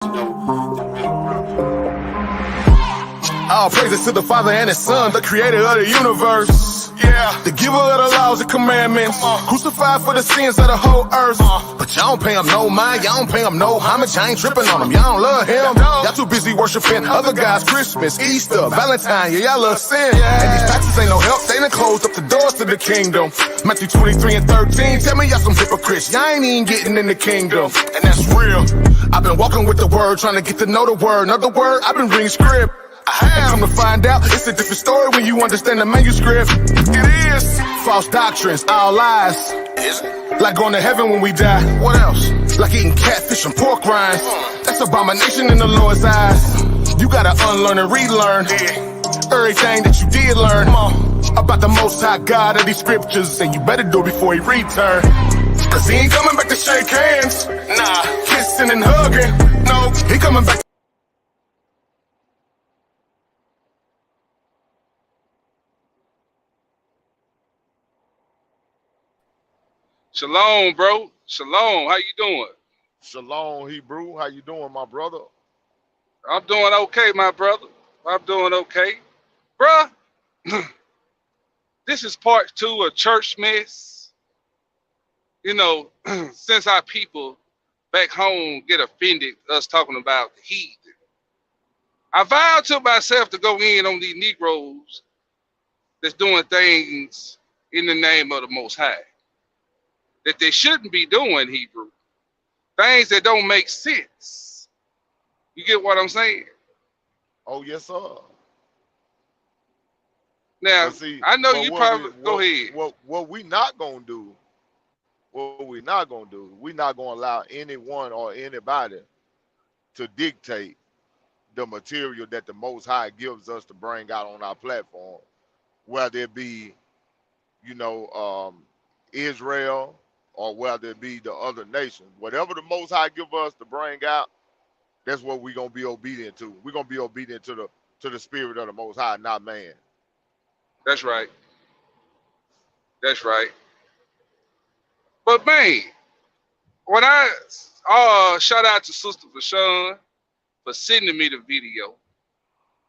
All praises to the Father and His Son, the creator of the universe. Yeah, the giver of the laws and commandments, crucified for the sins of the whole earth. But y'all don't pay him no mind, y'all don't pay him no homage. I ain't tripping on him, y'all don't love him. Y'all too busy worshiping other guys, Christmas, Easter, Valentine. Yeah, y'all love sin. And these taxes ain't no help, they done closed up the doors to the kingdom. Matthew 23 and 13, tell me y'all some hypocrites. Y'all ain't even getting in the kingdom. And that's real. I've been walking with the word, trying to get to know the word. Another word, I've been reading script. I have come to find out it's a different story when you understand the manuscript. It is false doctrines, all lies. Is it? Like going to heaven when we die. What else? Like eating catfish and pork rinds. That's abomination in the Lord's eyes. You gotta unlearn and relearn everything that you did learn about the Most High God of these scriptures, and you better do it before He return. Cause He ain't coming back to shake hands. Nah, kissing and hugging. No, He coming back. Shalom, bro. Shalom. How you doing? Shalom, Hebrew. How you doing, my brother? I'm doing okay, my brother. I'm doing okay. Bruh, this is part 2 of Church Mess. You know, since our people back home get offended us talking about the heathen, I vowed to myself to go in on these Negroes that's doing things in the name of the Most High that they shouldn't be doing, Hebrew. Things that don't make sense. You get what I'm saying? Oh, yes, sir. Now, see, I know you probably, go ahead. What we not going to do, we're not going to allow anyone or anybody to dictate the material that the Most High gives us to bring out on our platform, whether it be, you know, Israel, or whether it be the other nations. Whatever the Most High give us to bring out, that's what we're going to be obedient to. We're going to be obedient to the spirit of the Most High, not man. That's right. That's right. But man, when I shout out to Sister Vashawn for sending me the video.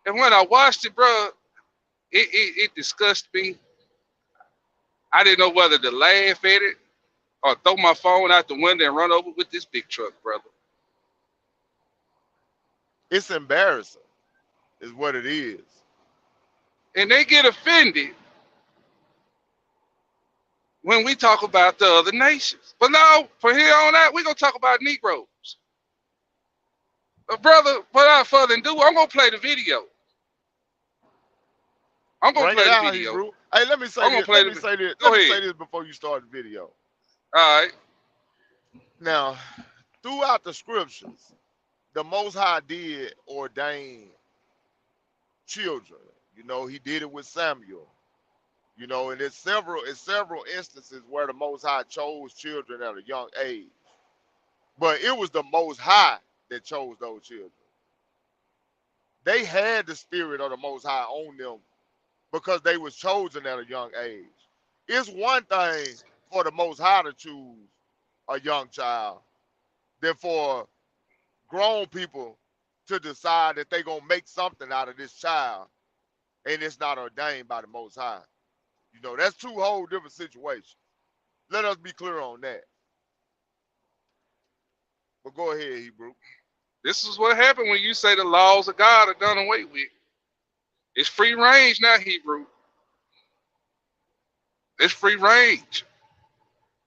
And when I watched it, bro, it disgusted me. I didn't know whether to laugh at it or throw my phone out the window and run over with this big truck, brother. It's embarrassing, is what it is. And they get offended when we talk about the other nations. But now, from here on out, we're going to talk about Negroes. Brother, without further ado, I'm going to play the video. I'm going to play the video. Hebrew. Hey, let me say this. Let me say this before you start the video. All right. Now, throughout the scriptures, the Most High did ordain children. You know, He did it with Samuel. You know, and it's several instances where the Most High chose children at a young age. But it was the Most High that chose those children. They had the spirit of the Most High on them because they was chosen at a young age. It's one thing for the Most High to choose a young child than for grown people to decide that they're going to make something out of this child and it's not ordained by the Most High. You know, that's 2 whole different situations. Let us be clear on that. But go ahead, Hebrew. This is what happened when you say the laws of God are done away with. It's free range now, Hebrew. It's free range.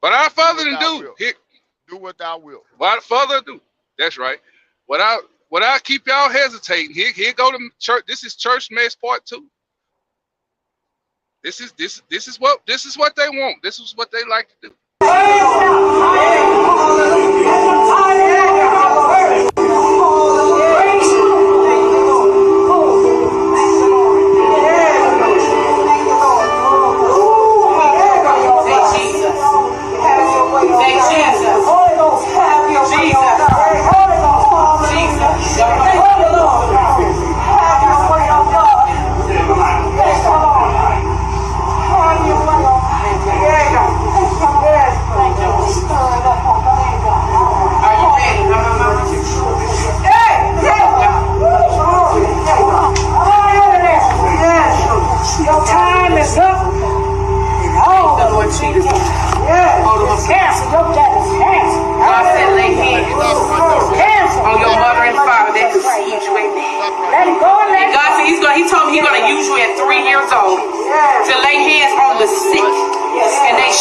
But I further ado, do what thou wilt. Without further ado, that's right. Without keep y'all hesitating, here go to church. This is Church Mess Part 2. This is what they want. This is what they like to do.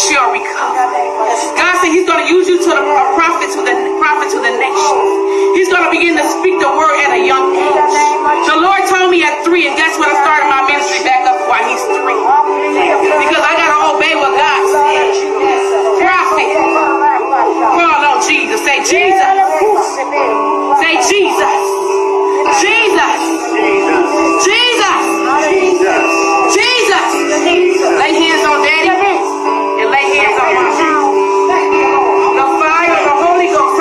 shall recover. God said he's going to use you to a prophet to the nation. He's going to begin to speak the word at a young age. The Lord told me at 3, and that's when I started my ministry back up while he's 3. Because I got to obey what God said. Prophet, call on Jesus. Say Jesus. Say Jesus. Jesus. Jesus. Jesus. Lay hands on Daddy and lay hands on Mama. The fire of the Holy Ghost.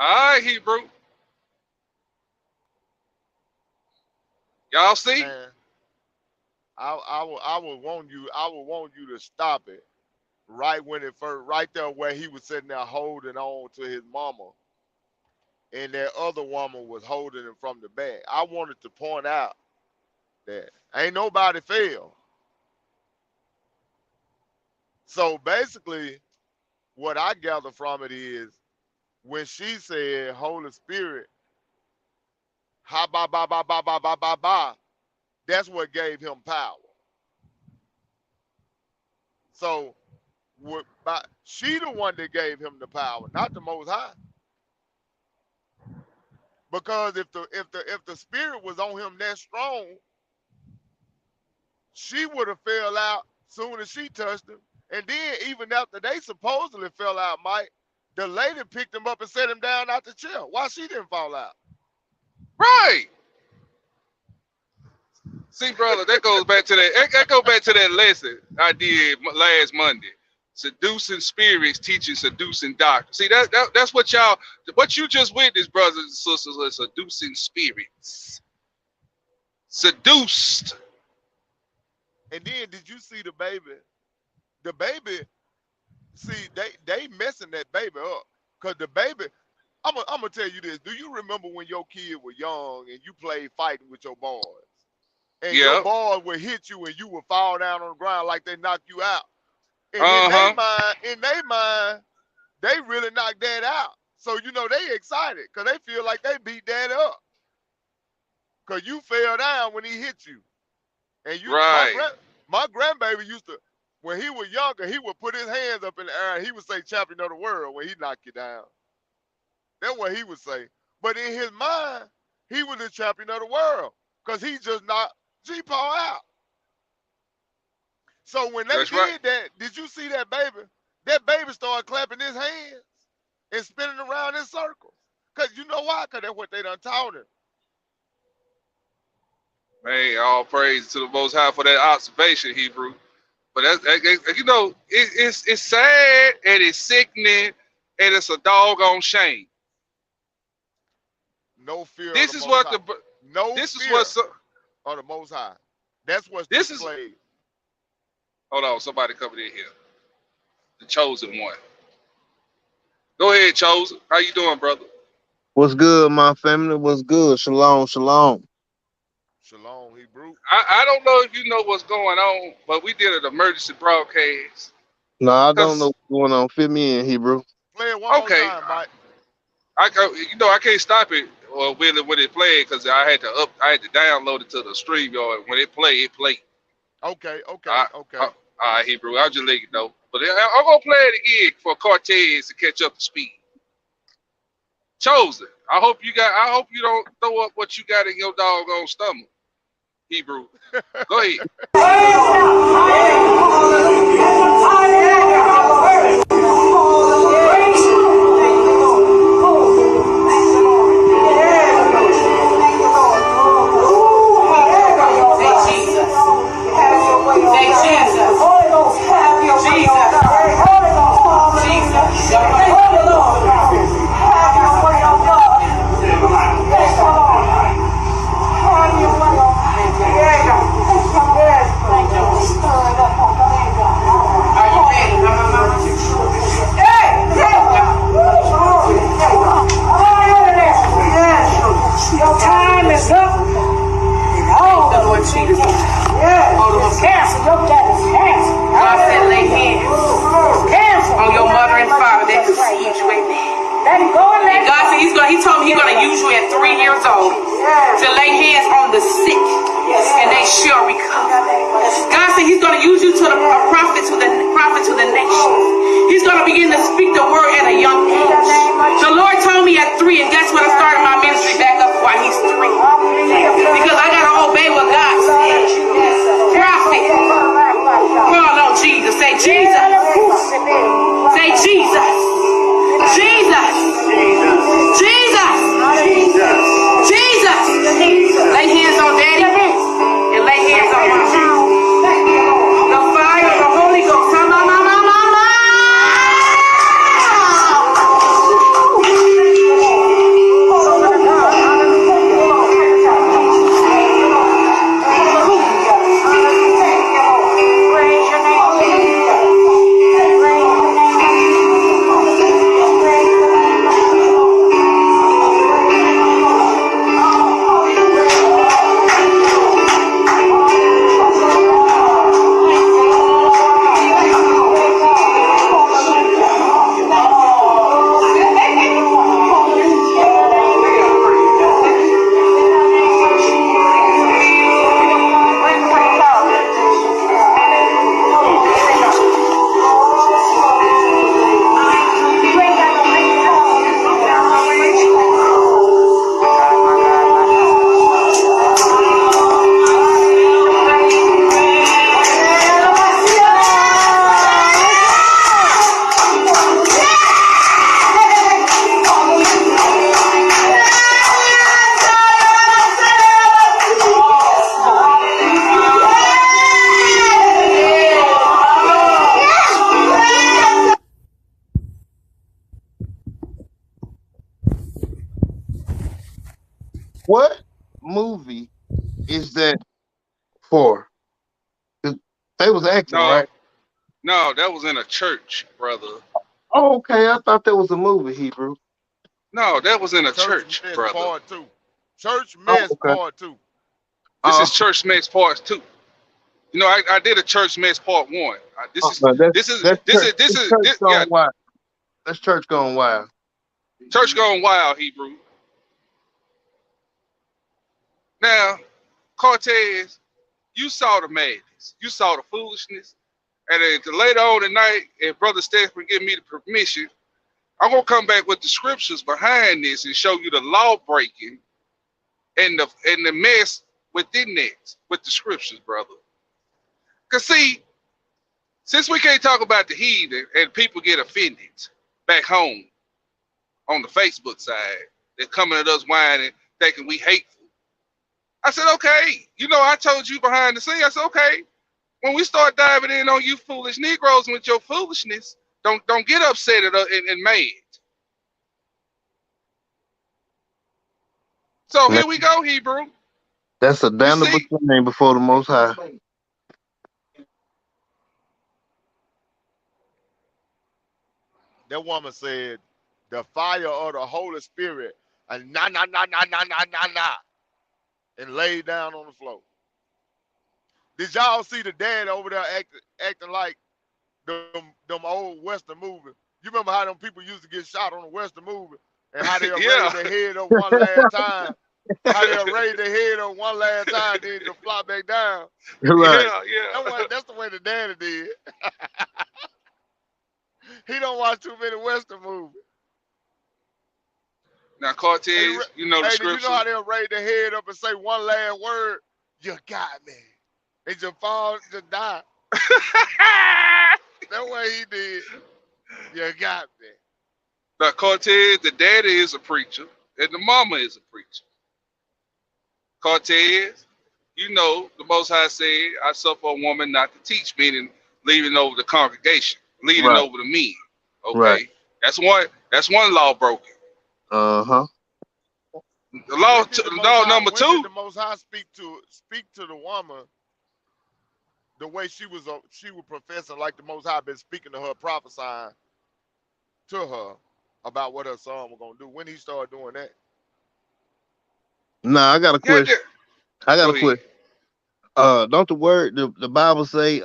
All right, Hebrew. Y'all see? Man, I would want you to stop it right when it first, right there where he was sitting there holding on to his mama, and that other woman was holding him from the back. I wanted to point out that ain't nobody failed. So basically, what I gather from it is when she said, Holy Spirit, ha ba ba ba ba ba ba ba ba, that's what gave him power. So she the one that gave him the power, not the Most High. Because if the spirit was on him that strong, she would have fell out soon as she touched him. And then even after they supposedly fell out, Mike, the lady picked him up and set him down out the chair. Why she didn't fall out? Right. See, brother, that goes back to that lesson I did last Monday. Seducing spirits, teaching seducing doctrine. See, that's what you just witnessed, brothers and sisters, are seducing spirits. Seduced. And then did you see the baby? The baby, see, they messing that baby up. Cause the baby, I'm gonna tell you this. Do you remember when your kid was young and you played fighting with your boys? And your boys would hit you and you would fall down on the ground like they knocked you out. And in their mind, they really knocked dad out. So you know they excited because they feel like they beat dad up. Cause you fell down when he hit you. And you my grandbaby used to, when he was younger, he would put his hands up in the air and he would say champion of the world when he knocked you down. That's what he would say. But in his mind, he was the champion of the world because he just knocked G-Paw out. So when they did that, did you see that baby? That baby started clapping his hands and spinning around in circles. Because you know why? Because that's what they done taught him. Man, all praise to the Most High for that observation, Hebrew. But you know, it's sad and it's sickening and it's a doggone shame. No fear. This is what the of the Most High. That's what's this displayed. is. Hold on, somebody coming in here. The chosen one. Go ahead, chosen. How you doing, brother? What's good, my family? What's good? Shalom, shalom. Shalom, Hebrew. I don't know if you know what's going on, but we did an emergency broadcast. No, I don't know what's going on. Fit me in, Hebrew. Play it one more Okay, time, Mike. I can't stop it or when it played because I had to download it to the StreamYard. When it play, it play. Okay, okay, I, okay. all right, Hebrew. I'll just let you know. But I'm gonna play it again for Cortez to catch up to speed. Chosen. I hope you don't throw up what you got in your doggone stomach, Hebrew. Go ahead. Your time is up. Oh, the Lord Jesus. Yeah. Cancel. Your debt is canceled. God said, lay hands on your mother and father that conceived you. Amen. Let him go and let God said he told me he's going to use you at 3 years old to lay hands on the sick and they shall recover. God said he's going to use you to a prophet to the nation. He's going to begin to speak the word at a young age. The Lord told me at 3, and that's when I started my ministry back up while he's 3. Because I got to obey what God said. Prophet. Call on Jesus. Say Jesus. Say Jesus. Jesus. Jesus. Jesus. Lay hands on daddy and lay hands on mama. The fire of the Holy Ghost. What movie is that for? 'Cause they was acting, No, right? no, that was in a church, brother. Oh, okay. I thought that was a movie, Hebrew. No, that was in a Church church, Mess brother. Part 2. Church Oh, Mess okay. Part 2. This Uh, is Church Mess Part 2. You know, I did a Church Mess Part 1. that's church Yeah, gone wild. That's church gone wild. Church Gone Wild, Hebrew. Now, Cortez, you saw the madness. You saw the foolishness. And then later on tonight, if Brother Stephen give me the permission, I'm going to come back with the scriptures behind this and show you the law breaking and the mess within that with the scriptures, brother. Because see, since we can't talk about the heathen and people get offended back home on the Facebook side, they're coming at us whining, thinking we hateful. I said, okay. You know, I told you behind the scene, I said, okay, when we start diving in on you foolish Negroes with your foolishness, don't get upset and mad. So here we go, Hebrew. That's a damnable see- thing before the Most High. That woman said, the fire of the Holy Spirit, and nah, nah, nah, nah, nah, nah, nah, nah, and laid down on the floor. Did y'all see the dad over there acting like them old Western movies You remember how them people used to get shot on the Western movie and how they'll Yeah. raise their head up one last time? How they'll raise their head up one last time, then to flop back down. Right. Yeah. That's the way the daddy did. He don't watch too many Western movies. Now, Cortez, you know the Hey, did you scripture. know how they'll raise their head up and say one last word? You got me. They just fall, just die. That's what he did. You got me. Now, Cortez, the daddy is a preacher, and the mama is a preacher. Cortez, you know, the Most High said, I suffer a woman not to teach, meaning leaving over the congregation, leading Right. over the men. Okay, Right. That's one law broken. Uh-huh. The law, When did the Most law High- number when two. did the Most High speak to the woman the way she was professing, like the Most High been speaking to her, prophesying to her about what her son was gonna do? When he started doing that? Nah, I got a Yeah, question. I got Go a ahead. question. Don't the Bible say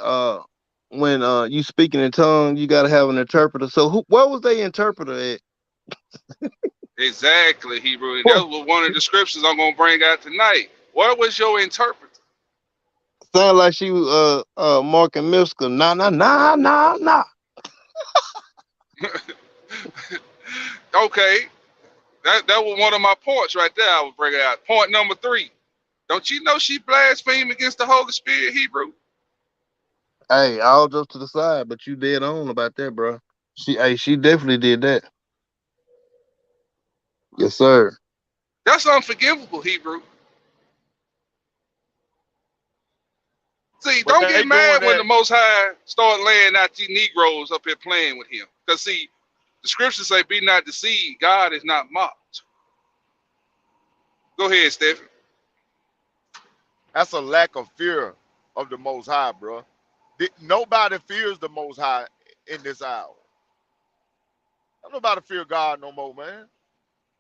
when you speaking in tongues, you gotta have an interpreter. So where was they interpreter at? Exactly, Hebrew. And that was one of the scriptures I'm gonna bring out tonight. Where was your interpreter? Sound like she was Mark and Miska. Nah. Okay, that was one of my points right there. I would bring out. Point number 3. Don't you know she blasphemed against the Holy Spirit, Hebrew? Hey, all just to the side, but you dead on about that, bro. She definitely did that. Yes, sir. That's unforgivable, Hebrew. See, But don't they get mad doing when that- the Most High start laying out these Negroes up here playing with him. Because, see, the scriptures say, be not deceived. God is not mocked. Go ahead, Stephen. That's a lack of fear of the Most High, bro. Nobody fears the Most High in this hour. Don't nobody fear God no more, man.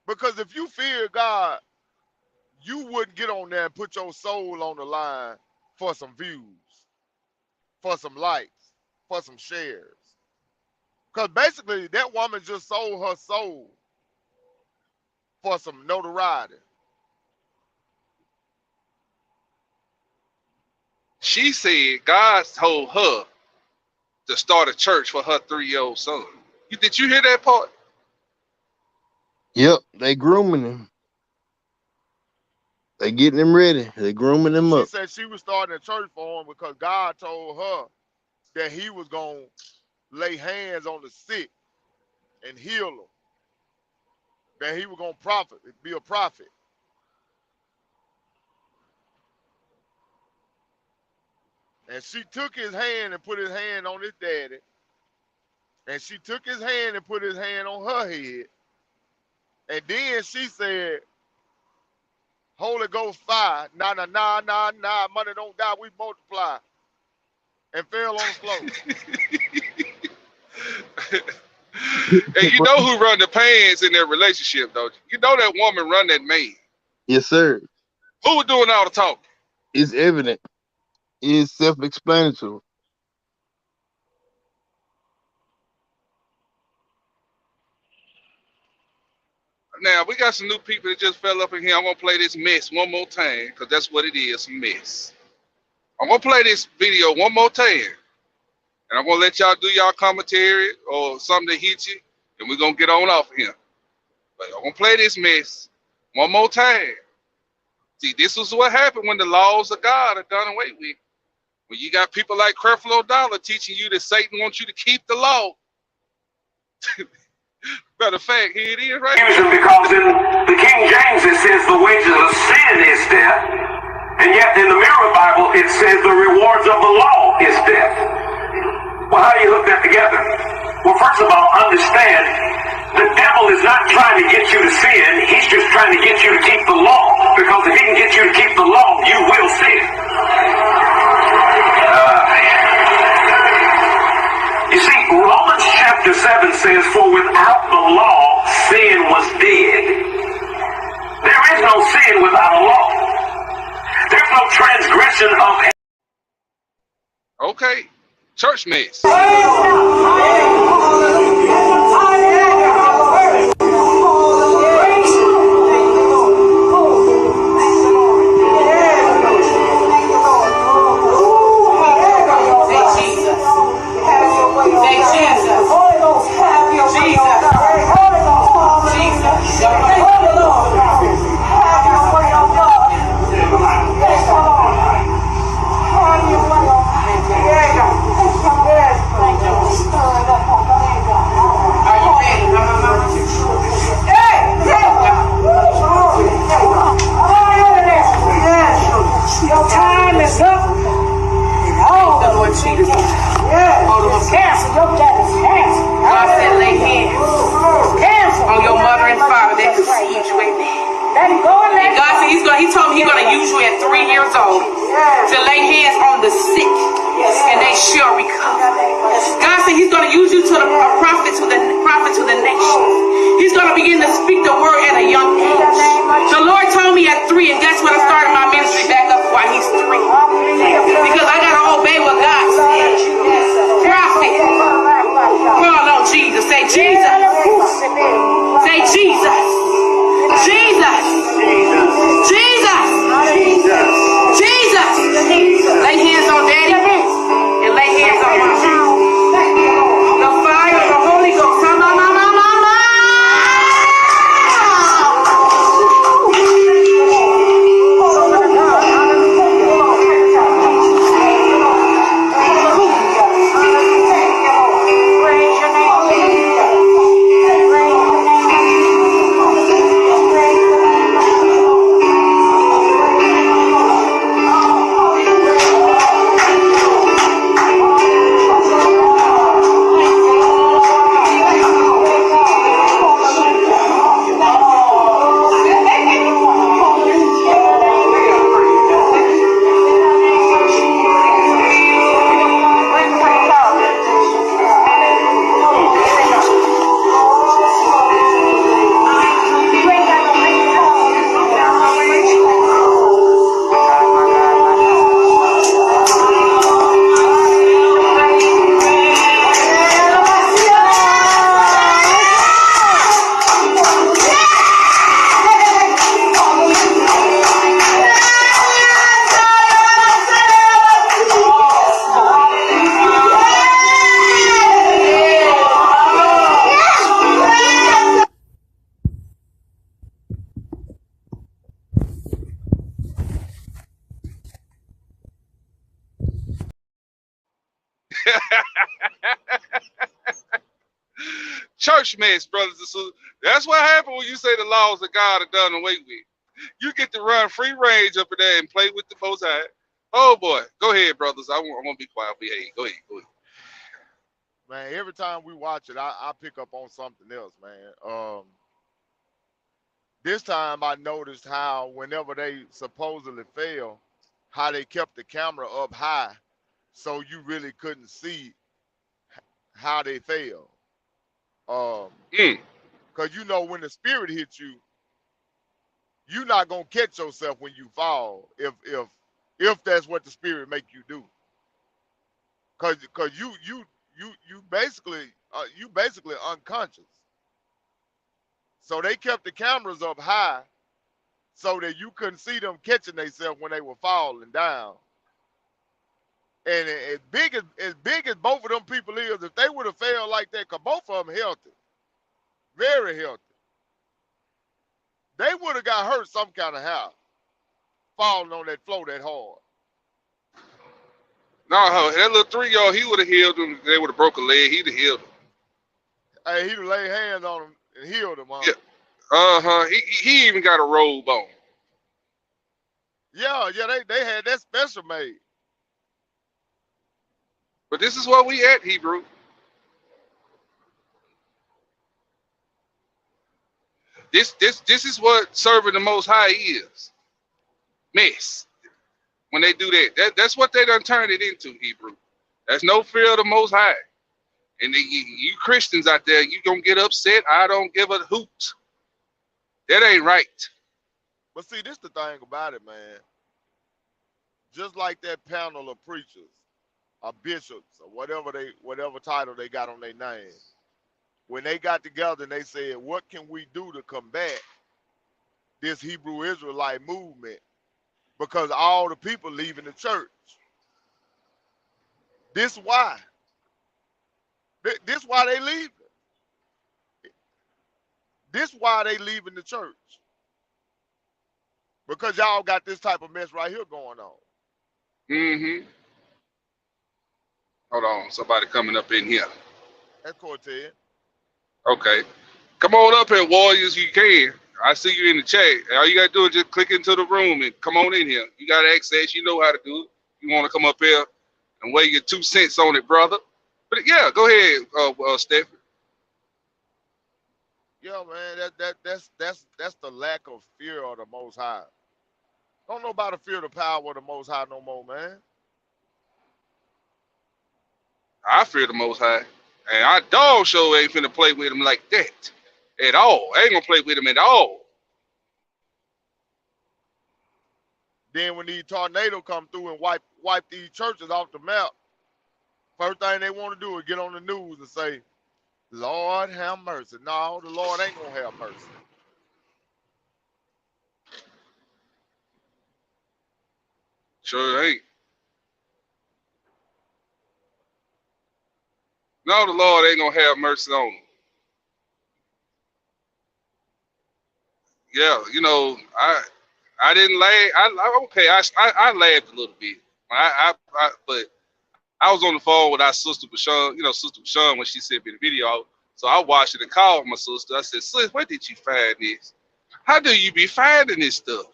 Because if you fear God, you wouldn't get on there and put your soul on the line for some views, for some likes, for some shares. Because basically, that woman just sold her soul for some notoriety. She said God told her to start a church for her 3-year-old son. Did you hear that part? Yep, they grooming him. They getting him ready. They grooming him She up. said she was starting a church for him because God told her that he was going to lay hands on the sick and heal them. That he was going to be a prophet. And she took his hand and put his hand on his daddy. And she took his hand and put his hand on her head. And then she said, Holy Ghost fire, nah, money don't die, we multiply. And fell on the floor. And you know who run the pans in their relationship, don't you? You know that woman run that man. Yes, sir. Who was doing all the talking? It's evident. It's self-explanatory. Now, we got some new people that just fell up in here. I'm going to play this mess one more time because that's what it is, a mess. I'm going to play this video one more time. And I'm going to let y'all do y'all commentary or something that hit you. And we're going to get on off of here. But I'm going to play this mess one more time. See, this is what happened when the laws of God are done away with. When you got people like Creflo Dollar teaching you that Satan wants you to keep the law. Matter of fact, here it is right here. Because in the King James it says the wages of sin is death, and yet in the Mirror Bible it says the rewards of the law is death. Well, how do you hook that together? Well, first of all, understand the devil is not trying to get you to sin, he's just trying to get you to keep the law, because if he can get you to keep the law, you will sin. You see, Romans chapter 7 says, for without the law, sin was dead. There is no sin without a law. There's no transgression of... Okay, church mess. Jesus. Hold them up. Cancer, your dad is cancer. God said lay hands Cancer. on your mother and father that conceived you. Amen. Let him go and let And God said he told me he's gonna use you at 3 years old to lay hands on the sick and they shall recover. God said he's gonna use you to a prophet to the nations. He's gonna begin to speak the word at a young age. The Lord told me at 3, and that's when I started my ministry back up while he's 3. Because I gotta obey what God said. Prophet, call on Jesus. Say Jesus. Say Jesus. Jesus. Jesus. Jesus. Lay hands on daddy and lay hands on mama. The fire of the Holy Ghost. Church mess, brothers and sisters. That's what happened when you say the laws of God are done away with. You get to run free range up in there and play with the Most High. Oh boy, go ahead, brothers. I'm gonna be quiet. Behave. Go ahead. Go ahead. Man, every time we watch it, I pick up on something else, man. This time I noticed how whenever they supposedly fell, how they kept the camera up high so you really couldn't see how they fell. Because you know when the spirit hits you, you're not gonna catch yourself when you fall if that's what the spirit make you do. Cause you basically unconscious. So they kept the cameras up high so that you couldn't see them catching themselves when they were falling down. And as big as both of them people is, if they would have failed like that, cause both of them healthy, very healthy, they would have got hurt some kind of how, falling on that floor that hard. No, that little 3-year-old, he would have healed them. They would have broke a leg. He'd have healed them. Hey, he'd have laid hands on them and healed them. Huh? Yeah. He even got a robe on. Yeah, they had that special made. But this is what we at, Hebrew. This is what serving the Most High is. Mess. When they do that's what they done turned it into, Hebrew. There's no fear of the Most High. And you Christians out there, you gonna get upset. I don't give a hoot. That ain't right. But see, this the thing about it, man. Just like that panel of preachers, or bishops, or whatever title they got on their name, when they got together and they said, what can we do to combat this Hebrew Israelite movement? Because all the people leaving the church. This why. This why they leaving. This why they leaving the church. Because y'all got this type of mess right here going on. Mm-hmm. Hold on, somebody coming up in here. That's Cortez. Okay. Come on up here, warriors, you can. I see you in the chat. All you got to do is just click into the room and come on in here. You got access. You know how to do it. You want to come up here, and weigh your 2 cents on it, brother. But yeah, go ahead, Stephen. Yeah, man, that's the lack of fear of the Most High. Don't nobody fear the power of the Most High no more, man. I fear the Most High, and our dog show ain't finna play with him like that at all. I ain't gonna play with him at all. Then when these tornadoes come through and wipe these churches off the map, first thing they want to do is get on the news and say, Lord have mercy. No, the Lord ain't gonna have mercy. Sure ain't. No, the Lord ain't gonna have mercy on them. Yeah, you know, I didn't laugh. I laughed a little bit. But I was on the phone with our sister Bashan, Sister Bashan, when she sent me the video. So I watched it and called my sister. I said, sis, where did you find this? How do you be finding this stuff?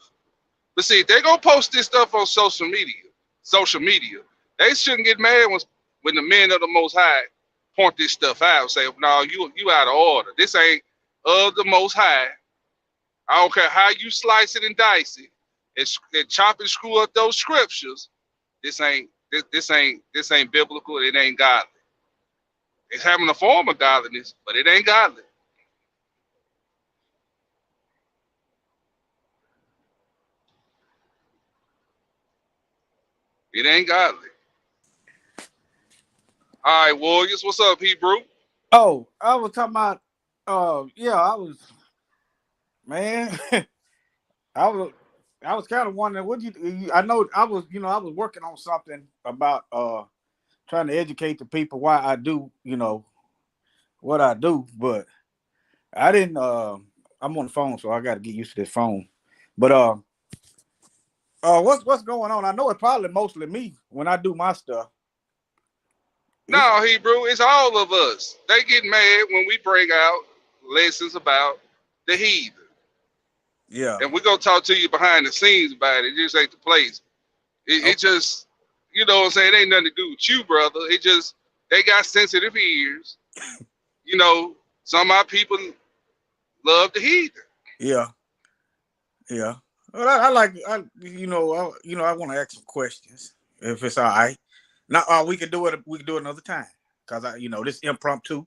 But see, they're gonna post this stuff on social media. They shouldn't get mad when the men of the Most High point this stuff out and say, no, you out of order. This ain't of the Most High. I don't care how you slice it and dice it and chop and screw up those scriptures. This ain't biblical. It ain't godly. It's having a form of godliness, but it ain't godly. It ain't godly. All right, Warriors, what's up, Hebrew? Oh, I was talking about. Yeah, I was. Man, I was kind of wondering what you. I know I was. I was working on something about trying to educate the people why I do. What I do, but I didn't. I'm on the phone, so I got to get used to this phone. But what's going on? I know it's probably mostly me when I do my stuff. No, Hebrew, it's all of us. They get mad when we bring out lessons about the heathen. Yeah. And we're going to talk to you behind the scenes about it. It just ain't the place. It just, you know what I'm saying? It ain't nothing to do with you, brother. It just, they got sensitive ears. Some of our people love the heathen. Yeah. Yeah. Well, I want to ask some questions if it's all right. Now, we can do it. We can do it another time because this impromptu.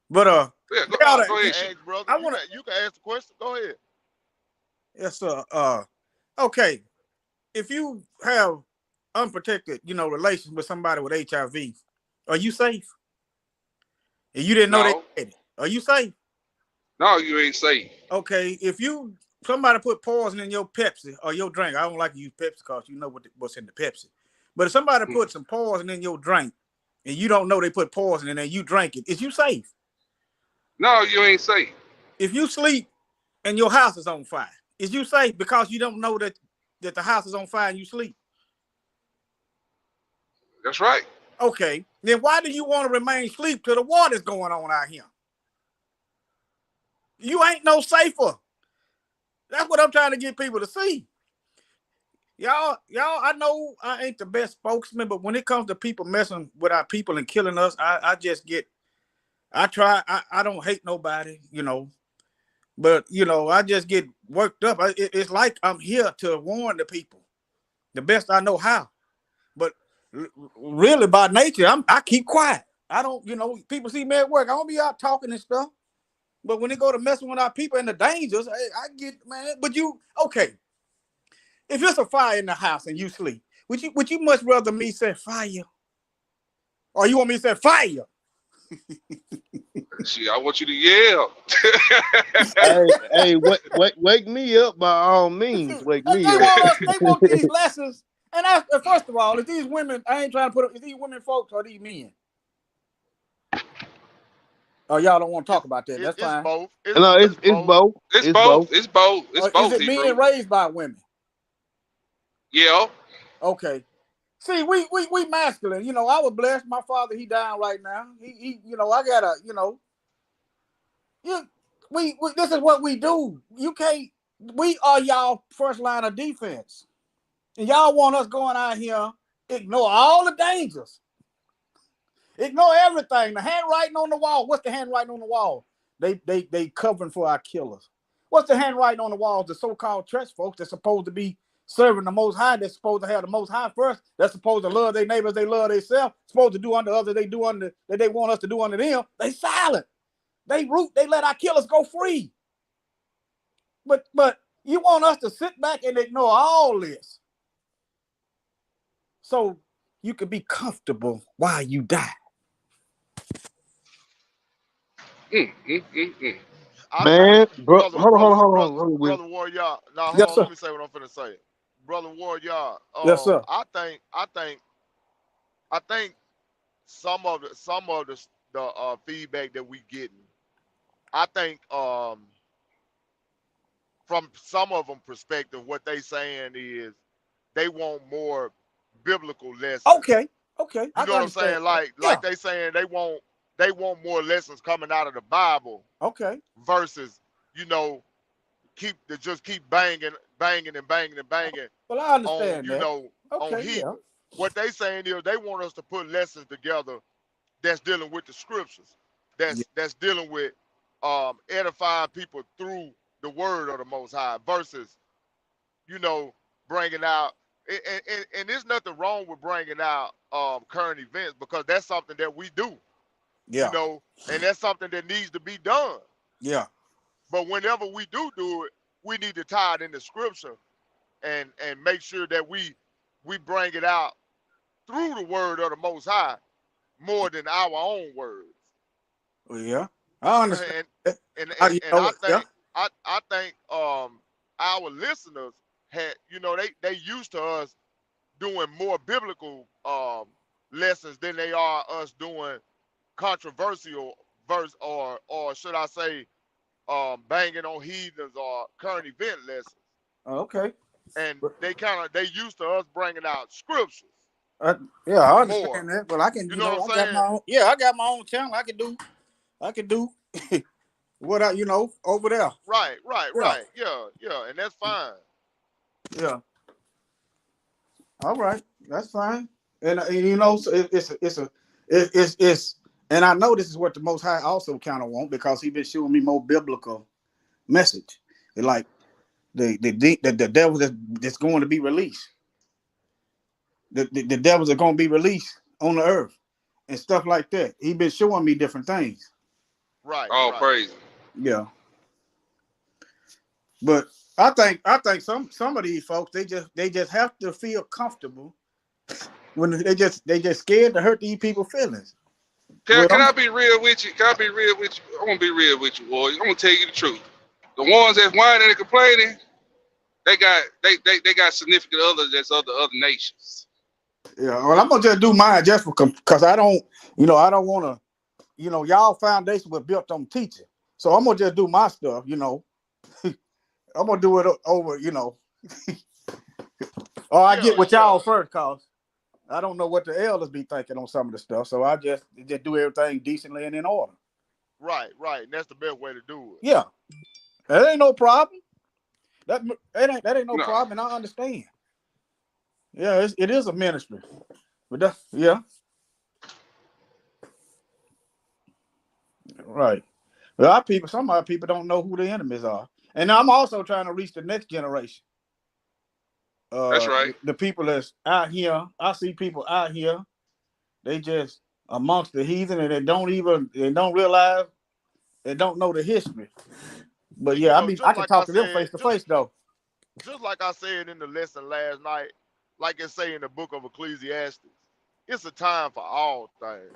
But yeah, go ahead. Hey, brother, you can ask the question. Go ahead. Yes, sir. Okay. If you have unprotected, relations with somebody with HIV, are you safe? And you didn't know they had it. Are you safe? No, you ain't safe. Okay. If somebody put poison in your Pepsi or your drink, I don't like to use Pepsi because you know what's in the Pepsi. But if somebody put some poison in your drink and you don't know they put poison in it and you drink it, is you safe? No, you ain't safe. If you sleep and your house is on fire, is you safe because you don't know that the house is on fire and you sleep? That's right. Okay. Then why do you want to remain asleep till the water's going on out here? You ain't no safer. That's what I'm trying to get people to see. Y'all, I know I ain't the best spokesman, but when it comes to people messing with our people and killing us, I don't hate nobody, but, I just get worked up. It's like I'm here to warn the people the best I know how. But really by nature, I keep quiet. I don't, people see me at work. I don't be out talking and stuff. But when they go to messing with our people and the dangers, I get, man, but okay. If it's a fire in the house and you sleep, would you much rather me say fire? Or you want me to say fire? See, I want you to yell. hey, wake me up by all means. Wake me up. They want these lessons. And first of all, if these women, I ain't trying to put up, if these women folks or these men. Oh, y'all don't want to talk about that. That's fine. Both. It's both. It's both. It's both. Is it men raised by women? Yeah. Okay. See, we masculine. I was blessed. My father, he down right now. He I gotta, this is what we do. We are y'all first line of defense. And y'all want us going out here Ignore all the dangers. Ignore everything. The handwriting on the wall. What's the handwriting on the wall? They covering for our killers. What's the handwriting on the walls? The so-called church folks that's supposed to be serving the Most High. They're supposed to have the Most High first. They're supposed to love their neighbors. They love themselves. Supposed to do unto others. They do unto that they want us to do unto them. They silent. They root. They let our killers go free. But you want us to sit back and ignore all this, so you can be comfortable while you die. Man, bro, Brother hold on, Will. Brother Warrior. Now hold Yes, on, sir. let me say what I'm finna say. Brother Warrior, Yes, sir. I think some of the feedback that we getting, I think from some of them perspective, what they saying is they want more biblical lessons. Okay. You know what I'm saying? Like they saying they want more lessons coming out of the Bible. Okay. Versus, keep banging. Well, I understand on, that. on heat. Yeah. What they saying is they want us to put lessons together that's dealing with the scriptures, that's dealing with edifying people through the word of the Most High versus, bringing out. And there's nothing wrong with bringing out current events because that's something that we do. Yeah. And that's something that needs to be done. Yeah. But whenever we do it, we need to tie it into scripture and make sure that we bring it out through the word of the Most High more than our own words. Yeah. I understand. And I think our listeners had, they used to us doing more biblical lessons than they are us doing controversial verse or should I say banging on heathens or current event lessons. Okay. And they used to us bringing out scriptures. Yeah, I understand that, but I can, you know what I'm saying? I got my own channel. I can do what I, over there. Right. Yeah, and that's fine. Yeah. All right, that's fine. And so it's and I know this is what the Most High also kind of want because He's been showing me more biblical message. Like the devils that's going to be released. The devils are going to be released on the earth and stuff like that. He's been showing me different things. Right. All praise. Yeah. But I think some of these folks they just have to feel comfortable when they just scared to hurt these people's feelings. Can I be real with you? I'm gonna be real with you, boy. I'm gonna tell you the truth. The ones that's whining and complaining, they got significant others that's other nations. Yeah, well, I'm gonna just do mine just because I don't want to, y'all foundation was built on teaching, so I'm gonna just do my stuff, I'm gonna do it over, or I get with y'all first, cause I don't know what the elders be thinking on some of the stuff, so I just do everything decently and in order. Right, and that's the best way to do it. Yeah, that ain't no problem. That ain't no problem, and I understand. Yeah, it is a ministry, but yeah, right. Well, some of our people don't know who the enemies are, and I'm also trying to reach the next generation. That's right. The people that's out here, I see people out here, they just amongst the heathen, and they don't realize, they don't know the history. But yeah, I can talk to them face to face though. Just like I said in the lesson last night, like it say in the book of Ecclesiastes, it's a time for all things.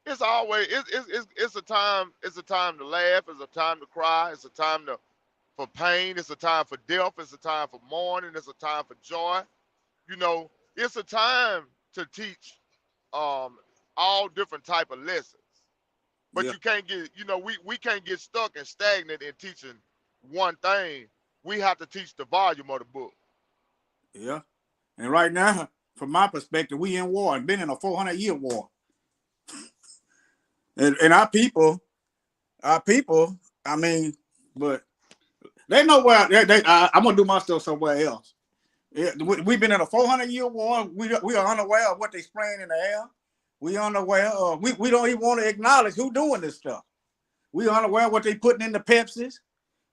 It's always it's a time to laugh, it's a time to cry, it's a time for pain, it's a time for death, it's a time for mourning, it's a time for joy. It's a time to teach all different type of lessons. But you can't get, we can't get stuck and stagnant in teaching one thing. We have to teach the volume of the book. Yeah. And right now, from my perspective, we in war and been in a 400-year war. And our people, I mean, but they know where I'm gonna do my stuff somewhere else. We've been in a 400-year war. We are unaware of what they spraying in the air. We unaware of. We don't even want to acknowledge who doing this stuff. We unaware of what they putting in the Pepsis.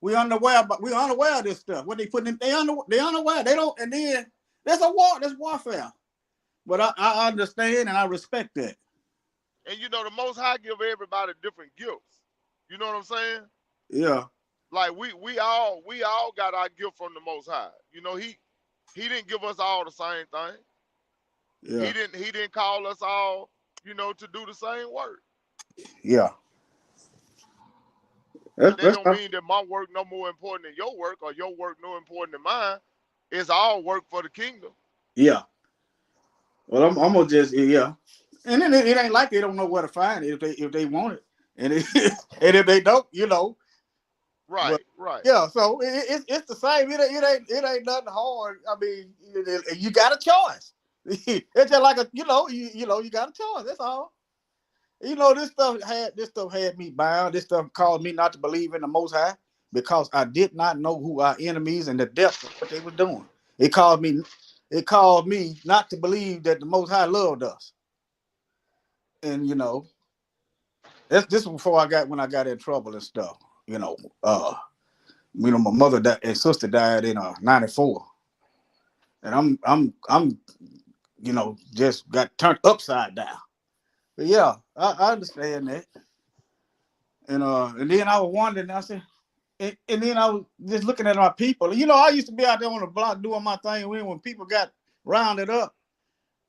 We unaware of this stuff. What they putting in, they unaware. They don't. And then there's a war. There's warfare. But I understand and I respect that. And you know, the Most High give everybody different gifts. You know what I'm saying? Yeah. Like we all got our gift from the Most High. You know, he didn't give us all the same thing. Yeah. He didn't call us all, you know, to do the same work. Yeah. That don't mean that my work no more important than your work or your work no important than mine. It's all work for the kingdom. Yeah. Well, I'm gonna just and then it ain't like they don't know where to find it if they want it, and and if they don't, you know. Right, but, right. Yeah, so it's the same. It ain't nothing hard. I mean, you got a choice. It's just like you got a choice. That's all. You know, this stuff had me bound. This stuff caused me not to believe in the Most High because I did not know who our enemies and the depth of what they were doing. It caused me not to believe that the Most High loved us. And you know, this was before when I got in trouble and stuff. You know, my mother and sister died in 94, and I'm you know, just got turned upside down. But yeah, I understand that. And then I was wondering, I said, and then I was just looking at my people. You know, I used to be out there on the block doing my thing when people got rounded up.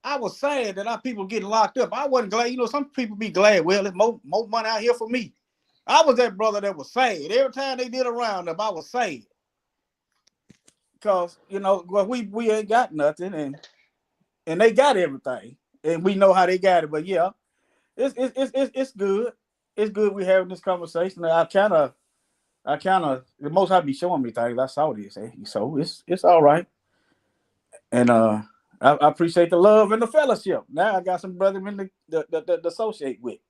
I was sad that our people getting locked up. I wasn't glad. You know, some people be glad. Well, there's more money out here for me. I was that brother that was sad. Every time they did a roundup, I was sad. Because, you know, well, we ain't got nothing and they got everything. And we know how they got it. But yeah, it's good. It's good we having this conversation. I kind of the Most High be showing me things. I saw this. So it's all right. And I appreciate the love and the fellowship. Now I got some brethren to associate with.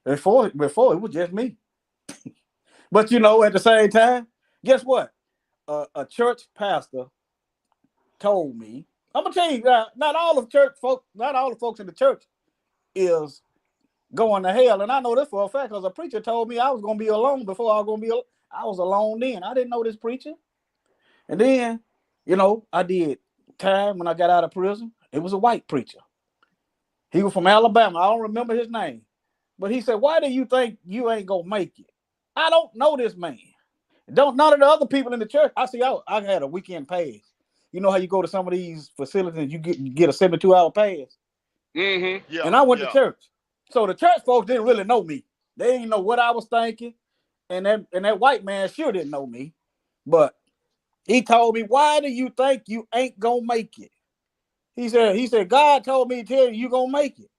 Before it was just me. But you know, at the same time, guess what? A church pastor told me, I'm gonna tell you, not all of the folks in the church is going to hell, and I know this for a fact because a preacher told me I was gonna be alone before I was alone then. I didn't know this preacher, and then, you know, I did time when I got out of prison. It was a white preacher. He was from Alabama. I don't remember his name, but he said, "Why do you think you ain't gonna make it?" I don't know this man. None of the other people in the church. I had a weekend pass. You know how you go to some of these facilities and you get a 72-hour pass. Mm-hmm. Yeah. And I went to church. So the church folks didn't really know me. They didn't know what I was thinking. And that white man sure didn't know me. But he told me, "Why do you think you ain't gonna make it?" He said, "God told me to tell you gonna make it."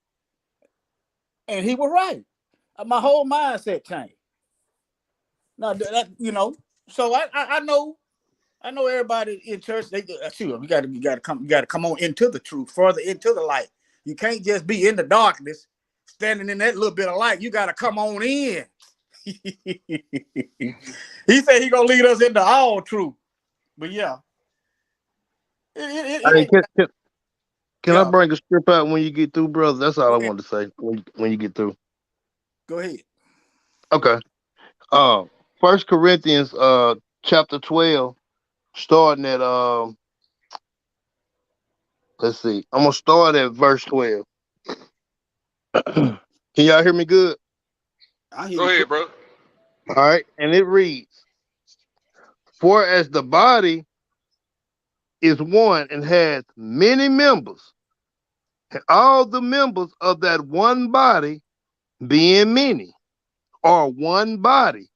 And he was right. My whole mindset changed. Now that, you know, so I know everybody in church. We got to come on into the truth, further into the light. You can't just be in the darkness, standing in that little bit of light. You got to come on in. He said he gonna lead us into all truth. But yeah, can I bring a script out when you get through, brother? That's all I wanted to say when you get through. Go ahead. Okay. 1 Corinthians chapter 12, starting at let's see. I'm gonna start at verse 12. Can y'all hear me good? Go ahead, bro. All right, and it reads, "For as the body is one and has many members, and all the members of that one body, being many, are one body,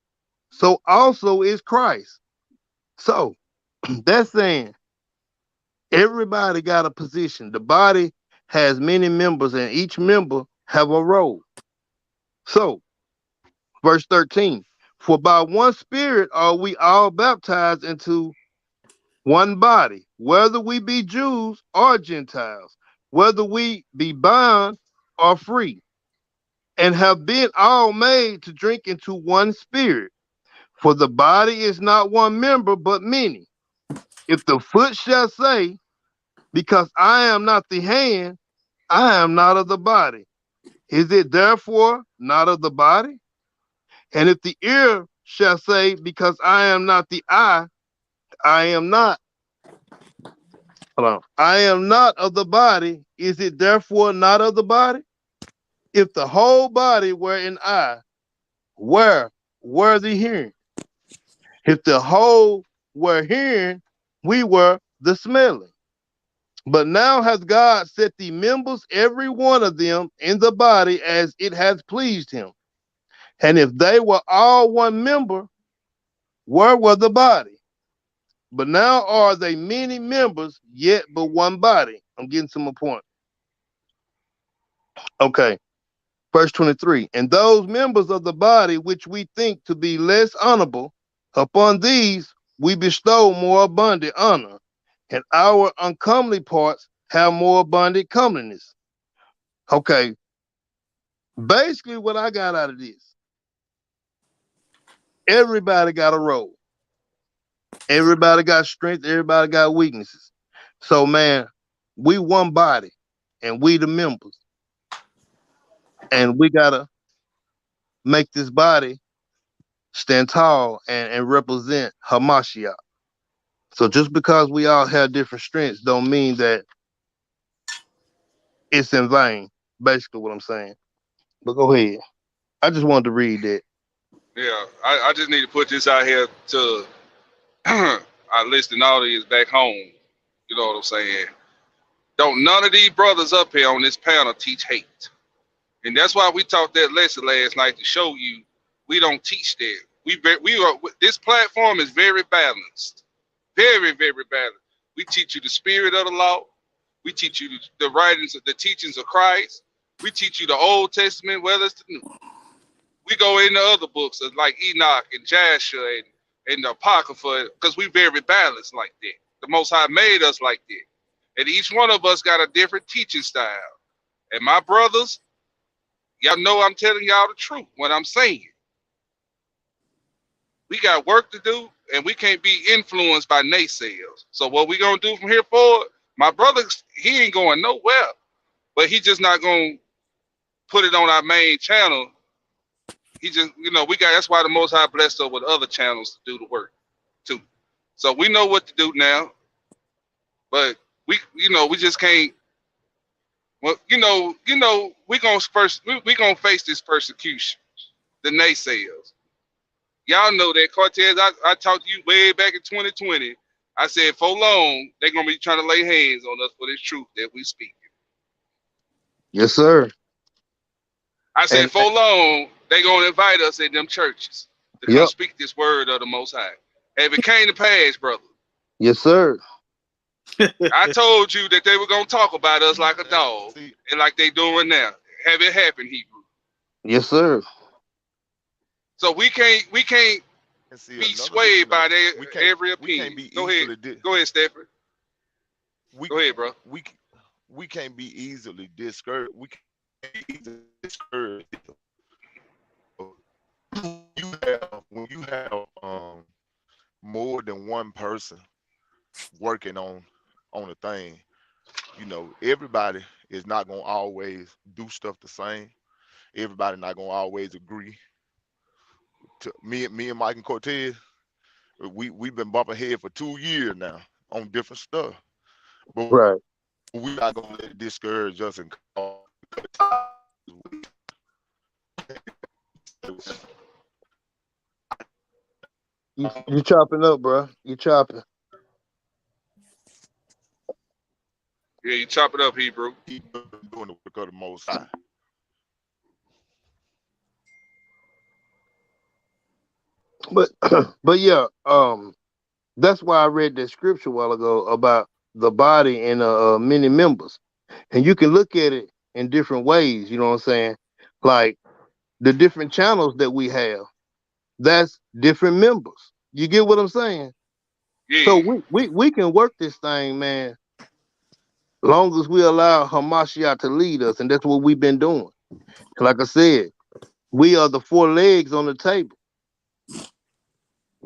so also is Christ." So that's saying everybody got a position. The body has many members, and each member have a role. So, verse 13, "For by one Spirit are we all baptized into one body, whether we be Jews or Gentiles, whether we be bound or free, and have been all made to drink into one Spirit. For the body is not one member, but many. If the foot shall say, because I am not the hand, I am not of the body. Is it therefore not of the body? And if the ear shall say, because I am not the eye, I am not. Hold on. I am not of the body. Is it therefore not of the body? If the whole body were an eye, where were the hearing? If the whole were hearing, we were the smelling. But now has God set the members, every one of them, in the body as it has pleased him. And if they were all one member, where were the body? But now are they many members, yet but one body. I'm getting to my point. Okay. Verse 23. And those members of the body which we think to be less honorable, upon these we bestow more abundant honor, and our uncomely parts have more abundant comeliness. Okay. Basically, what I got out of this, everybody got a role. Everybody got strength. Everybody got weaknesses. So, man, we one body, and we the members. And we got to make this body stand tall and represent Hamashiach. So just because we all have different strengths don't mean that it's in vain, basically what I'm saying. But go ahead. I just wanted to read that. Yeah, I just need to put this out here to our listening audience back home. You know what I'm saying? Don't none of these brothers up here on this panel teach hate. And that's why we taught that lesson last night, to show you we don't teach that. This platform is very balanced. Very, very balanced. We teach you the spirit of the law. We teach you the writings of the teachings of Christ. We teach you the Old Testament, whether it's the New. We go into other books like Enoch and Jasher and the Apocrypha, because we very balanced like that. The Most High made us like that. And each one of us got a different teaching style. And my brothers, y'all know I'm telling y'all the truth, what I'm saying. We got work to do, and we can't be influenced by naysayers. So what we going to do from here forward, my brother, he ain't going nowhere. But he just not going to put it on our main channel. He just, that's why the Most High blessed us with other channels to do the work too. So we know what to do now. But we just can't. Well, we gonna face this persecution, the naysayers. Y'all know that, Cortez. I talked to you way back in 2020. I said, for long, they're gonna be trying to lay hands on us for this truth that we speak. Yes, sir. I said, for long, they're gonna invite us in them churches to come speak this word of the Most High. Have it came to pass, brother? Yes, sir. I told you that they were gonna talk about us like a dog, and like they doing now. Have it happen, Hebrew? Yes, sir. So we can't be swayed by their every opinion. Go ahead, Stephen. Go ahead, bro. We can't be easily discouraged. We can't be easily discouraged. When you have more than one person working on a thing, everybody is not gonna always do stuff the same. Everybody not gonna always agree. To me and Mike and Cortez, we've been bumping head for 2 years now on different stuff. But right, we're not gonna let it discourage us and you chopping up, bro. You chopping. Yeah, you chop it up, Hebrew. Keep doing the work of the Most High. But yeah, that's why I read that scripture a while ago about the body and many members, and you can look at it in different ways. You know what I'm saying? Like the different channels that we have, that's different members. You get what I'm saying? Yeah. So we can work this thing, man, long as we allow Hamashiach to lead us, and that's what we've been doing. Like I said, we are the 4 legs on the table.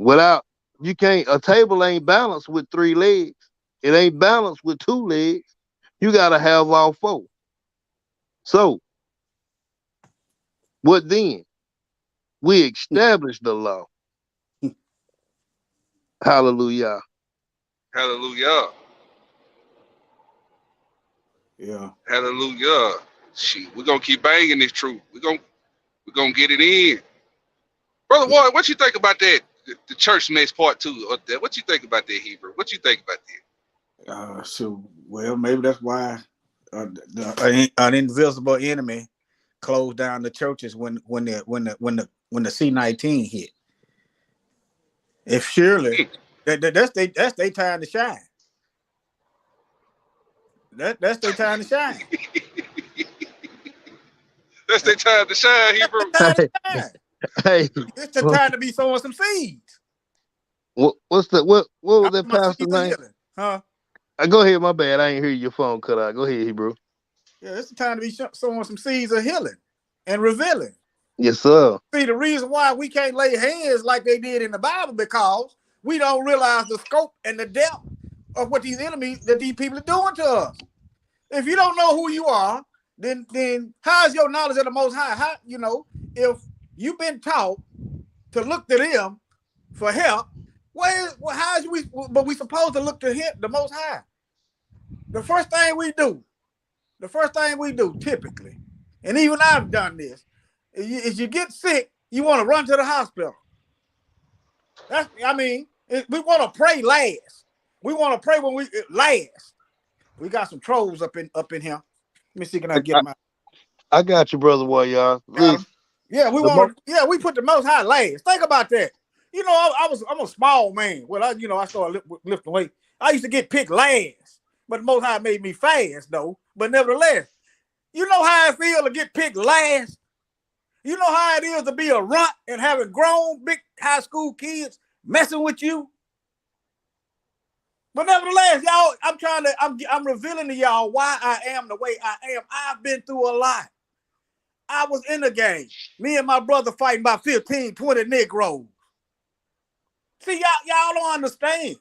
A table ain't balanced with 3 legs. It ain't balanced with 2 legs. You gotta have all 4. So what then? We established the law. Hallelujah. Hallelujah. Yeah. Hallelujah. Shit, we're gonna keep banging this truth. We're gonna get it in. Brother Ward, what you think about that? The church mess part 2 of that. What you think about that, Hebrew? What you think about that? So well, maybe that's why an invisible enemy closed down the churches when the C-19 hit. If surely that's their time to shine. That's their time to shine. That's their time to shine, Hebrew. Time to shine. Hey, It's the time to be sowing some seeds. what was that My pastor seeds are name? healing. Huh? Go ahead, my bad. I ain't hear your phone cut out. Go ahead, Hebrew. Yeah, it's the time to be sowing some seeds of healing and revealing. Yes, sir. See, the reason why we can't lay hands like they did in the Bible because we don't realize the scope and the depth of what these people are doing to us. If you don't know who you are, then how's your knowledge of the Most High? How, if you've been taught to look to them for help, but we supposed to look to him, the Most High. The first thing we do typically, and even I've done this, is you get sick, you want to run to the hospital. We want to pray last. We want to pray when we last. We got some trolls up in here. Let me see, can I get them out? I got you, brother Warrior. Yeah, we put the Most High last. Think about that. I'm a small man. Well, I started lifting weight. I used to get picked last, but the Most High made me fast though. But nevertheless, you know how I feel to get picked last. You know how it is to be a runt and having grown big high school kids messing with you. But nevertheless, y'all, I'm revealing to y'all why I am the way I am. I've been through a lot. I was in the game. Me and my brother fighting about 15, 20 Negroes. See, y'all don't understand.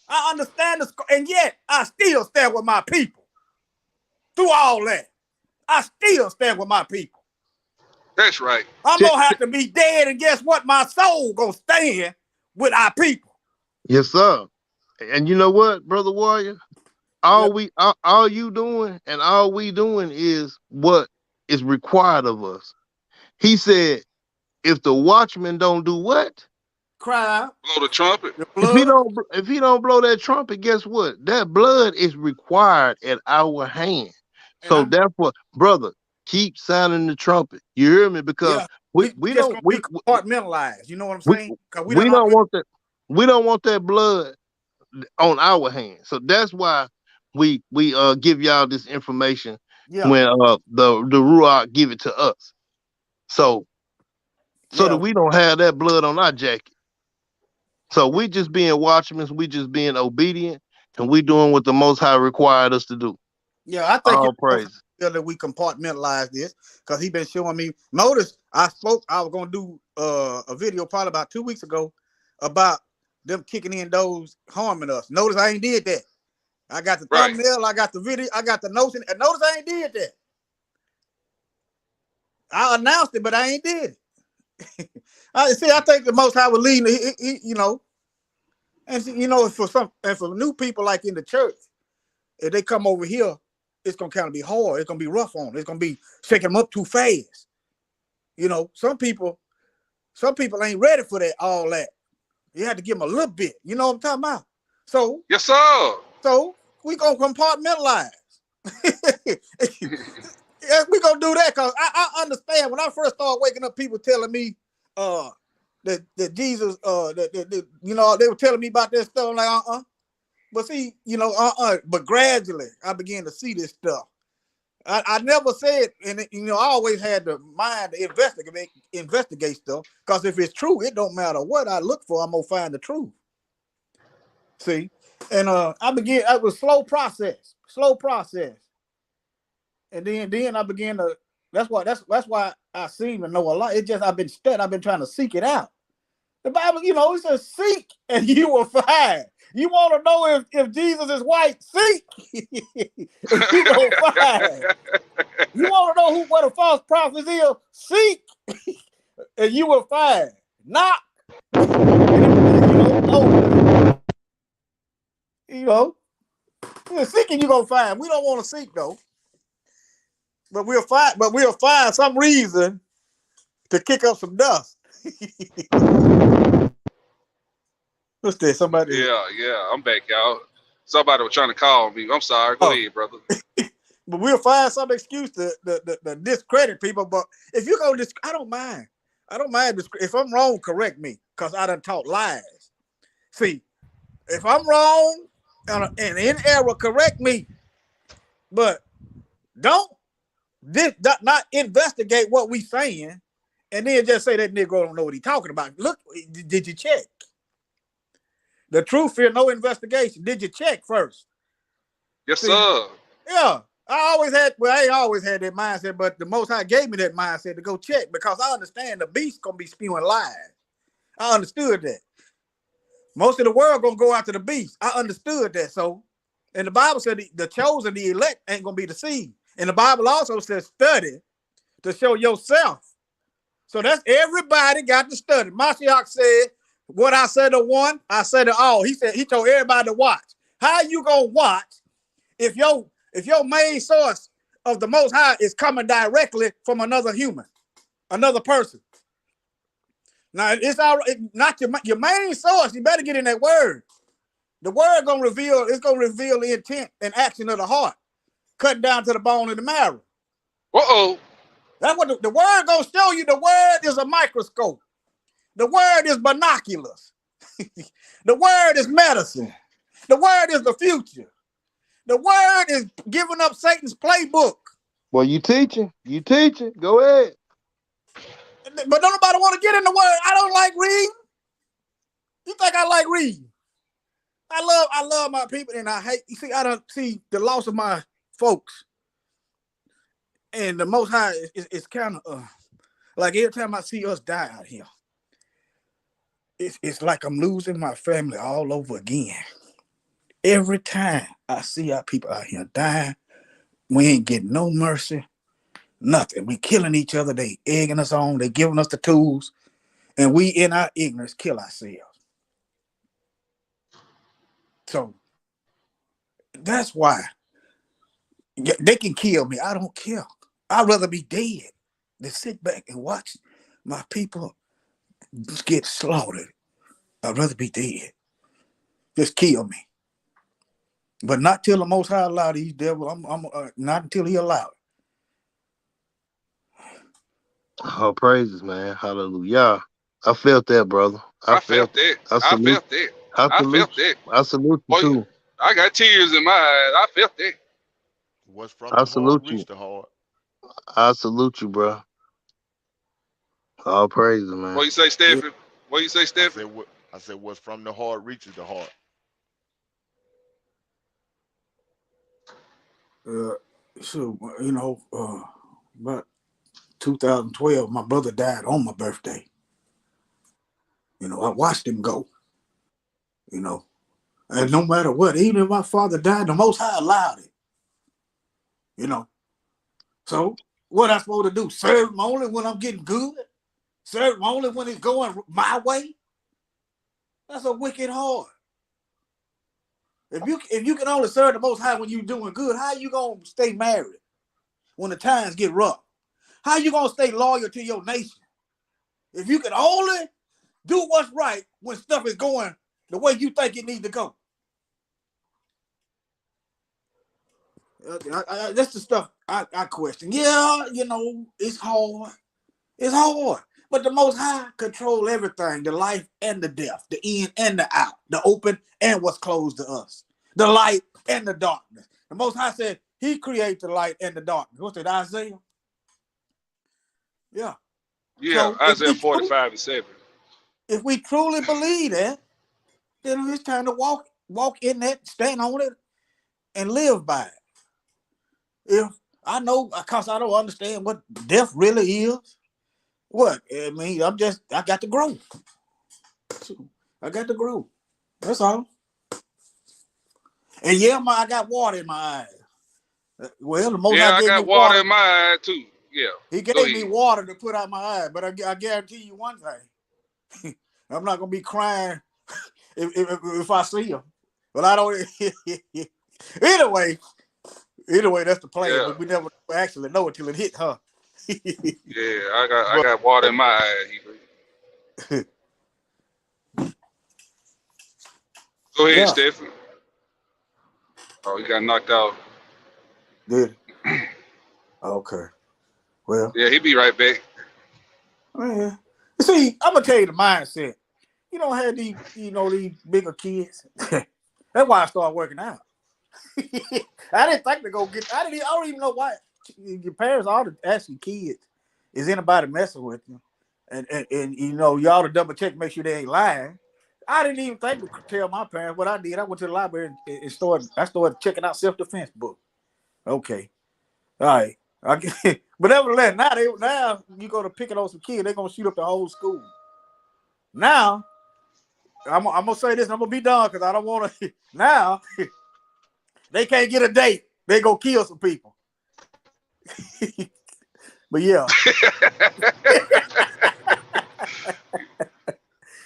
I understand this, and yet I still stand with my people. Through all that, I still stand with my people. That's right. I'm gonna have to be dead, and guess what? My soul gonna stand with our people. Yes, sir. And you know what, brother Warrior? All you doing and all we doing is what is required of us. He said, if the watchman don't do what? Cry out. Blow the trumpet. If he don't blow that trumpet, guess what? That blood is required at our hand. So therefore, brother, keep sounding the trumpet. You hear me? Because we don't compartmentalize. You know what I'm saying? We don't want that. We don't want that blood on our hands. So that's why we give y'all this information when the Ruach give it to us. So that we don't have that blood on our jacket. So we just being watchmen, we just being obedient, and we doing what the Most High required us to do. Yeah, I think all praise that we compartmentalize this because he been showing me. Notice I was gonna do a video probably about 2 weeks ago about them kicking in those harming us. Notice I ain't did that. I got the thumbnail, I got the video, I got the notes, and notice I ain't did that. I announced it, but I ain't did it. I think the Most High will lead, and for new people like in the church, if they come over here, it's gonna kind of be hard. It's gonna be rough on them. It's gonna be shaking them up too fast. Some people ain't ready for that. All that you have to give them a little bit. You know what I'm talking about? So yes, sir. So we gonna compartmentalize. We gonna do that because I understand when I first started waking up, people telling me that Jesus they were telling me about that stuff. I'm like but see but gradually I began to see this stuff. I never said, and I always had the mind to investigate stuff because if it's true, it don't matter what I look for, I'm gonna find the truth. See, and it was slow process. And then I began to. That's why I seem to know a lot. It's just I've been studying. I've been trying to seek it out. The Bible, it says seek and you will find. You want to know if Jesus is white? Seek. You gonna find. You want to know what a false prophet is? Seek, and you will find. Knock. Seeking you gonna find. We don't want to seek though, but we'll find. But we'll find some reason to kick up some dust. What's that? Somebody? Yeah, I'm back, y'all. Somebody was trying to call me. I'm sorry. Go ahead, brother. But we'll find some excuse to discredit people. But if you go, I don't mind. I don't mind. If I'm wrong, correct me, because I done taught lies. See, if I'm wrong and in error, correct me. But don't not investigate what we saying and then just say that Negro don't know what he's talking about. Look, did you check? The truth fear no investigation. Did you check first? Yes, sir. Yeah. I ain't always had that mindset, but the Most High gave me that mindset to go check because I understand the beast gonna be spewing lies. I understood that. Most of the world gonna go after the beast. I understood that. So, and the Bible said the chosen, the elect, ain't gonna be deceived. And the Bible also says study to show yourself. So that's everybody got to study. Mashiach said, what I said to one, I said to all. He told everybody to watch. How you gonna watch if your main source of the Most High is coming directly from another human, another person? Now it's not your main source. You better get in that word. The word gonna reveal the intent and action of the heart, cutting down to the bone and the marrow. That's what the word gonna show you. The word is a microscope. The word is binoculars. The word is medicine. The word is the future. The word is giving up Satan's playbook. Well, you teaching. Go ahead. But don't nobody want to get in the word. I don't like reading. You think I like reading? I love my people, and I hate. You see, I don't see the loss of my folks, and the Most High is kind of like every time I see us die out here, it's like I'm losing my family all over again. Every time I see our people out here dying, we ain't getting no mercy, nothing. We killing each other. They egging us on. They giving us the tools, and we in our ignorance kill ourselves. So that's why they can kill me. I don't care. I'd rather be dead than sit back and watch my people get slaughtered. I'd rather be dead. Just kill me. But not till the Most High allow these devils. Not until he allow it. Oh, praises, man. Hallelujah. I felt that, brother. I felt that. I salute that. I salute you too. I got tears in my eyes. I felt that. What's from the heart reach the heart. I salute you, bro. All praises, man. What you say, Stephen? What you say, Stephen? I said, what's from the heart reaches the heart. So, about 2012, my brother died on my birthday. I watched him go. And no matter what, even if my father died, the Most High allowed it. So what I supposed to do? Serve him only when I'm getting good? Serve him only when it's going my way? That's a wicked heart. If you can only serve the Most High when you're doing good, how you gonna stay married when the times get rough? How you gonna stay loyal to your nation? If you can only do what's right when stuff is going the way you think it needs to go. That's the stuff I question. Yeah, it's hard. It's hard. But the Most High control everything, the life and the death, the in and the out, the open and what's closed to us, the light and the darkness. The Most High said he created the light and the darkness. What's that, Isaiah? Yeah. Yeah, so Isaiah 45:7. If we truly believe that, then it's time to walk in that, stand on it, and live by it. If I know, because I don't understand what death really is. What? I mean, I got to grow. I got to grow. That's all. And yeah, I got water in my eyes. Well, the most Yeah, I I gave got me water in my eye too. Yeah. He Go gave me ahead. water to put out my eye, but I guarantee you one thing: I'm not gonna be crying if I see him. But I don't. Anyway, that's the plan. Yeah. But we never actually know it till it hit her. Yeah, I got water in my eye. Go ahead, Yeah. Stephen. Oh, he got knocked out. Did okay. Well, Yeah, he'll be right back. man. See, I'm gonna tell you the mindset. You don't have these, these bigger kids. That's why I started working out. I didn't think to go get. I don't even know why. Your parents ought to ask your kids, is anybody messing with you? And you ought to double check, make sure they ain't lying. I didn't even think to tell my parents what I did. I went to the library and started checking out self-defense books. Okay. All right. But nevertheless, now you go to picking on some kids, they're gonna shoot up the whole school. Now, I'm gonna say this, and I'm gonna be done because I don't wanna now they can't get a date. They go kill some people. But yeah.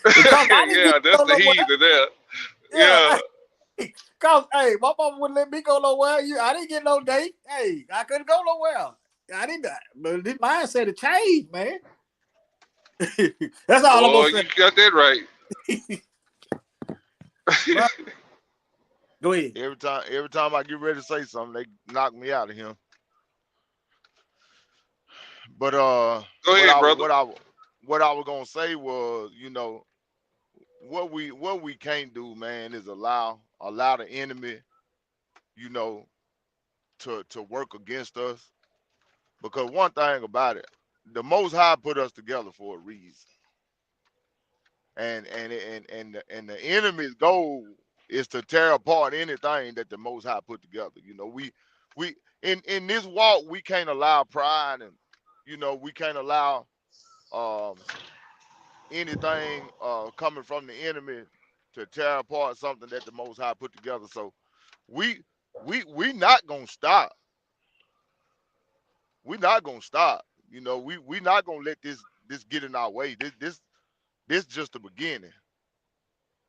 Yeah, that's the heathen there. Yeah. Cause hey, my mama wouldn't let me go nowhere. I didn't get no date. Hey, I couldn't go nowhere. I didn't. But this mindset had changed, man. That's all I'm gonna say. You got that right. Go ahead. Every time I get ready to say something, they knock me out of here. But go ahead, brother. What I was gonna say was, what we can't do, man, is allow the enemy, to work against us. Because one thing about it, the Most High put us together for a reason. And the enemy's goal is to tear apart anything that the Most High put together. We in this walk, we can't allow pride, and we can't allow anything coming from the enemy to tear apart something that the Most High put together. So we not gonna stop. We're not gonna stop. We not gonna let this get in our way. This just the beginning.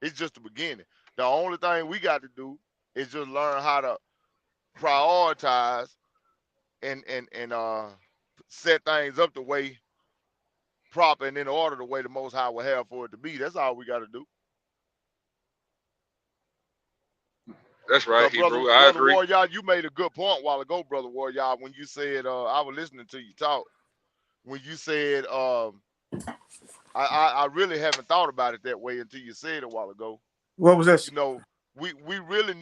It's just the beginning. The only thing we got to do is just learn how to prioritize and set things up the way proper and in order the way the Most High will have for it to be. That's all we got to do. That's right, Hebrew. I agree. Warrior, you made a good point a while ago, Brother Warrior, when you said, I was listening to you talk, when you said, I really haven't thought about it that way until you said it a while ago. What was that? We really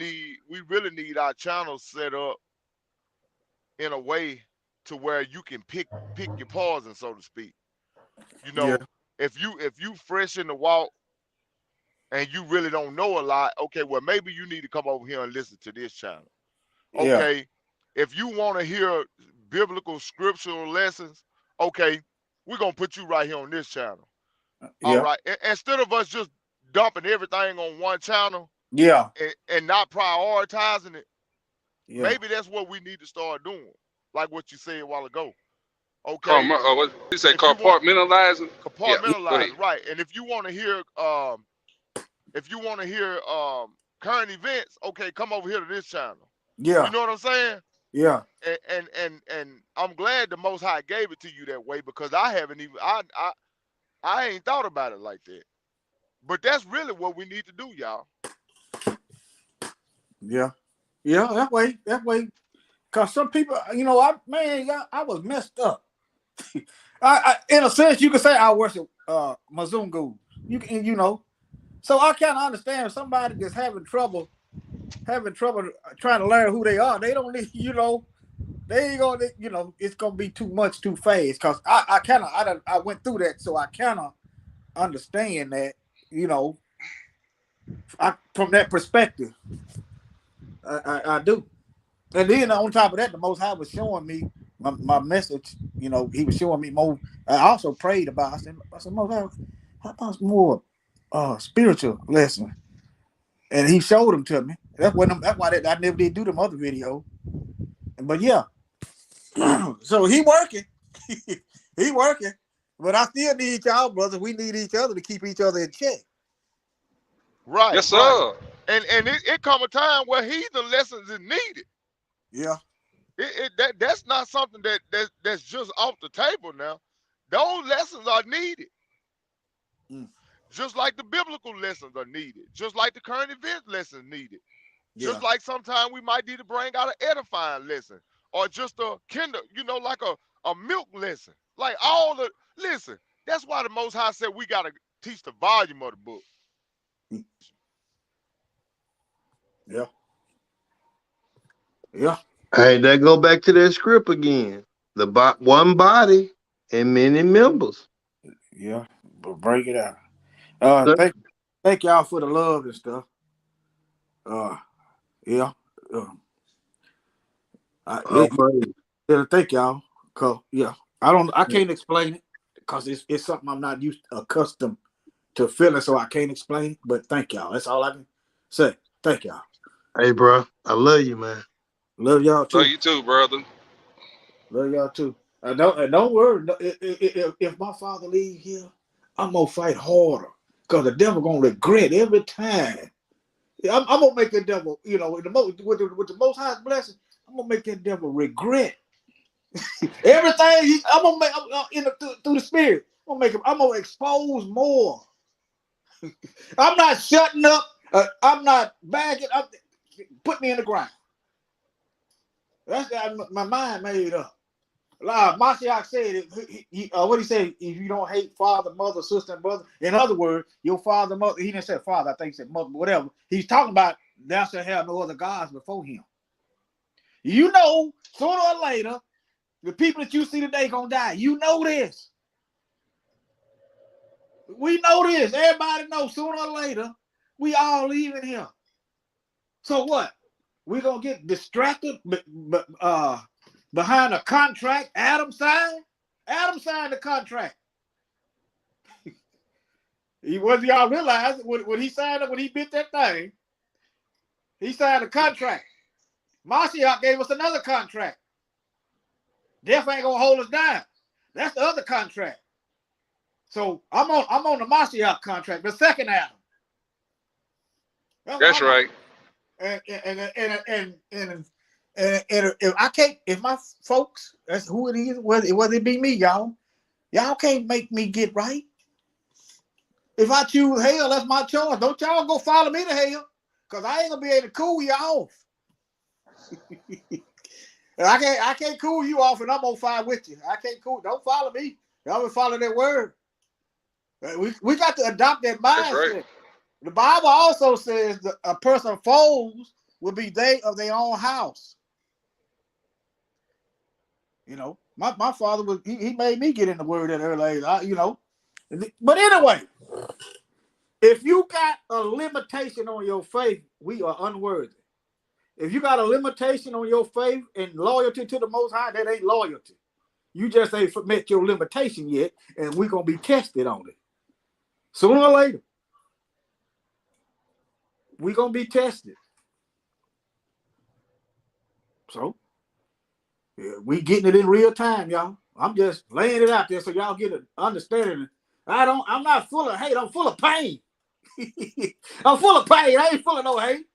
need our channel set up in a way to where you can pick your poison, so to speak. If you fresh in the walk and you really don't know a lot, okay, well, maybe you need to come over here and listen to this channel. Okay. Yeah. If you want to hear biblical scriptural lessons, okay, we're going to put you right here on this channel. Yeah. All right. Instead of us just dumping everything on one channel, and not prioritizing it, maybe that's what we need to start doing, like what you said a while ago. Okay. What you say? Compartmentalizing. Compartmentalizing, right? And if you want to hear, current events, okay, come over here to this channel. Yeah. You know what I'm saying? Yeah. And I'm glad the Most High gave it to you that way, because I haven't even I ain't thought about it like that. But that's really what we need to do, y'all. Yeah. Yeah, that way. Cause some people, I was messed up. I in a sense, you could say I worship Mzungu. You can, so I kind of understand somebody that's having trouble trying to learn who they are. They don't need, they ain't gonna, it's gonna be too much too fast. Cause I went through that, so I kind of understand that, from that perspective. I do. And then on top of that, the Most High was showing me my message. He was showing me more. I also prayed about. I said, Most High, how about more spiritual lesson? And he showed them to me, That's why I never did do them other video. But yeah, so he working, he working. But I still need y'all, brothers. We need each other to keep each other in check. Right. Yes, sir. Right. And it come a time where heathen lessons is needed. Yeah. That's not something that's just off the table now. Those lessons are needed. Just like the biblical lessons are needed. Just like the current event lessons needed. Just like sometimes we might need to bring out an edifying lesson or just a kinder, like a milk lesson. Like listen, that's why the Most High said we got to teach the volume of the book. Yeah. Yeah. Hey, that go back to that script again. One body and many members. Yeah. But break it out. Thank y'all for the love and stuff. Yeah. Thank y'all. Cause I can't explain it because it's something I'm not accustomed to feeling, so I can't explain it. But thank y'all. That's all I can say. Thank y'all. Hey, bro, I love you, man. Love y'all too. Love you too, brother. Love y'all too. Don't worry. If my father leave here, I'm gonna fight harder because the devil gonna regret every time. I'm gonna make the devil, with the Most High's blessing. I'm gonna make that devil regret everything. I'm gonna make through the Spirit. I'm gonna expose more. I'm not shutting up. I'm not bagging up. Put me in the ground. That's my mind made up. Mashiach said, what he said, if you don't hate father, mother, sister, and brother, in other words, your father, mother, he didn't say father, I think he said mother, whatever. He's talking about thou shalt have no other gods before him. Sooner or later, the people that you see today gonna die. You know this. We know this. Everybody knows sooner or later, we all leaving here. So what? We gonna get distracted behind a contract Adam signed? Adam signed the contract. Whether y'all realize when he signed up, when he bit that thing, he signed a contract. Mashiach gave us another contract. Death ain't gonna hold us down. That's the other contract. So I'm on the Mashiach contract, the second Adam. That's right. And if I can't, if my folks, that's who it is, whether it be me, y'all can't make me get right. If I choose hell, that's my choice. Don't y'all go follow me to hell, because I ain't gonna be able to cool you off. I can't cool you off, and I'm on fire with you. I can't cool. Don't follow me. Y'all will follow that word. We got to adopt that mindset. Right. The Bible also says that a person's foes will be they of their own house. My father was he made me get in the word at early age. But anyway, if you got a limitation on your faith, we are unworthy. If you got a limitation on your faith and loyalty to the Most High, that ain't loyalty. You just ain't met your limitation yet, and we're gonna be tested on it. Sooner or later, we're gonna be tested. So we getting it in real time, y'all. I'm just laying it out there so y'all get an understanding. I'm not full of hate. I'm full of pain. I'm full of pain. I ain't full of no hate.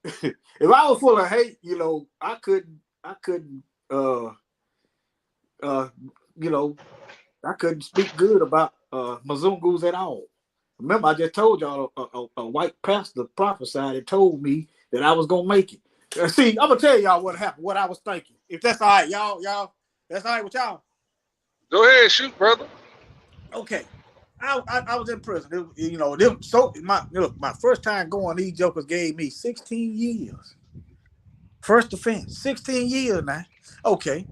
If I was full of hate, I couldn't speak good about Mzungus at all. Remember, I just told y'all a white pastor prophesied and told me that I was gonna make it. See, I'm gonna tell y'all what happened, what I was thinking. If that's all right, y'all, that's all right with y'all. Go ahead, shoot, brother. Okay, I was in prison. My first time going, these jokers gave me 16 years. First offense, 16 years now. Okay,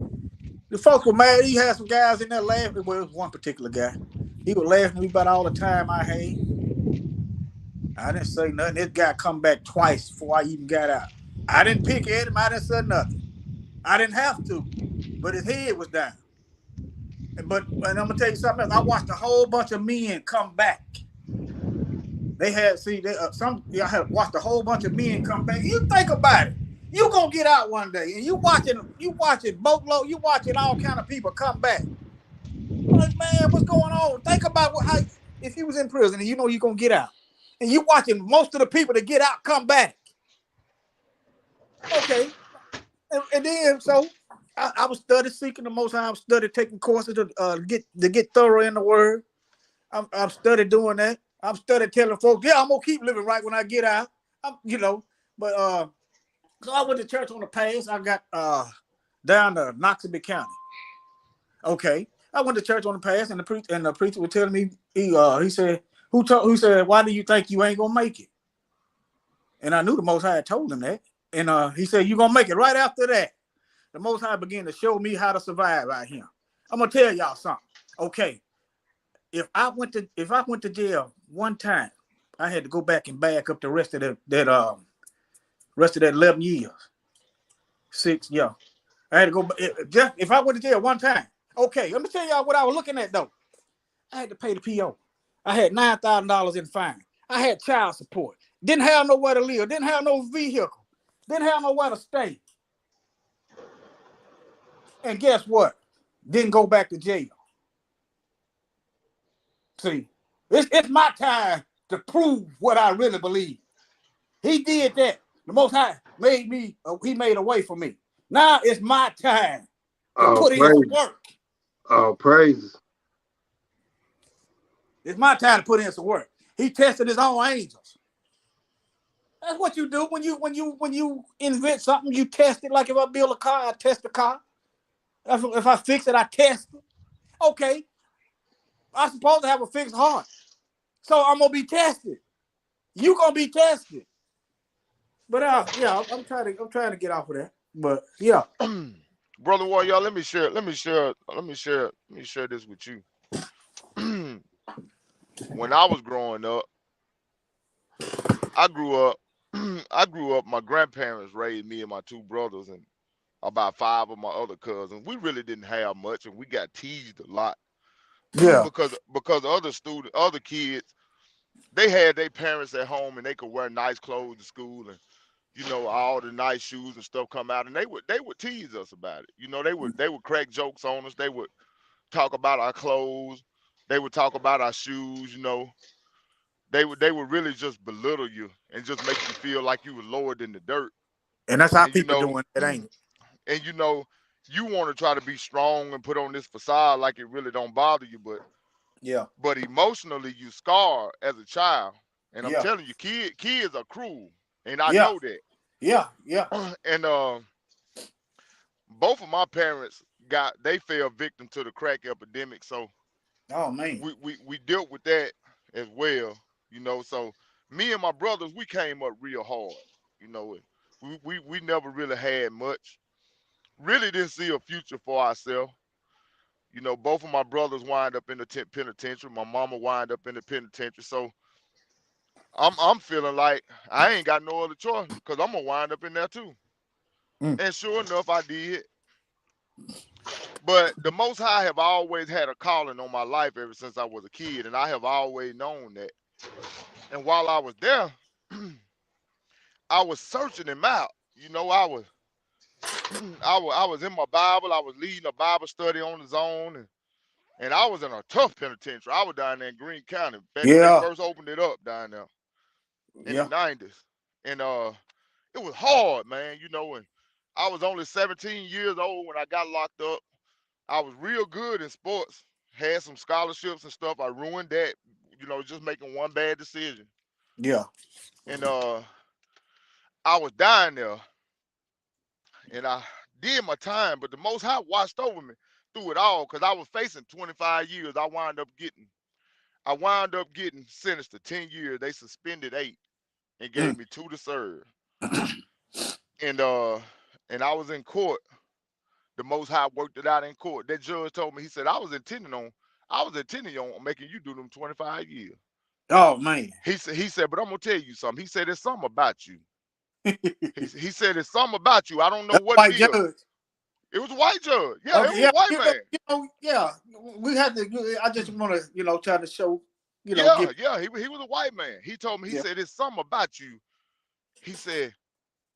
the folks were mad. He had some guys in there laughing. Well, it was one particular guy. He was laughing at me about all the time I had. I didn't say nothing. This guy come back twice before I even got out. I didn't pick at him. I didn't say nothing. I didn't have to, but his head was down. And I'm gonna tell you something else. I watched a whole bunch of men come back. They had I had watched a whole bunch of men come back. You think about it. You gonna get out one day, and you watching boatload. You watching all kind of people come back. Like, man, what's going on? Think about how if you was in prison and you know you're gonna get out, and you watching most of the people that get out come back. Okay, and then so I was seeking the Most High. I was taking courses to get thorough in the Word. I'm studied doing that. I'm studied telling folks, yeah, I'm gonna keep living right when I get out. But so I went to church on the pass. I got down to Noxubee County. Okay, I went to church on the pass, and the preacher was telling me he said, who said, why do you think you ain't gonna make it? And I knew the Most High had told him that, and he said, you're gonna make it. Right after that, the Most High began to show me how to survive out here. I'm gonna tell y'all something. Okay, if I went to jail one time, I had to go back and back up the rest of that 11 years. 6, yeah. I had to go just if I went to jail one time. Okay, let me tell y'all what I was looking at though. I had to pay the PO. I had $9,000 in fine. I had child support. Didn't have nowhere to live. Didn't have no vehicle. Didn't have nowhere to stay. And guess what? Didn't go back to jail. See, it's my time to prove what I really believe. He did that. The Most High made me. He made a way for me. Now it's my time to put in some work. Oh, praise. It's my time to put in some work. He tested his own angels. That's what you do when you invent something. You test it. Like if I build a car, I test the car. If I fix it, I test it. Okay, I'm supposed to have a fixed heart, so I'm gonna be tested. You gonna be tested. But yeah, I'm trying to get off of that. But yeah, Brother Warrior, let me share this with you. When I was growing up, I grew up. My grandparents raised me and my 2 brothers and about 5 of my other cousins. We really didn't have much, and we got teased a lot. yeah, because other kids, they had their parents at home and they could wear nice clothes to school, and all the nice shoes and stuff come out, and they would tease us about it. They would crack jokes on us. They would talk about our clothes. They would talk about our shoes. They would really just belittle you and just make you feel like you were lower than the dirt. and that's how people doing it, ain't it? And you want to try to be strong and put on this facade like it really don't bother you, but emotionally you scar as a child. And I'm telling you, kids are cruel, and I know that. Yeah. And both of my parents fell victim to the crack epidemic, so oh man, we dealt with that as well. So me and my brothers, we came up real hard. We never really had much. Really didn't see a future for ourselves. Both of my brothers wind up in the penitentiary. My mama wind up in the penitentiary. So I'm feeling like I ain't got no other choice because I'm gonna wind up in there too. And sure enough, I did. But the Most High have always had a calling on my life ever since I was a kid, and I have always known that. And while I was there, I was searching him out. I was in my Bible. I was leading a Bible study on the zone, and I was in a tough penitentiary. I was down there in Greene County back when they first opened it up down there in the 90s. And it was hard, man, and I was only 17 years old when I got locked up. I was real good in sports, had some scholarships and stuff. I ruined that, just making one bad decision. Yeah. And I was down there, and I did my time, but the Most High watched over me through it all because I was facing 25 years. I wound up getting sentenced to 10 years. They suspended 8 and gave me 2 to serve. And I was in court. The Most High worked it out in court. That judge told me, he said, I was intending on making you do them 25 years. Oh man. He said, but I'm gonna tell you something. He said, there's something about you. he said, there's something about you. I don't know what it is. Judge. It was a white judge. Yeah, it was a white man. We had to. I just want to, try to show you know, Yeah, get yeah. He was a white man. He told me, he yeah. said, "There's something about you." He said,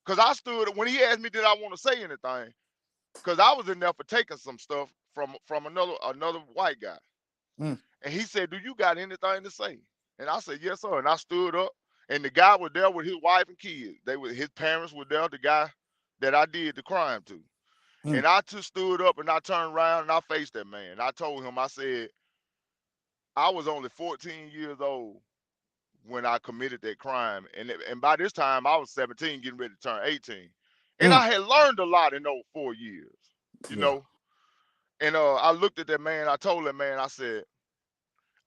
because I stood when he asked me, did I want to say anything? Because I was in there for taking some stuff from another white guy. Mm. And he said, "Do you got anything to say?" And I said, "Yes, sir." And I stood up, and the guy was there with his wife and kids. His parents were there, the guy that I did the crime to. Mm. And I just stood up and I turned around and I faced that man. I told him, I said, I was only 14 years old when I committed that crime. And by this time I was 17, getting ready to turn 18. And Mm. I had learned a lot in those 4 years, you Yeah. know. And I looked at that man, I told that man, I said,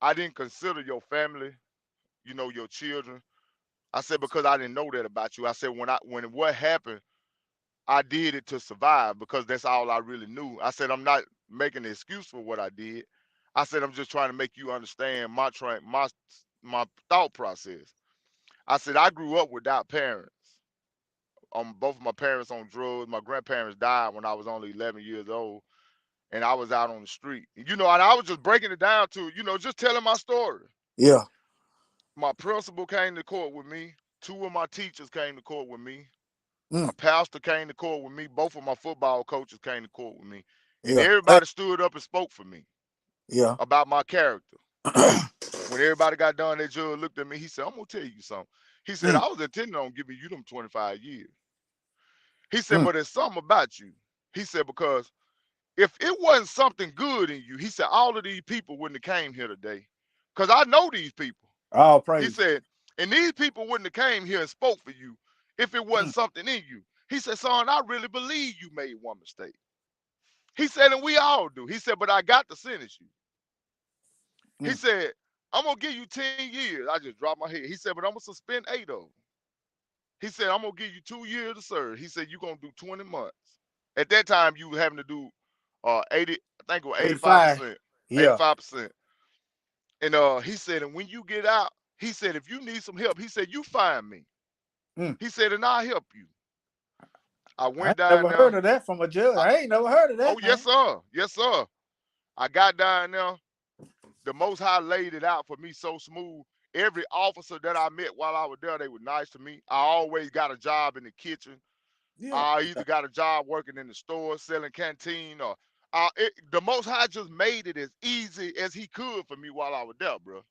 I didn't consider your family, you know, your children. I said, because I didn't know that about you. I said, when what happened, I did it to survive because that's all I really knew. I said, I'm not making an excuse for what I did. I said, I'm just trying to make you understand my thought process. I said, I grew up without parents. Both of my parents on drugs. My grandparents died when I was only 11 years old, and I was out on the street. You know, and I was just breaking it down to, you know, just telling my story. Yeah. My principal came to court with me. 2 of my teachers came to court with me. Mm. A pastor came to court with me. Both of my football coaches came to court with me. And Yeah. everybody stood up and spoke for me Yeah. about my character. When everybody got done, that judge looked at me. He said, I'm going to tell you something. He said, Mm. I was intending on giving you them 25 years. He said, Mm. but there's something about you. He said, because if it wasn't something good in you, he said, all of these people wouldn't have came here today. Because I know these people. All He praise. said, and these people wouldn't have came here and spoke for you if it wasn't Mm. something in you. He said, son, I really believe you made one mistake. He said, and we all do. He said, but I got to sentence you. He Mm. said, I'm going to give you 10 years. I just dropped my head. He said, but I'm going to suspend 8 of them. He said, I'm going to give you 2 years to serve. He said, you're going to do 20 months. At that time, you were having to do 80, I think it was 85. 85%. Yeah. 85%. And he said, and when you get out, he said, if you need some help, he said, you find me. Mm. He said, and I'll help you. I I went ain't down never there. heard of that from a judge. I ain't never heard of that, Oh, man. yes, sir. Yes, sir. I got down there. The Most High laid it out for me so smooth. Every officer that I met while I was there, they were nice to me. I always got a job in the kitchen. Yeah. I either got a job working in the store, selling canteen, or the Most High just made it as easy as he could for me while I was there, bro.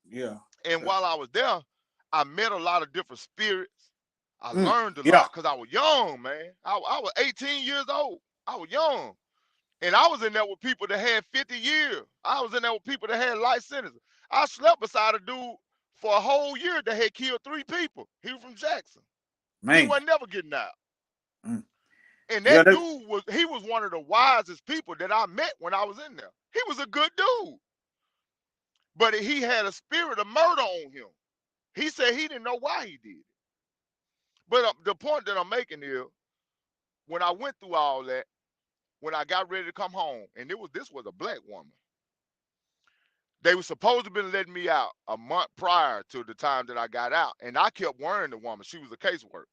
Yeah. And while I was there, I met a lot of different spirits. I Mm. learned a Yeah. lot because I was young, man. I was 18 years old. I was young. And I was in there with people that had 50 years. I was in there with people that had life sentences. I slept beside a dude for a whole year that had killed 3 people. He was from Jackson. He Man. wasn't never getting out. Mm. And Yeah, that dude was one of the wisest people that I met when I was in there. He was a good dude. But he had a spirit of murder on him. He said he didn't know why he did it. But the point that I'm making is, when I went through all that, when I got ready to come home, and this was a black woman. They were supposed to have been letting me out a month prior to the time that I got out, and I kept worrying the woman. She was a caseworker.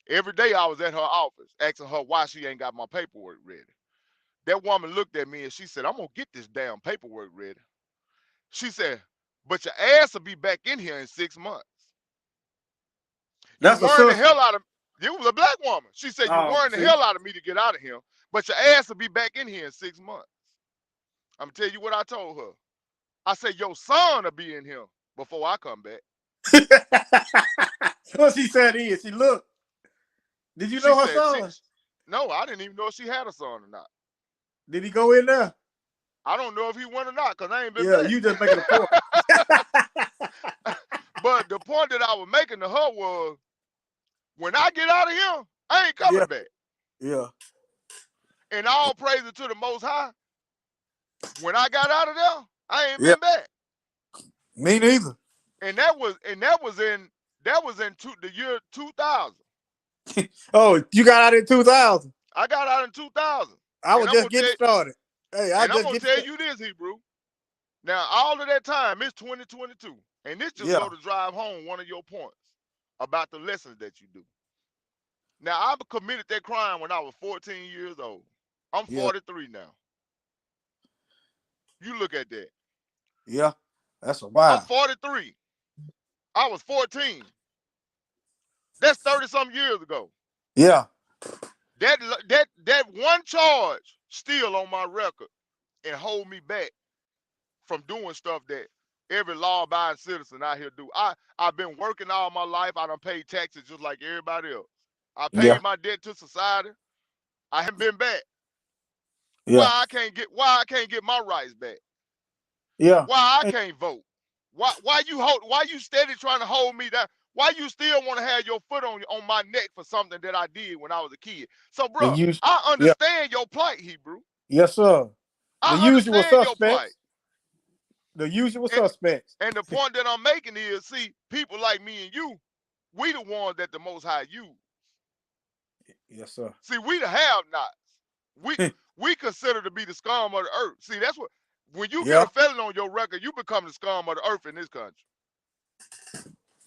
Every day I was at her office asking her why she ain't got my paperwork ready. That woman looked at me and she said, I'm going to get this damn paperwork ready. She said, but your ass will be back in here in 6 months. That's you a worrying the sister. hell out of me. It was a black woman. She said, you Oh, worrying the see? hell out of me to get out of here, but your ass will be back in here in 6 months. I'm going to tell you what I told her. I said, your son will be in here before I come back. What she said is, she looked. Did you know her son? No, I didn't even know if she had a son or not. Did he go in there? I don't know if he went or not because I ain't been Yeah, back. you just making a point. But the point that I was making to her was, when I get out of here, I ain't coming back. Yeah. And all praises to the Most High. When I got out of there, I ain't been back. Me neither. And that was in the year 2000. Oh, you got out in 2000. I got out in 2000. I was just getting started. Hey, I'm gonna tell you this, Hebrew. Now, all of that time, it's 2022. And this just go to drive home one of your points about the lessons that you do. Now, I committed that crime when I was 14 years old. I'm 43 now. You look at that. Yeah. That's a I'm while. 43. I was 14. That's 30-something years ago. Yeah. That one charge still on my record and hold me back from doing stuff that every law-abiding citizen out here do. I've been working all my life. I done paid taxes just like everybody else. I paid Yeah. my debt to society. I haven't been back. Yeah. Why I can't get my rights back? Yeah. Why I can't vote? Why you steady trying to hold me down? Why you still want to have your foot on my neck for something that I did when I was a kid? So, The bro, us- I yeah. understand your plight, Hebrew. Yes, sir. The I usual understand your plight. suspects. The usual And, suspects. and the point that I'm making is, see, people like me and you, we the ones that the Most High use. Yes, sir. See, we the have-nots. We consider to be the scum of the earth. See, that's what, when you get Yeah. a felon on your record, you become the scum of the earth in this country.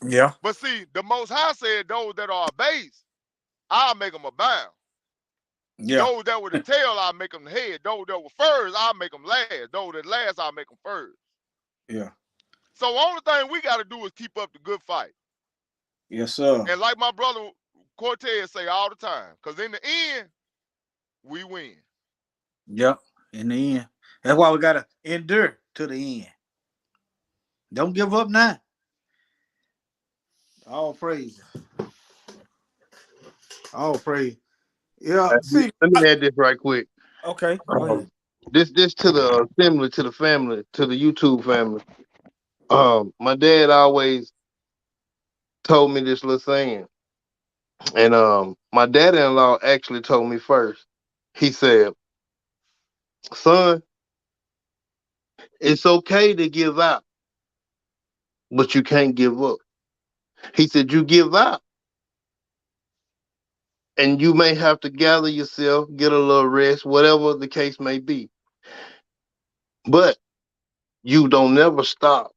Yeah. But see, the Most High said those that are base, I'll make them abound. Yeah. Those that were the tail, I'll make them the head. Those that were furs, I'll make them last. Those that last, I'll make them first. Yeah. So the only thing we got to do is keep up the good fight. Yes, sir. And like my brother Cortez say all the time, because in the end, we win. Yep. In the end. That's why we gotta endure to the end. Don't give up now. All praise. All praise. Yeah. See. Let me add this right quick. Okay. Go ahead. This to the assembly, to the family, to the YouTube family. My dad always told me this little saying, and my dad-in-law actually told me first. He said, "Son, it's okay to give out, but you can't give up." He said, "You give out, and you may have to gather yourself, get a little rest, whatever the case may be. But you don't never stop,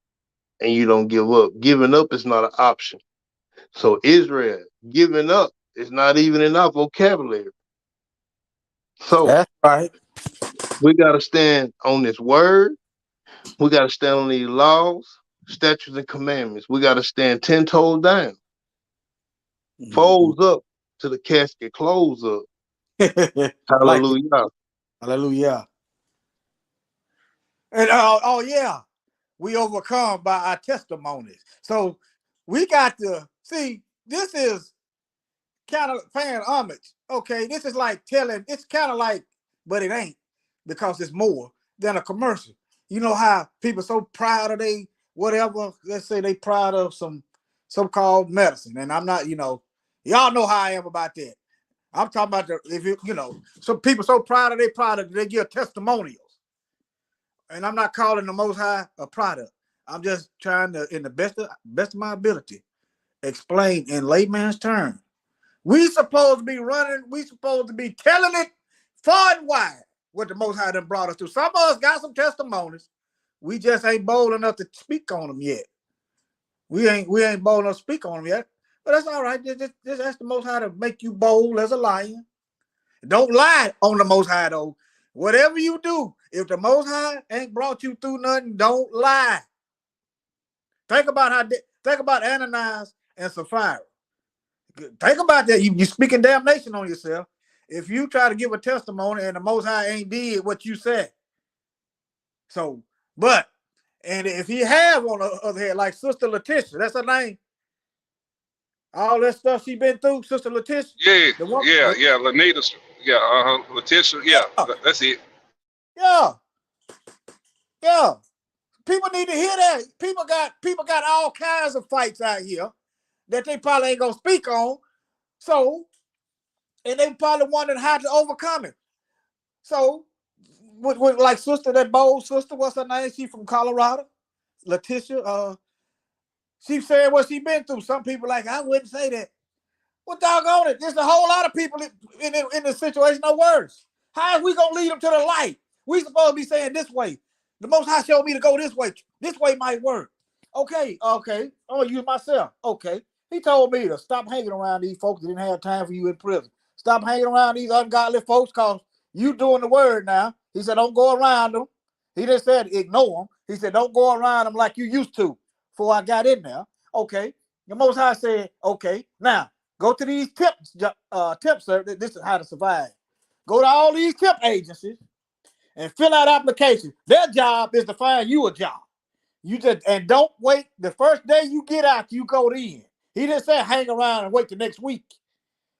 and you don't give up. Giving up is not an option." So Israel, giving up is not even in our vocabulary. So That's right. we got to stand on this word. We got to stand on these laws, statutes, and commandments. We got to stand 10 toes down, folds up to the casket, close up. Hallelujah. Like hallelujah. And oh yeah, we overcome by our testimonies. So we got to see, this is kind of paying homage. Okay, this is like telling, it's kind of like, but it ain't, because it's more than a commercial. You know how people so proud of they whatever, let's say they proud of some so-called medicine. And I'm not, y'all know how I am about that. I'm talking about if some people so proud of their product, they give testimonials. And I'm not calling the Most High a product. I'm just trying to, in the best of my ability, explain in layman's terms. We supposed to be running, we supposed to be telling it far and wide what the Most High done brought us through. Some of us got some testimonies. We just ain't bold enough to speak on them yet. We ain't bold enough to speak on them yet. But that's all right. Just ask the Most High to make you bold as a lion. Don't lie on the Most High, though. Whatever you do, if the Most High ain't brought you through nothing, don't lie. Think about Ananias and Sapphira. Think about that. You speaking damnation on yourself if you try to give a testimony and the Most High ain't did what you said. So, and if he have, on the other hand, like Sister Letitia, that's her name. All that stuff she been through, Sister Letitia. Yeah, Lanita, Letitia, that's it. Yeah. People need to hear that. People got all kinds of fights out here that they probably ain't gonna speak on. So, and they probably wondering how to overcome it. So, with like sister, that bold sister, what's her name? She from Colorado, Letitia. She said what she been through. Some people like, I wouldn't say that. Well, doggone it, there's a whole lot of people in this situation no worse. How are we gonna lead them to the light? We supposed to be saying this way. The Most High showed me to go this way. This way might work. Okay. I'm gonna use myself. Okay. He told me to stop hanging around these folks that didn't have time for you in prison. Stop hanging around these ungodly folks, because you doing the word now. He said, don't go around them. He just said, ignore them. He said, don't go around them like you used to before I got in there. Okay. The Most High said, okay, now go to these temp service. This is how to survive. Go to all these temp agencies and fill out applications. Their job is to find you a job. You just, and don't wait. The first day you get out, you go in. He didn't say hang around and wait the next week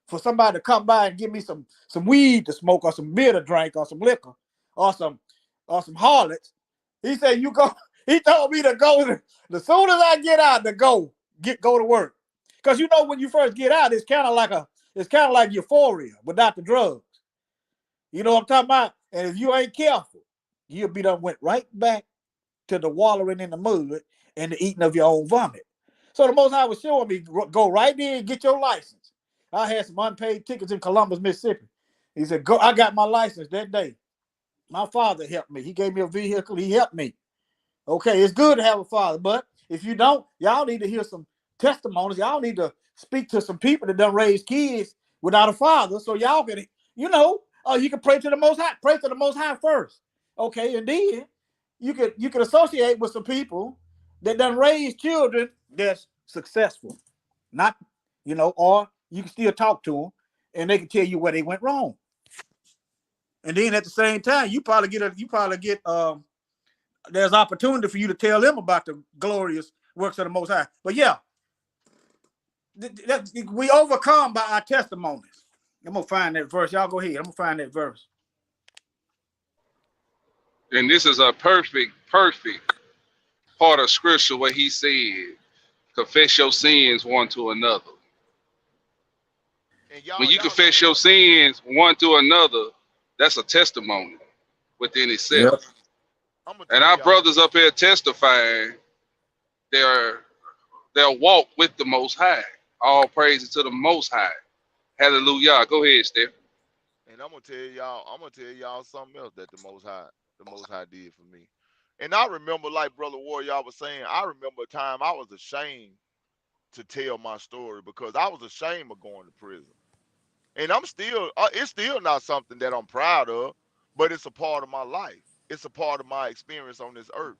for somebody to come by and give me some weed to smoke or some beer to drink or some liquor or some harlots. He said, you go. He told me to go. As soon as I get out, to go to work. Because you know when you first get out, it's kind of like euphoria without the drugs. You know what I'm talking about? And if you ain't careful, you'll be done went right back to the wallowing in the mud and the eating of your own vomit. So the Most High was showing me, go right there and get your license. I had some unpaid tickets in Columbus, Mississippi. He said, go. I got my license that day. My father helped me. He gave me a vehicle. He helped me. Okay, it's good to have a father, but if you don't, y'all need to hear some testimonies. Y'all need to speak to some people that done raise kids without a father, so y'all can, you can pray to the Most High. Pray to the Most High first. Okay, and then you could associate with some people that done raise children that's successful. Not, or you can still talk to them and they can tell you where they went wrong. And then at the same time, you probably get there's opportunity for you to tell them about the glorious works of the Most High. But yeah, we overcome by our testimonies. I'm gonna find that verse. Y'all go ahead. I'm gonna find that verse. And this is a perfect part of scripture where he said, confess your sins one to another. And when you confess your sins one to another, that's a testimony within itself. Yep. And our brothers up here testifying their walk with the Most High. All praises to the Most High. Hallelujah. Go ahead, Steph. And I'm gonna tell y'all something else that the Most High did for me. And I remember, like Brother Warrior was saying, I remember a time I was ashamed to tell my story because I was ashamed of going to prison. And I'm still, it's still not something that I'm proud of, but it's a part of my life. It's a part of my experience on this earth.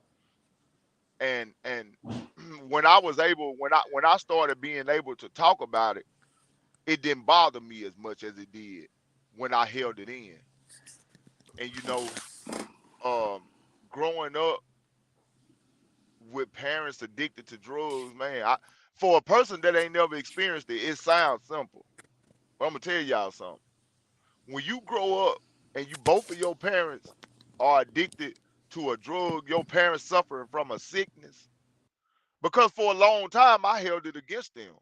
And when I started being able to talk about it, it didn't bother me as much as it did when I held it in. And growing up with parents addicted to drugs, man, for a person that ain't never experienced it, it sounds simple. But I'm gonna tell y'all something. When you grow up and both of your parents are addicted to a drug, your parents suffering from a sickness, because for a long time I held it against them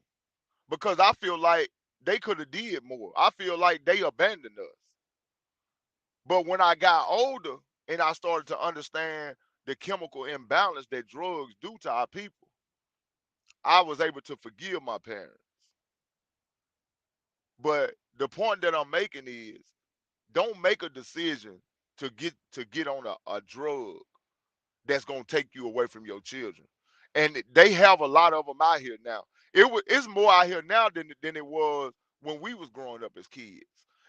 because I feel like they could have did more. I feel like they abandoned us. But when I got older and I started to understand the chemical imbalance that drugs do to our people, I was able to forgive my parents. But the point that I'm making is, don't make a decision to get on a drug that's gonna take you away from your children. And they have a lot of them out here now. It's more out here now than it was when we was growing up as kids.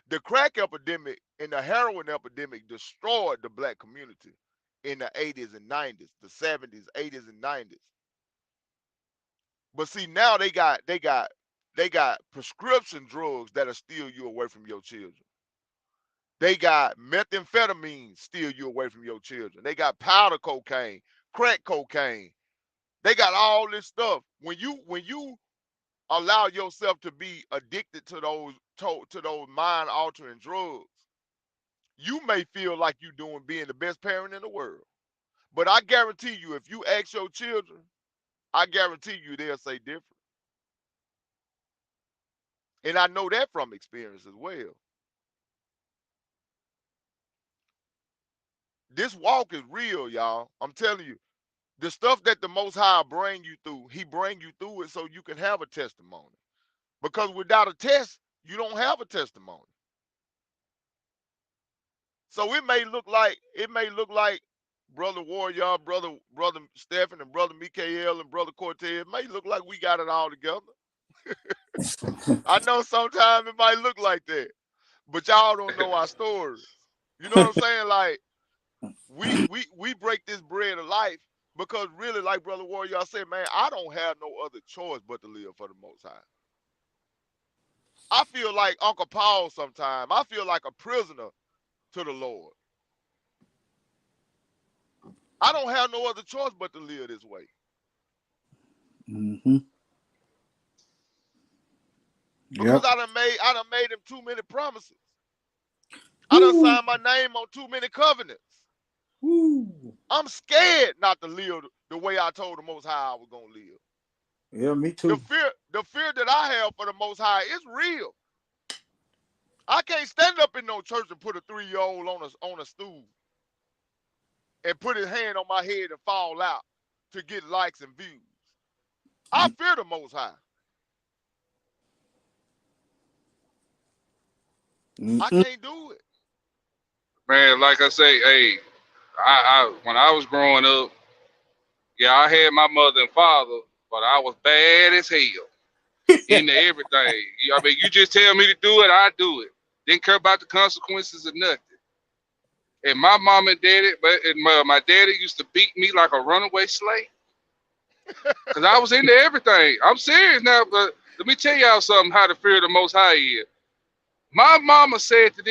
The crack epidemic and the heroin epidemic destroyed the black community in the 80s and 90s, the 70s, 80s, and 90s. But see, now they got prescription drugs that'll steal you away from your children. They got methamphetamine steal you away from your children. They got powder cocaine, crack cocaine. They got all this stuff. When you allow yourself to be addicted to those mind-altering drugs, you may feel like you're being the best parent in the world. But I guarantee you, if you ask your children, I guarantee you they'll say different. And I know that from experience as well. This walk is real, y'all. I'm telling you. The stuff that the Most High bring you through, he bring you through it so you can have a testimony. Because without a test, you don't have a testimony. So it may look like Brother Warrior, brother Stephen, and Brother Mikael, and Brother Cortez, it may look like we got it all together. I know sometimes it might look like that, but y'all don't know our stories. You know what I'm saying? Like, We break this bread of life because really, like Brother Warrior said, man, I don't have no other choice but to live for the Most High. I feel like Uncle Paul sometimes. I feel like a prisoner to the Lord. I don't have no other choice but to live this way. Mm-hmm. Because I done made him too many promises. I done signed my name on too many covenants. Ooh. I'm scared not to live the way I told the Most High I was gonna live. Yeah, me too. The fear that I have for the Most High is real. I can't stand up in no church and put a 3-year-old on a stool and put his hand on my head and fall out to get likes and views. I fear the Most High. I can't do it. Man, like I say, hey, I when I was growing up, yeah, I had my mother and father, but I was bad as hell into everything. I mean, you just tell me to do it, I do it. Didn't care about the consequences of nothing. And my mom and daddy, my daddy used to beat me like a runaway slave. Because I was into everything. I'm serious now, but let me tell y'all something, how the fear of the Most High is. My mama said to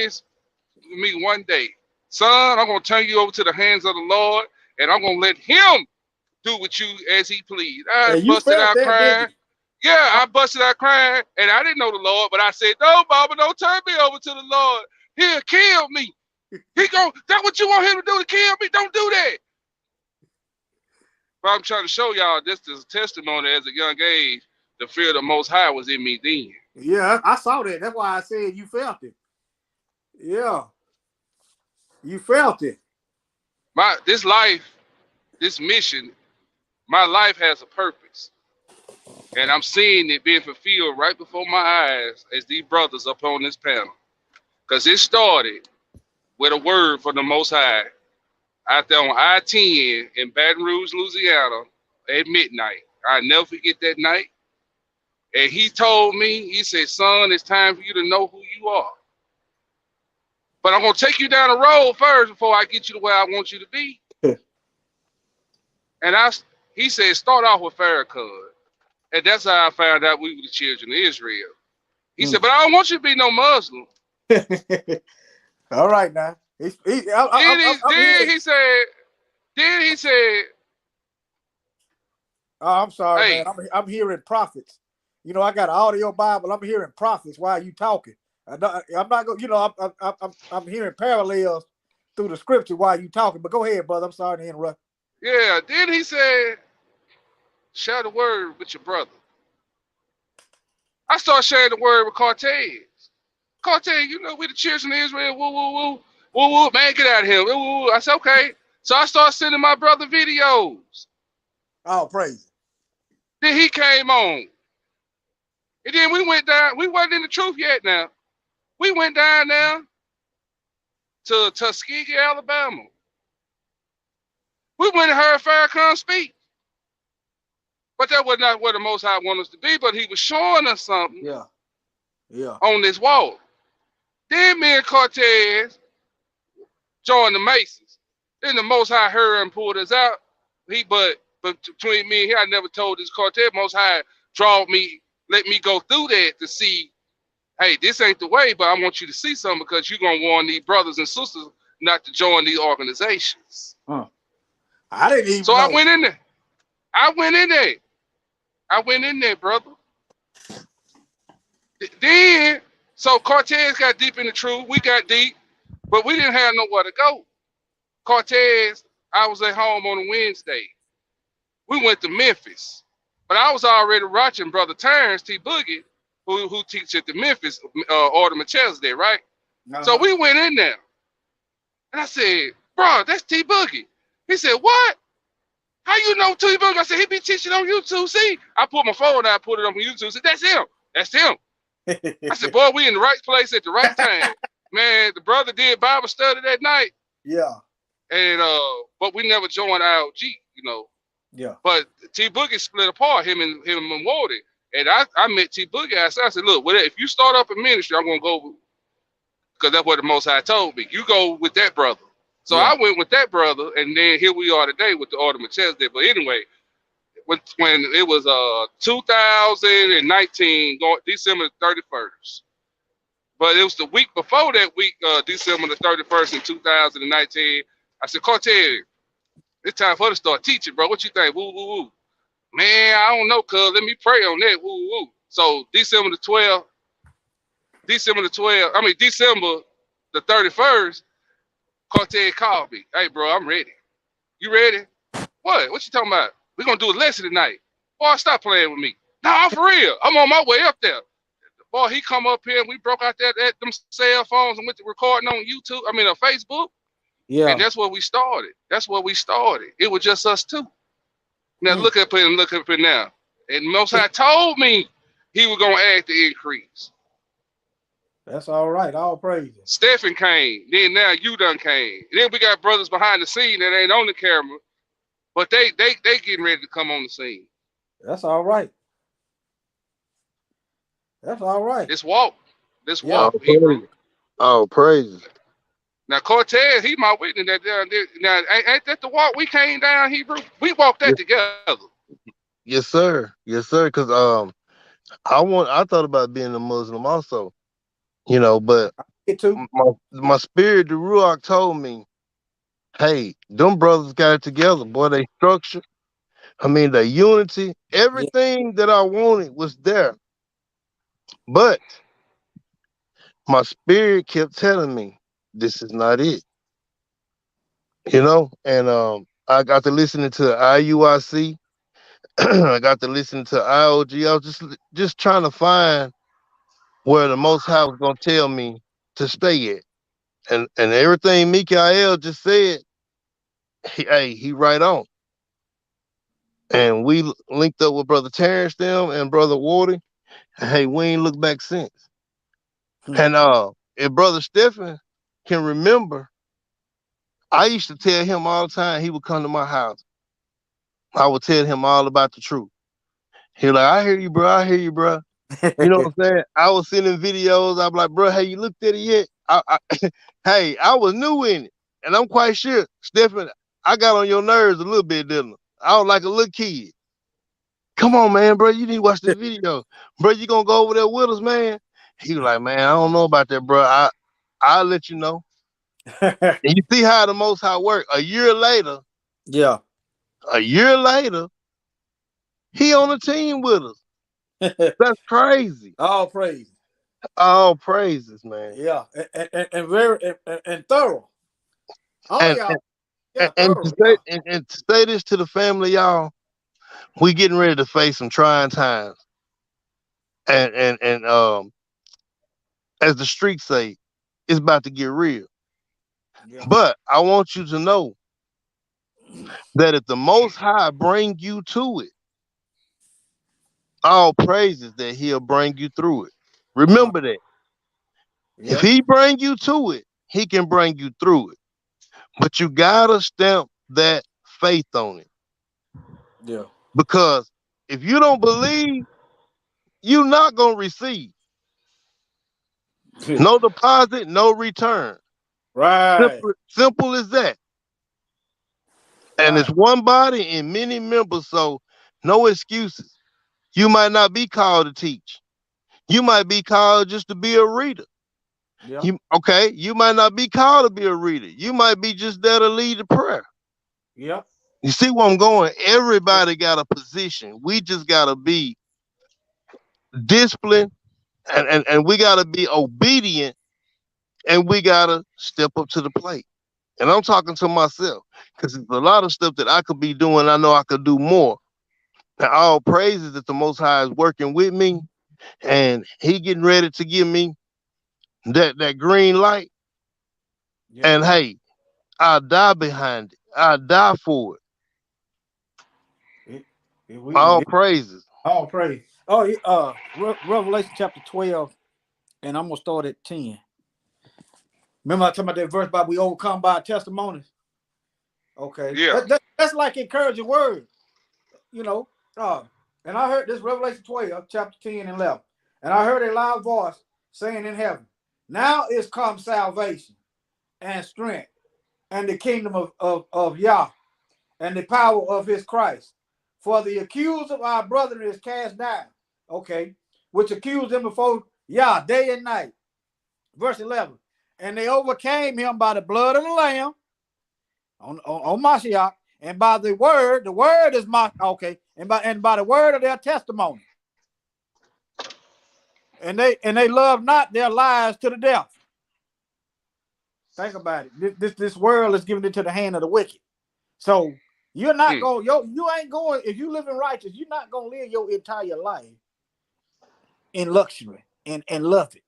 me one day, son, I'm going to turn you over to the hands of the Lord, and I'm going to let him do with you as he please. I busted out crying. Yeah, I busted out crying, and I didn't know the Lord, but I said, no, Mama, don't turn me over to the Lord. He'll kill me. That's what you want him to do, to kill me? Don't do that. But I'm trying to show y'all this is a testimony as a young age. The fear of the Most High was in me then. Yeah, I saw that. That's why I said you felt it. Yeah. You felt it. This life, this mission, my life has a purpose. And I'm seeing it being fulfilled right before my eyes as these brothers up on this panel. Because it started with a word from the Most High out there on I-10 in Baton Rouge, Louisiana at midnight. I'll never forget that night. And he told me, he said, son, it's time for you to know who you are. But I'm going to take you down the road first before I get you to where I want you to be. And he said, start off with Farrakhan. And that's how I found out we were the children of Israel. He said, but I don't want you to be no Muslim. All right, now. Then he said, oh, I'm sorry, hey, man. I'm hearing prophets. You know, I got an audio Bible. I'm hearing prophets while you talking. I'm not going. You know, I'm hearing parallels through the scripture while you talking. But go ahead, brother. I'm sorry to interrupt. Yeah. Then he said, share the word with your brother. I started sharing the word with Cortez. Cortez, you know, we the children of Israel. Woo, woo, woo, woo, woo. Man, get out of here. Woo, woo, woo. I said, okay. So I started sending my brother videos. Oh, praise. Then he came on. And then we went down. We wasn't in the truth yet now. We went down there to Tuskegee, Alabama. We went and heard Farrakhan speak. But that was not where the Most High wanted us to be, but he was showing us something on this walk. Then me and Cortez joined the Masons. Then the Most High heard and pulled us out. But between me and him, I never told this Cortez. Most High drawed me, let me go through that to see, hey, this ain't the way, but I want you to see something because you're going to warn these brothers and sisters not to join these organizations. Huh. I didn't even know. I went in there, brother. Then, so Cortez got deep in the truth. We got deep, but we didn't have nowhere to go. Cortez, I was at home on a Wednesday. We went to Memphis, but I was already watching Brother Terrence T. Boogie, who teaches at the Memphis Order Melchizedek, right? So we went in there, and I said, bro, that's T. Boogie. He said, what? How you know T. Boogie? I said, he be teaching on YouTube. See, I put my phone out, I put it on YouTube. I said, that's him. That's him. I said, boy, we in the right place at the right time. Man, the brother did Bible study that night. Yeah. And but we never joined IOG, you know. Yeah. But T. Boogie split apart, him and Wardy. And I met T. Boogie. I said, look, if you start up a ministry, I'm gonna go, because that's what the Most High told me. You go with that brother. So I went with that brother, and then here we are today with the Order of Melchizedek. But anyway, when it was 2019, going December 31st. But it was the week before that week, December the 31st in 2019. I said, Cortez, it's time for us to start teaching, bro. What you think? Woo, woo, woo. Man, I don't know, cuz. Let me pray on that. Woo, woo, woo. So December the 31st, Cortez called me. Hey, bro, I'm ready. You ready? What? What you talking about? We're going to do a lesson tonight. Boy, stop playing with me. Nah, I'm for real. I'm on my way up there. Boy, he come up here and we broke out them cell phones and went to recording on YouTube. I mean, on Facebook. Yeah. And that's where we started. It was just us two. Now look up here and look up here now. And Most High told me he was going to add the increase. That's all right. All praises. Stephen came. Then now you done came. And then we got brothers behind the scene that ain't on the camera. But they getting ready to come on the scene. That's all right. That's all right. This walk. Oh, praise. Oh, praise. Now Cortez, he my witness that down there. Now ain't that the walk we came down, Hebrew? We walked that together. Yes, sir. Yes, sir. Because I thought about being a Muslim also, you know, but my spirit, the Ruach, told me, hey, them brothers got it together, boy. They structure. I mean, the unity, everything that I wanted was there. But my spirit kept telling me, this is not it. You know, and I got to listening to IUIC. I got to listen to IOG. I was just trying to find where the Most High was gonna tell me to stay at. And everything Mikael just said, he right on. And we linked up with Brother Terrence them and Brother Wardy. Hey, we ain't looked back since. And if Brother Stephen can remember, I used to tell him all the time he would come to my house. I would tell him all about the truth. He like, I hear you, bro. I hear you, bro. You know what I'm saying? I was sending videos. I'm like, bro, hey, you looked at it yet? Hey, I was new in it. And I'm quite sure, Stephen, I got on your nerves a little bit, didn't I? I was like a little kid. Come on, man, bro. You need to watch this video. Bro, you gonna go over there with us, man? He was like, man, I don't know about that, bro. I'll let you know. And you see how the Most High work. A year later, he on the team with us. That's crazy. All praises. All praises, man. Yeah, and very and thorough. And to say this to the family, y'all, we getting ready to face some trying times. And as the streets say, it's about to get real. Yeah. But I want you to know that if the Most High bring you to it, all praises that he'll bring you through it. Remember that. Yeah. If he bring you to it, he can bring you through it. But you gotta stamp that faith on it. Yeah. Because if you don't believe, you're not gonna receive. No deposit, no return. Right. Simple as that. And it's one body and many members, so no excuses. You might not be called to teach. You might be called just to be a reader. Yeah. You might not be called to be a reader. You might be just there to lead the prayer. Yeah. You see where I'm going? Everybody got a position. We just got to be disciplined and we got to be obedient and we got to step up to the plate. And I'm talking to myself because there's a lot of stuff that I could be doing. I know I could do more. And all praises that the Most High is working with me and he getting ready to give me that green light. Yeah. And hey, I'll die behind it. I'll die for it. All praises. All praise. Oh, Revelation chapter 12, and I'm gonna start at 10. Remember I talking about that verse about we overcome by testimonies? Okay. Yeah. That's like encouraging word, you know. And I heard this Revelation 12, chapter 10 and 11. And I heard a loud voice saying in heaven, now is come salvation and strength and the kingdom of Yah, and the power of his Christ. For the accused of our brethren is cast down, okay, which accused him before Yah day and night. Verse 11, and they overcame him by the blood of the Lamb on Mashiach, and by the word is okay, and by the word of their testimony. And they love not their lives to the death. Think about it. This world is given into the hand of the wicked. So you're not going, you ain't going, if you live in righteous, you're not going to live your entire life in luxury and love it.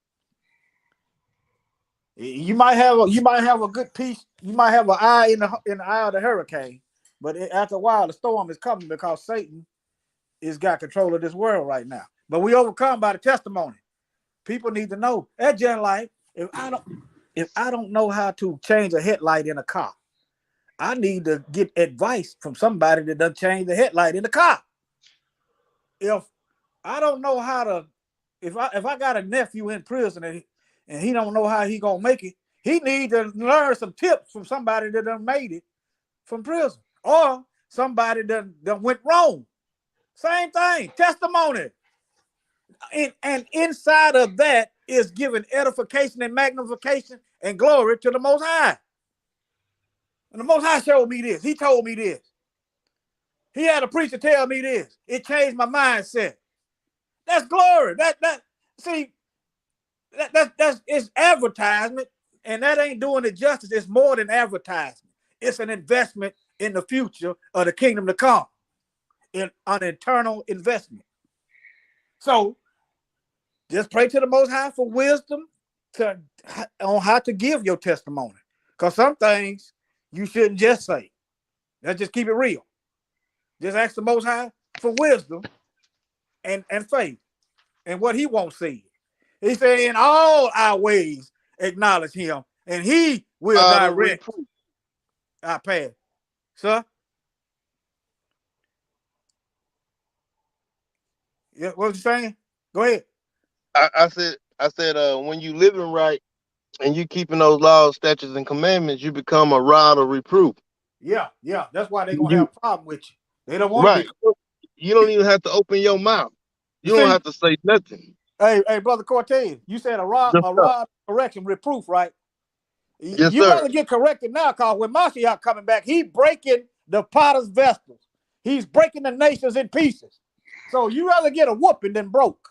You might have a good piece, you might have an eye in the eye of the hurricane, but after a while the storm is coming because Satan has got control of this world right now. But we overcome by the testimony. People need to know that just like if I don't know how to change a headlight in a car, I need to get advice from somebody that doesn't change the headlight in the car. If I don't know how to, if I got a nephew in prison and he don't know how he gonna make it, he need to learn some tips from somebody that done made it from prison, or somebody that went wrong. Same thing, testimony. And inside of that is giving edification and magnification and glory to the Most High. And the Most High showed me this. He told me this. He had a preacher tell me this. It changed my mindset. That's glory. That's it's advertisement, and that ain't doing it justice. It's more than advertisement. It's an investment in the future of the kingdom to come, in an eternal investment. So just pray to the Most High for wisdom on how to give your testimony. Because some things you shouldn't just say. Let's just keep it real. Just ask the Most High for wisdom and faith and what he won't see. He said, in all our ways, acknowledge him, and he will direct our path. Sir? Yeah, what was you saying? Go ahead. I said, when you living right and you keeping those laws, statutes, and commandments, you become a rod of reproof. Yeah. That's why they're gonna have a problem with you. They don't want right. You don't even have to open your mouth. You don't have to say nothing. Hey, Brother Cortez, you said a rod of correction, reproof, right? Yes, you sir. better get corrected now, because when Mashiach coming back, he breaking the potter's vessels. He's breaking the nations in pieces. So you rather get a whooping than broke.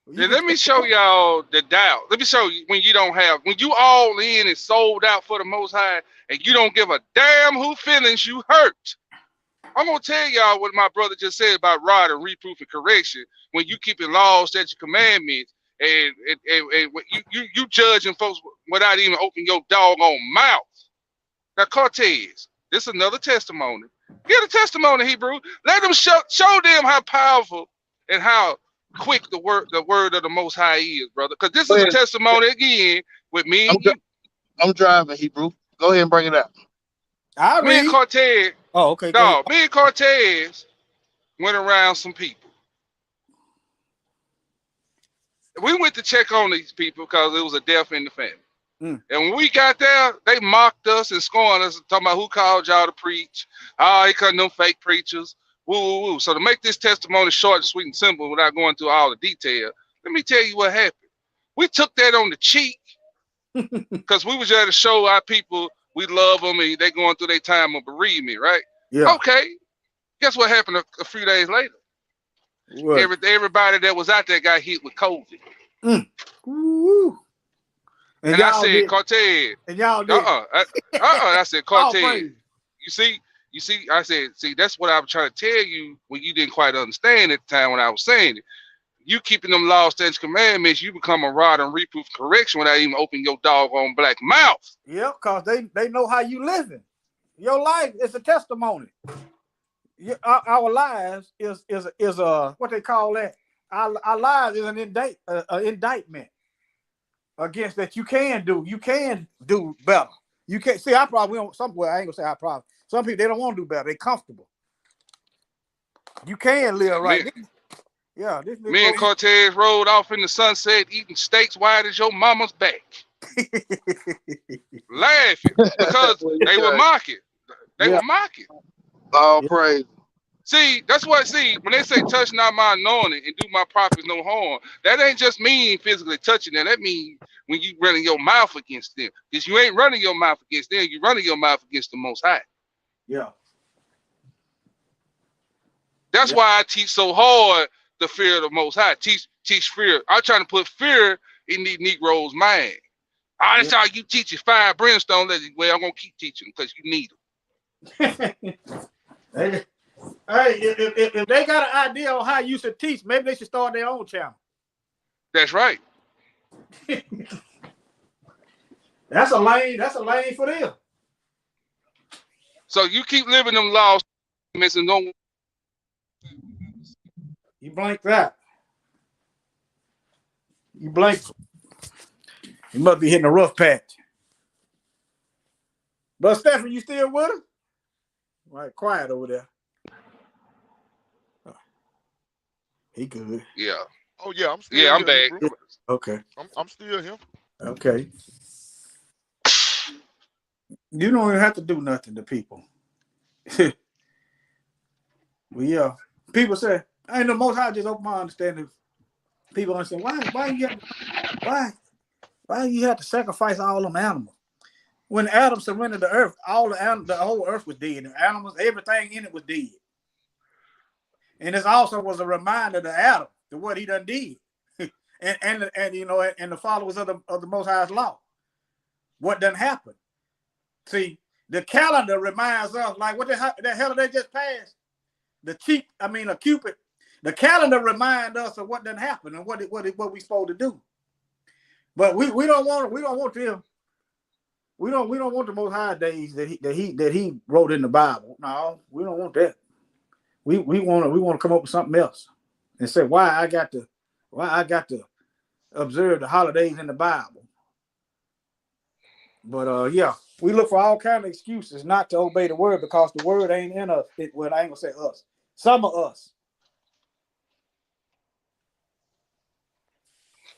Let me show y'all the doubt. Let me show you when you all in and sold out for the Most High, and you don't give a damn who feelings you hurt. I'm gonna tell y'all what my brother just said about rod and reproof and correction. When you keeping laws, statutes, commandments, and you judging folks without even opening your doggone mouth. Now, Cortez, this is another testimony. Get a testimony, Hebrew. Let them show them how powerful and how quick the word of the Most High is, brother. Because this is a testimony again with me and you. I'm driving, Hebrew. Go ahead and bring it up. Me and Cortez. Oh, okay. No, me and Cortez went around some people. We went to check on these people because it was a death in the family. And when we got there, they mocked us and scorned us, talking about who called y'all to preach. Oh, he couldn't them fake preachers. Woo, woo, woo. So to make this testimony short and sweet and simple without going through all the detail, let me tell you what happened. We took that on the cheek because we was there to show our people we love them and they going through their time of bereavement, right? Yeah. Okay. Guess what happened a few days later? What? Everybody that was out there got hit with COVID. Ooh. And I said, Cortez. And y'all did. I said, Cortez. Oh, you see, I said, see, that's what I was trying to tell you when you didn't quite understand at the time when I was saying it. You keeping them laws, statutes, commandments, you become a rod and reproof correction without even opening your doggone black mouth. Yeah, because they know how you living. Your life is a testimony. Our lives is a what they call that. Our lives is an indictment against that you can do better. You can't see. I probably don't. Somewhere I ain't gonna say I probably. Some people they don't want to do better. They comfortable. You can live right. Me and Cortez rode off in the sunset eating steaks wide as your mama's back. laughing because they were mocking. They were mocking. All praise. See, that's what, when they say touch not my anointing and do my prophets no harm, that ain't just mean physically touching them. That means when you running your mouth against them. Because you ain't running your mouth against them, you running your mouth against the Most High. Yeah. That's why I teach so hard the fear of the Most High. Teach fear. I'm trying to put fear in these Negroes' mind. That's how you teach your fire brimstone. Well, I'm going to keep teaching because you need them. Hey, if they got an idea on how you should teach, maybe they should start their own channel. That's right. That's a lane for them. So you keep living them laws, missing no. You blank that. You blank. You must be hitting a rough patch. But Stephen, you still with him? Right, quiet over there. He good. Yeah. Oh yeah, I'm still. Yeah, I'm here, back. bro. Okay. I'm still here. Okay. You don't even have to do nothing to people. Well, yeah. People say, I ain't the Most High just open my understanding. People understand why you have to sacrifice all them animals. When Adam surrendered the earth, the whole earth was dead. The animals, everything in it was dead. And this also was a reminder to Adam to what he done did. and you know, and the followers of the Most High's law. What done happened? See, the calendar reminds us, like what the hell did they just pass? A Cupid. The calendar reminds us of what done happened and what we supposed to do. But we don't want them. We don't want the Most High days that he wrote in the Bible. No, we don't want that. We want to come up with something else and say why I got to observe the holidays in the Bible. But yeah, we look for all kinds of excuses not to obey the word because the word ain't in us. Well, I ain't gonna say us. Some of us.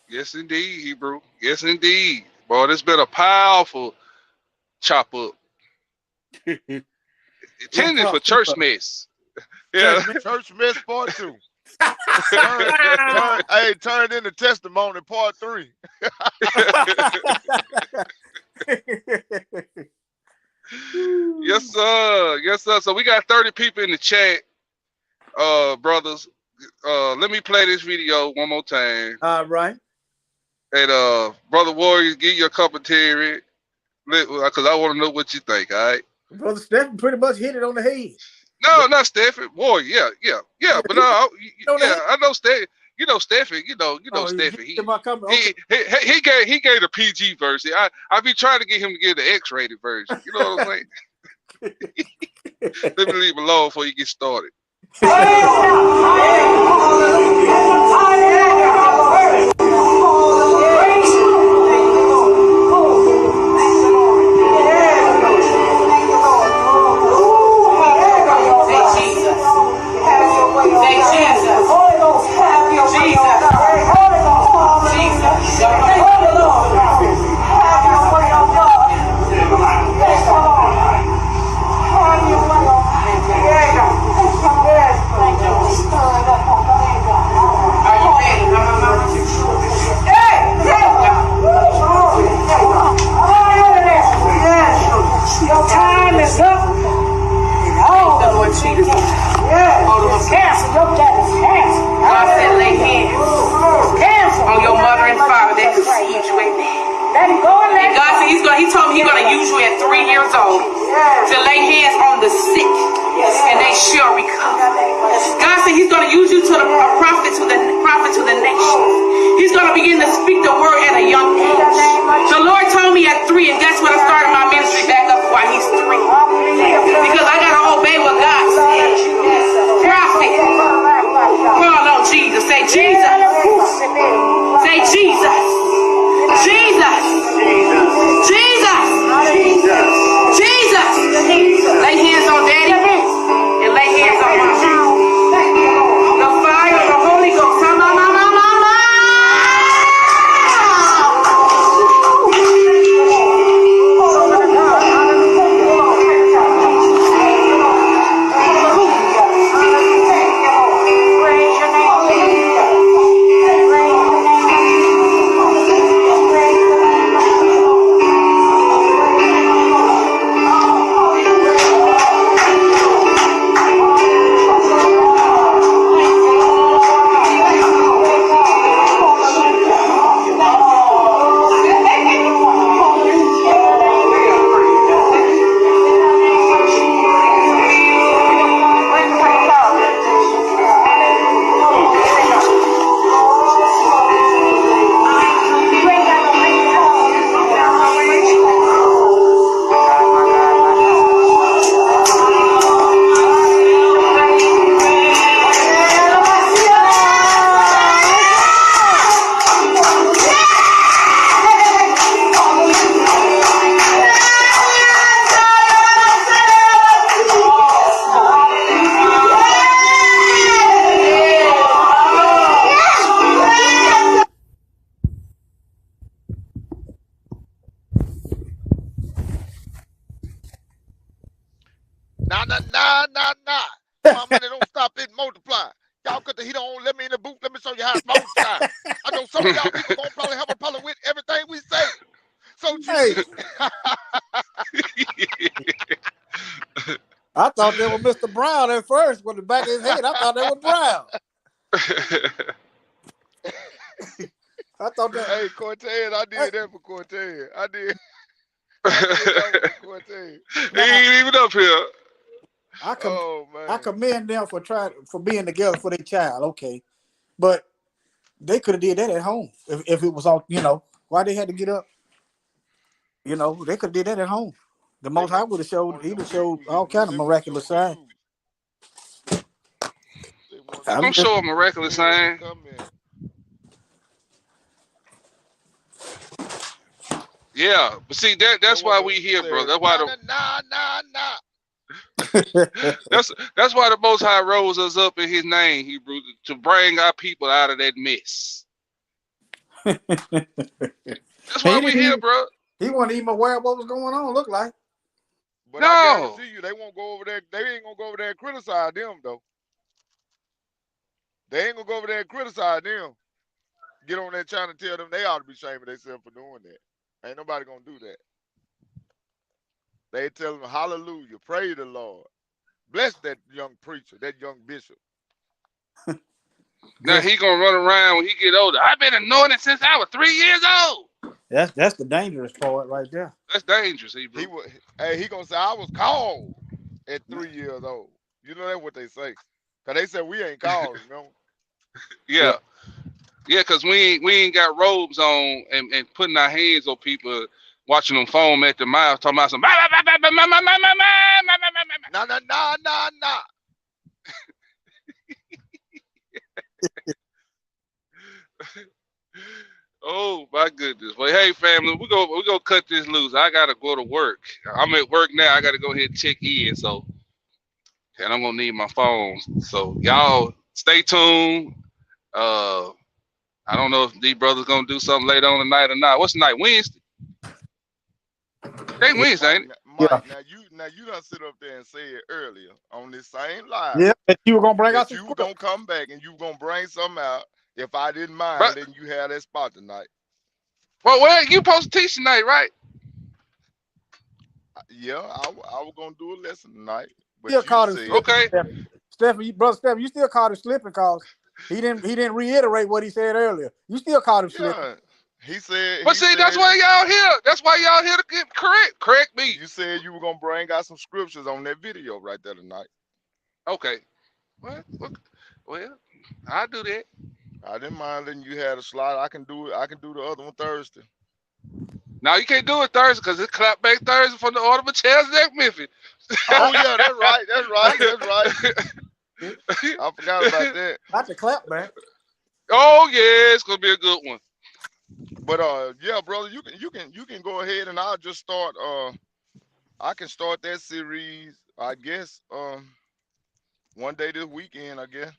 Yes, indeed, Hebrew. Yes, indeed. Boy, this been a powerful chop up. Intended for church mess. Yeah. Church mess part 2. Turn into testimony part 3. Yes, sir. Yes, sir. So we got 30 people in the chat, brothers. Let me play this video one more time. All right. And Brother Warriors, give you a commentary because I want to know what you think. All right. Brother Stephen pretty much hit it on the head. No, not Stephen. Warrior, yeah. But I know Stephen. You know Stephen. You know Stephen. He gave the PG version. I be trying to get him to get the X-rated version. You know what I'm saying? Let me leave him alone before you get started. Your time is up. Oh, the Lord Jesus. Yeah. Cancel. Your death is canceled. God said lay hands Cancel. on your mother and father that conceived you. Amen. Let him go and let And God said he told me he's going to use you at 3 years old to lay hands on the sick and they shall recover. God said he's going to use you to a prophet to the nation. He's going to begin to speak the word at a young age. The Lord told me at 3, and that's when I started my ministry back up while he's 3. Because I got to obey what God said. Prophet, call on Jesus. Say Jesus. Say Jesus. Jesus. Jesus. Jesus. Lay hands on Daddy and lay hands on Mama. The fire of the Holy Ghost. Nah. My money don't stop, it multiply. Y'all cut the heat on, let me in the booth, let me show you how smoke shine. I know some of y'all people gonna probably have a problem with everything we say. So Hey, I thought they were Mr. Brown at first with the back of his head. I thought they were Brown. I thought that. Hey, Cortez, I did that for Cortez. I did that for Cortez. He ain't even up here. Oh man. I commend them for being together for their child. Okay, but they could have did that at home if it was all, you know, why they had to get up. You know, they could have did that at home. The Most High would have showed. He would have showed all kind of miraculous signs. I'm sure a miraculous sign. Yeah, but see that's why we here, bro. That's why that's why the Most High rose us up in His name, Hebrew, to bring our people out of that mess. That's why we here, bro. He wasn't even aware of what was going on. Look like. But I guarantee you, they won't go over there. They ain't gonna go over there and criticize them though. They ain't gonna go over there and criticize them. Get on there trying to tell them they ought to be ashamed of themselves for doing that. Ain't nobody gonna do that. They tell them, hallelujah, praise the Lord. Bless that young preacher, that young bishop. Now he gonna run around when he get older. I've been anointed since I was 3 years old. That's the dangerous part right there. That's dangerous, Hebrew. He gonna say, I was called at 3 years old. You know that's what they say. Cause they said we ain't called, remember? Yeah. Yeah, because we ain't got robes on and putting our hands on people, watching them foam at the mouth, talking about some Nah. Oh my goodness. Well, hey family, we go cut this loose. I gotta go to work. I'm at work now. I gotta go ahead and check in. So, and I'm gonna need my phone. So y'all stay tuned. I don't know if these brothers gonna do something later on tonight or not. What's the night? Wednesday? They Wednesday, ain't it? Mike, now you done sit up there and say it earlier on this same live. Yeah, that you were gonna bring out. You were gonna come back and you gonna bring something out. If I didn't mind, but, then you had that spot tonight. Well, you supposed to teach tonight, right? Yeah, I was gonna do a lesson tonight. But Still caught him slipping. Okay, Brother Stephen, you still caught him slipping because he didn't reiterate what he said earlier. You still caught him slipping. He said. But see, that's why y'all here. That's why y'all here to get correct me. You said you were gonna bring out some scriptures on that video right there tonight. Okay. What? Well, I'll do that. I didn't mind letting you have a slide. I can do it. I can do the other one Thursday. No, you can't do it Thursday because it's clap back Thursday from the order of Melchizedek Memphis. Oh yeah, that's right. I forgot about that. Not the clap back. Oh yeah, it's gonna be a good one. But yeah, brother, you can go ahead and I'll just start. I can start that series, I guess. One day this weekend, I guess.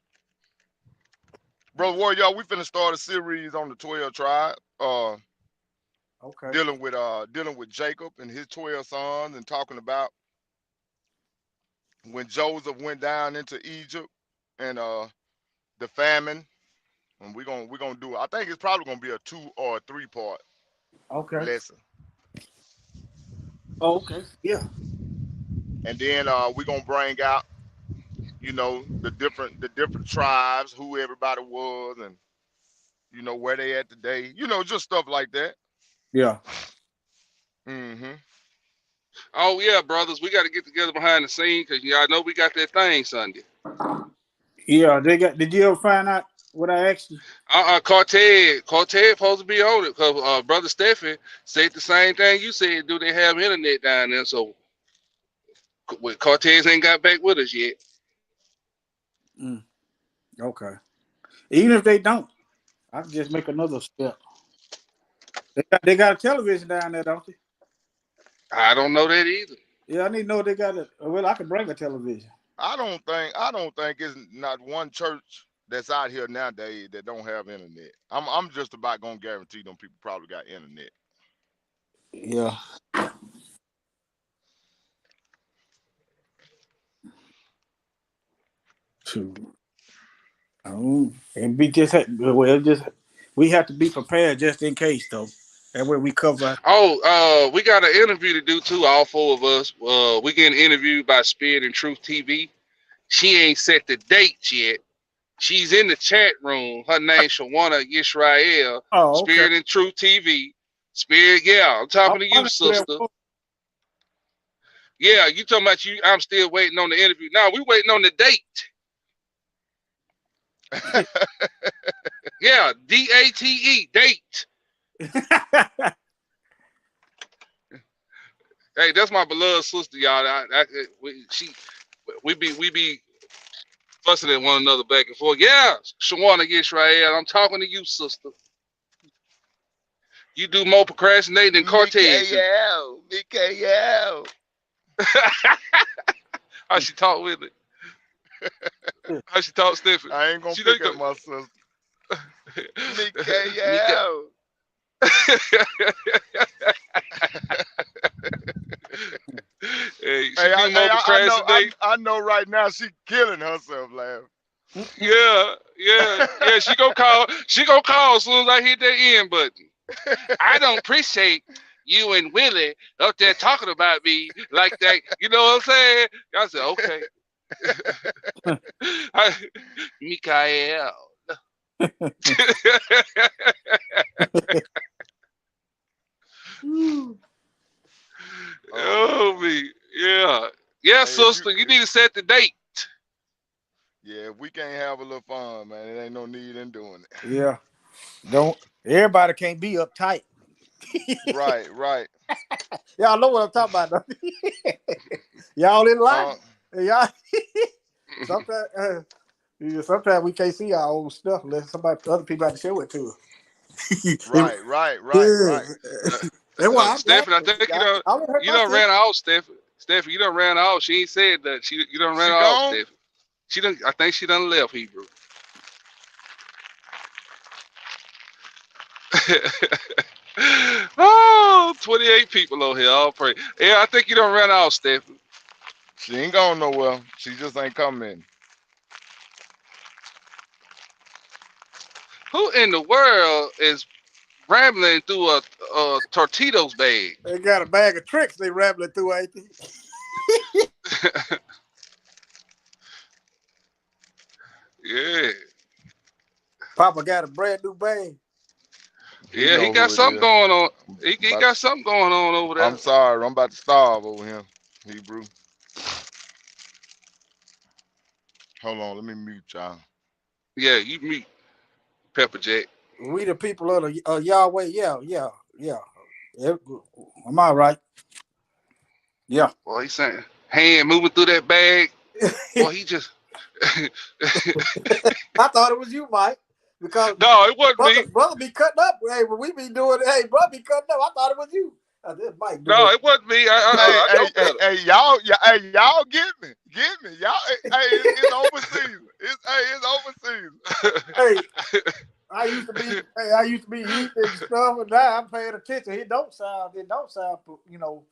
Brother Warrior, y'all, we finna start a series on the 12 tribe. Okay. Dealing with Jacob and his 12 sons and talking about when Joseph went down into Egypt and the famine. And we're gonna do it. I think it's probably gonna be a 2 or 3 part lesson. Oh, okay. Yeah. And then we're gonna bring out, you know, the different tribes, who everybody was, and you know where they at today. You know, just stuff like that. Yeah. Mm-hmm. Oh yeah, brothers, we got to get together behind the scene because y'all know we got that thing Sunday. Yeah, they got. Did you ever find out what I asked you? Cortez supposed to be on it because brother Stephen said the same thing you said. Do they have internet down there? So Cortez ain't got back with us yet. Okay. Even if they don't, I can just make another step. They got a television down there, don't they? I don't know that either. Yeah, I need to know they got it. Well, I can bring a television. I don't think it's not one church that's out here nowadays that don't have internet. I'm just about gonna guarantee them people probably got internet. Yeah. And be just we have to be prepared just in case though. That way we cover. Oh, we got an interview to do too. All four of us. We getting interviewed by Spirit and Truth TV. She ain't set the date yet. She's in the chat room. Her name Shawana Yisrael. Oh, okay. Spirit and Truth TV. Spirit, yeah. I'm talking to you, sister. Yeah, you talking about you. I'm still waiting on the interview. Now we waiting on the date. Yeah, DATE, date. Hey, that's my beloved sister, y'all. We be fussing at one another back and forth. Yeah, Shawana Yisrael, I'm talking to you, sister. You do more procrastinating than Cortez. Mikael. How she talk with it? How she talk, Stephanie? I ain't gonna pick up my sister. Mikael. Hey, I know right now she killing herself laughing. Yeah. She gonna call as soon as I hit that end button. I don't appreciate you and Willie up there talking about me like that. You know what I'm saying? I said, okay. Mikael. Oh me, yeah, Hey, sister. You need to set the date. Yeah, if we can't have a little fun, man, it ain't no need in doing it. Yeah. Everybody can't be uptight. Right. Y'all know what I'm talking about, though. Y'all in line. Y'all sometimes we can't see our own stuff unless other people have to show it to us. Right. Stephanie, I think you done ran off, Stephanie. Stephanie, you done ran off. She ain't said that. You done ran off, Stephanie. I think she done left Hebrew. Oh, 28 people on here. All pray. Yeah, I think you done ran off, Stephanie. She ain't going nowhere. She just ain't coming. Who in the world is rambling through a Tortitos bag? They got a bag of tricks they rambling through, ain't they? Yeah. Papa got a brand new bag. Yeah, he got something going on. He got something going on over there. I'm sorry. I'm about to starve over here, Hebrew. Hold on. Let me mute y'all. Yeah, you mute Pepper Jack. We the people of the Yahweh. Yeah. Am I right? Yeah. Boy, he's saying hand moving through that bag. Boy, he just. I thought it was you, Mike. Because no, it wasn't me. Brother be cutting up. Hey, when we be doing it, hey, brother be cutting up. I thought it was you. Mike. No, it wasn't me. Hey, y'all get me. Y'all, it's over season. It's over season. Hey, I used to be eating stuff, and now I'm paying attention. It don't sound, you know,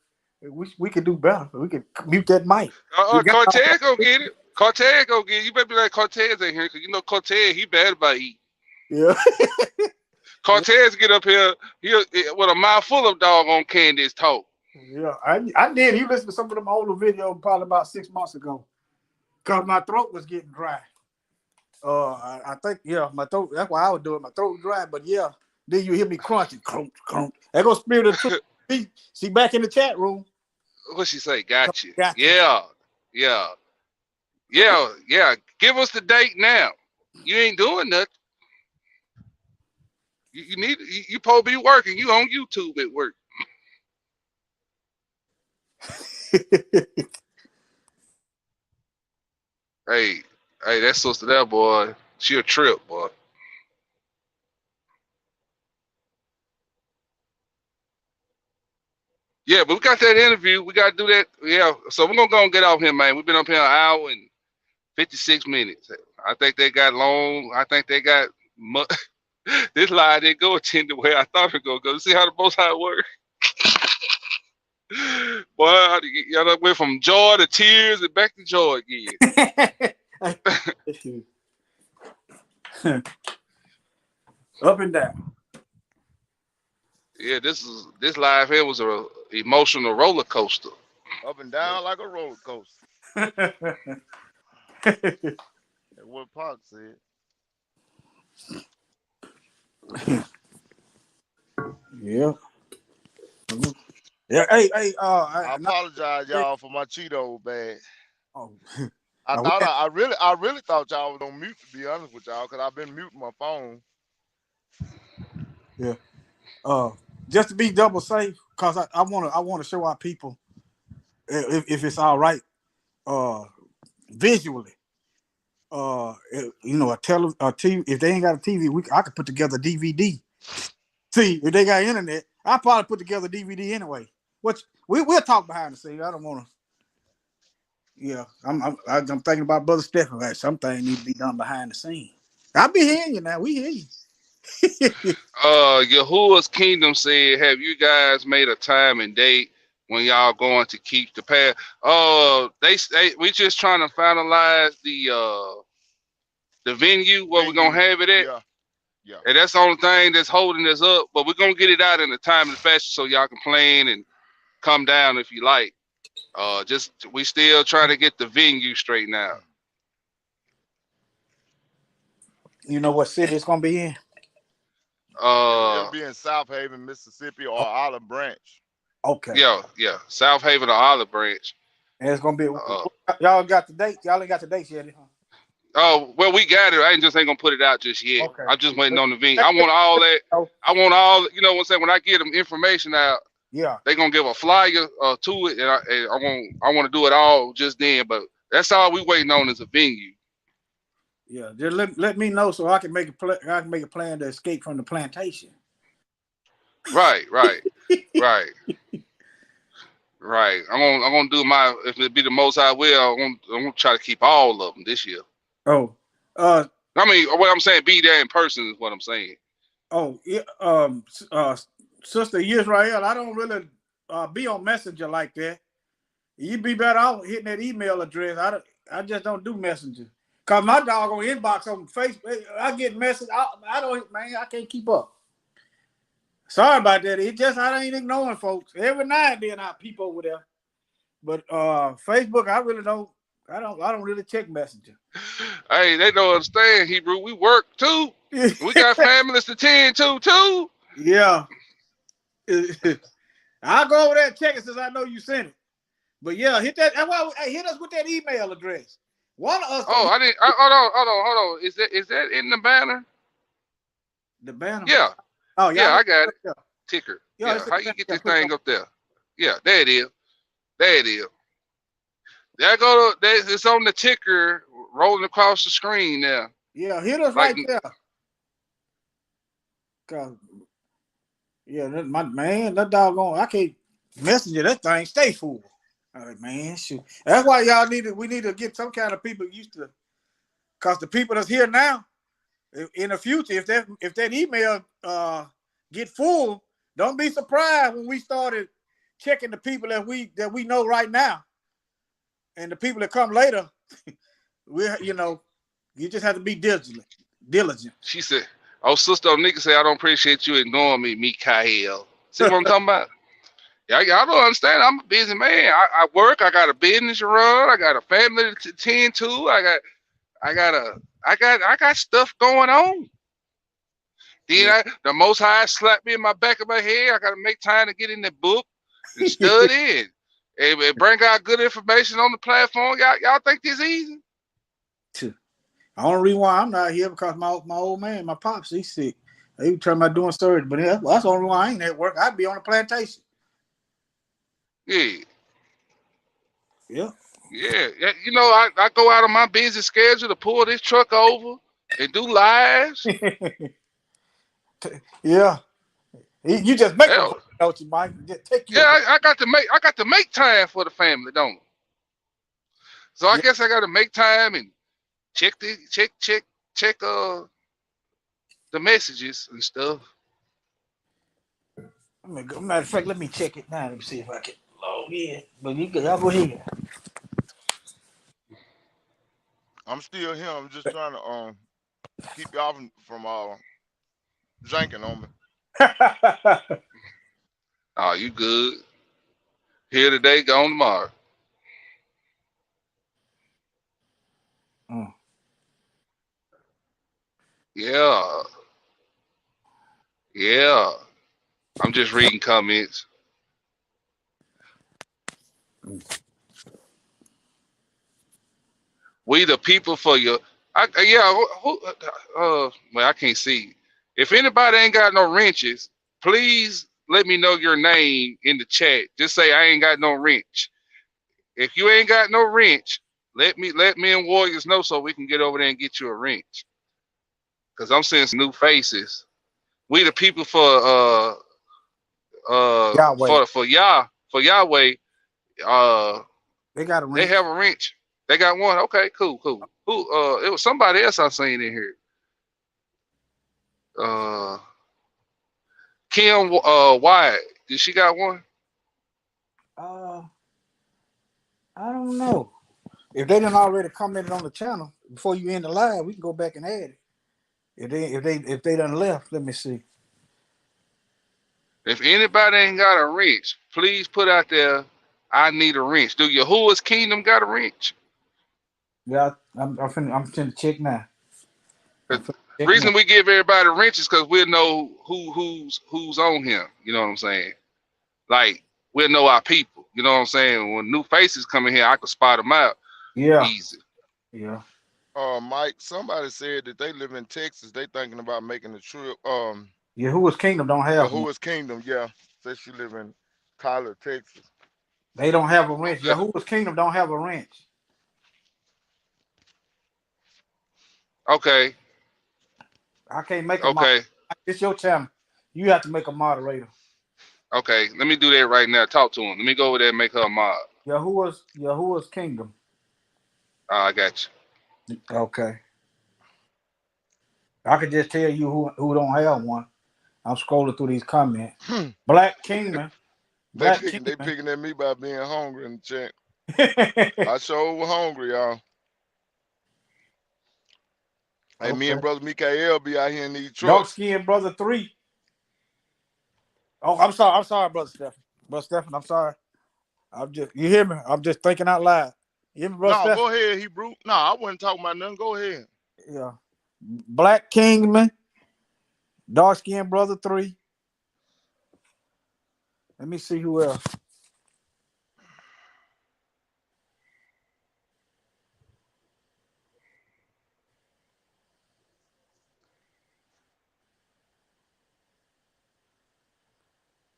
we could do better. We could mute that mic. Cortez gonna get it. Cortez gonna get it. You better be like Cortez in here, because you know Cortez, he bad about eating. Yeah. Cortez get up here with a mouthful of doggone candies talk. Yeah, I did. You listened to some of them older videos probably about 6 months ago, because my throat was getting dry. I think, my throat, that's why I was doing my throat dry, but yeah, then you hear me crunching, crunch. That goes Spirit of Truth. See back in the chat room. What she say? Got you. Yeah. Give us the date now. You ain't doing nothing. You supposed to be working. You on YouTube at work. Hey, that sister there, boy. She a trip, boy. Yeah, but we got that interview. We got to do that. Yeah, so we're going to go and get off here, man. We've been up here an hour and 56 minutes. I think they got long. I think they got this line didn't go the way I thought it was going to go. See how the Most High work? Boy, y'all went from joy to tears and back to joy again. Up and down. Yeah, this live here was a emotional roller coaster. Up and down like a roller coaster. That's what Pac said. Yeah. Yeah. Hey. I apologize, y'all, for my Cheeto bag. Oh, I really thought y'all was on mute, to be honest with y'all, because I've been muting my phone. yeah. Just to be double safe, cause I want to show our people if it's all right, visually. You know, a TV. If they ain't got a TV, I could put together a DVD. See, if they got internet, I probably put together a DVD anyway. Which we'll talk behind the scenes. I don't want to. Yeah, I'm thinking about Brother Stephen. Like some things need to be done behind the scenes. I'll be hearing you now. We hear you. Yahuwah's Kingdom said, have you guys made a time and date when y'all going to keep the path? We just trying to finalize the venue where we're gonna have it at. Yeah. And that's the only thing that's holding us up. But we're gonna get it out in a timely fashion so y'all can plan and come down if you like. We still trying to get the venue straightened out. You know what city it's gonna be in? It'll be in South Haven, Mississippi, or Olive Branch. Okay. Yeah. South Haven or Olive Branch. And it's gonna be. Y'all got the date? Y'all ain't got the dates yet, huh? Oh, well, we got it. I ain't gonna put it out just yet. Okay. I'm just waiting on the venue. I want all that. I want all. You know what I'm saying? When I get them information out, yeah, they gonna give a flyer to it, and I want to do it all just then. But that's all we waiting on is a venue. Yeah, just let me know so I can make a plan to escape from the plantation. Right. Right. I'm gonna do my. If it be the most I will, I'm gonna try to keep all of them this year. Oh, I mean, what I'm saying, be there in person is what I'm saying. Oh, yeah. Sister Israel, I don't really be on Messenger like that. You'd be better off hitting that email address. I just don't do Messenger. Cause my dog on inbox on Facebook, I get message. I can't keep up. Sorry about that. I ain't ignoring folks. Every now and then I peep over there. But Facebook, I don't really check Messenger. Hey, they don't understand, Hebrew. We work too. We got families to tend to too. Yeah. I'll go over there and check it since I know you sent it. But yeah, hit us with that email address. One of us. Oh, I didn't. Hold on. Is that in the banner? The banner? Yeah. Oh, yeah, I got it. Yeah. Ticker. Yeah, How you get this thing up there? Yeah, there it is. There go. It's on the ticker rolling across the screen there. Yeah, hit us right there. Cause my man, that doggone, I can't message you. That thing stay full. All right, man, shoot. That's why we need to get some kind of people used to, cause the people that's here now, in the future, if that email get full, don't be surprised when we started checking the people that we know right now, and the people that come later. You just have to be diligent. She said, "Oh, Sister Onika said I don't appreciate you ignoring me, Mikael." See what I'm talking about? Y'all don't understand. I'm a busy man. I work. I got a business to run. I got a family to tend to. I got stuff going on. Then the Most High slapped me in my back of my head. I got to make time to get in the book and study and bring out good information on the platform. Y'all think this easy? The only reason why I'm not here because my old man, my pops, he's sick. He was talking about doing surgery, but that's the only reason why I ain't at work. I'd be on the plantation. Yeah. Yeah. You know, I go out on my busy schedule to pull this truck over and do lives. Yeah. You just make them, don't you, Mike? I got to make time for the family, don't I? So I guess I got to make time and check the messages and stuff. Matter of fact, let me check it now. Let me see if I can log in. But y'all go ahead. I'm still here. I'm just trying to Keep y'all from drinking on me. Oh, you good? Here today, gone tomorrow. Mm. Yeah, yeah. I'm just reading comments. We the people for your. Well, I can't see. If anybody ain't got no wrenches, please let me know your name in the chat. Just say I ain't got no wrench. If you ain't got no wrench, let me and Warriors know so we can get over there and get you a wrench. Cause I'm seeing some new faces. We the people for Yahweh. for Yahweh. They got a They wrench. have a wrench. They got one. Okay, cool. Who? It was somebody else I seen in here. Kim Wyatt. Did she got one? I don't know. If they didn't already commented on the channel before you end the live, we can go back and add it. If they done left, let me see. If anybody ain't got a wrench, please put out there. I need a wrench. Do Yahuwah's Kingdom got a wrench? Yeah, I'm finna check now. The reason we give everybody wrenches because we'll know who's on him. You know what I'm saying? Like we'll know our people. You know what I'm saying? When new faces come in here, I can spot them out easy. Yeah. Mike, somebody said that they live in Texas. They thinking about making a trip. Yahuwah's Kingdom don't have one. Yahuwah's Kingdom, yeah. Says she live in Tyler, Texas. They don't have a wrench. Yahuwah's Kingdom don't have a wrench. Okay. I can't make a Okay. It's your channel. You have to make a moderator. Okay. Let me do that right now. Talk to him. Let me go over there and make her a mod. Yahuwah's Kingdom. I got you. Okay. I could just tell you who don't have one. I'm scrolling through these comments. Black Kingman. They picking at me by being hungry in the chat. I sure was hungry, y'all. Hey, me and Brother Mikael be out here in these trucks. Dark Skin Brother 3. Oh, I'm sorry, Brother Stephen. Brother Stephen, I'm sorry. You hear me? I'm just thinking out loud. You hear me, Brother Stephen? Go ahead, Hebrew. No, I wasn't talking about nothing. Go ahead. Yeah. Black Kingman. Dark Skin Brother 3. Let me see who else.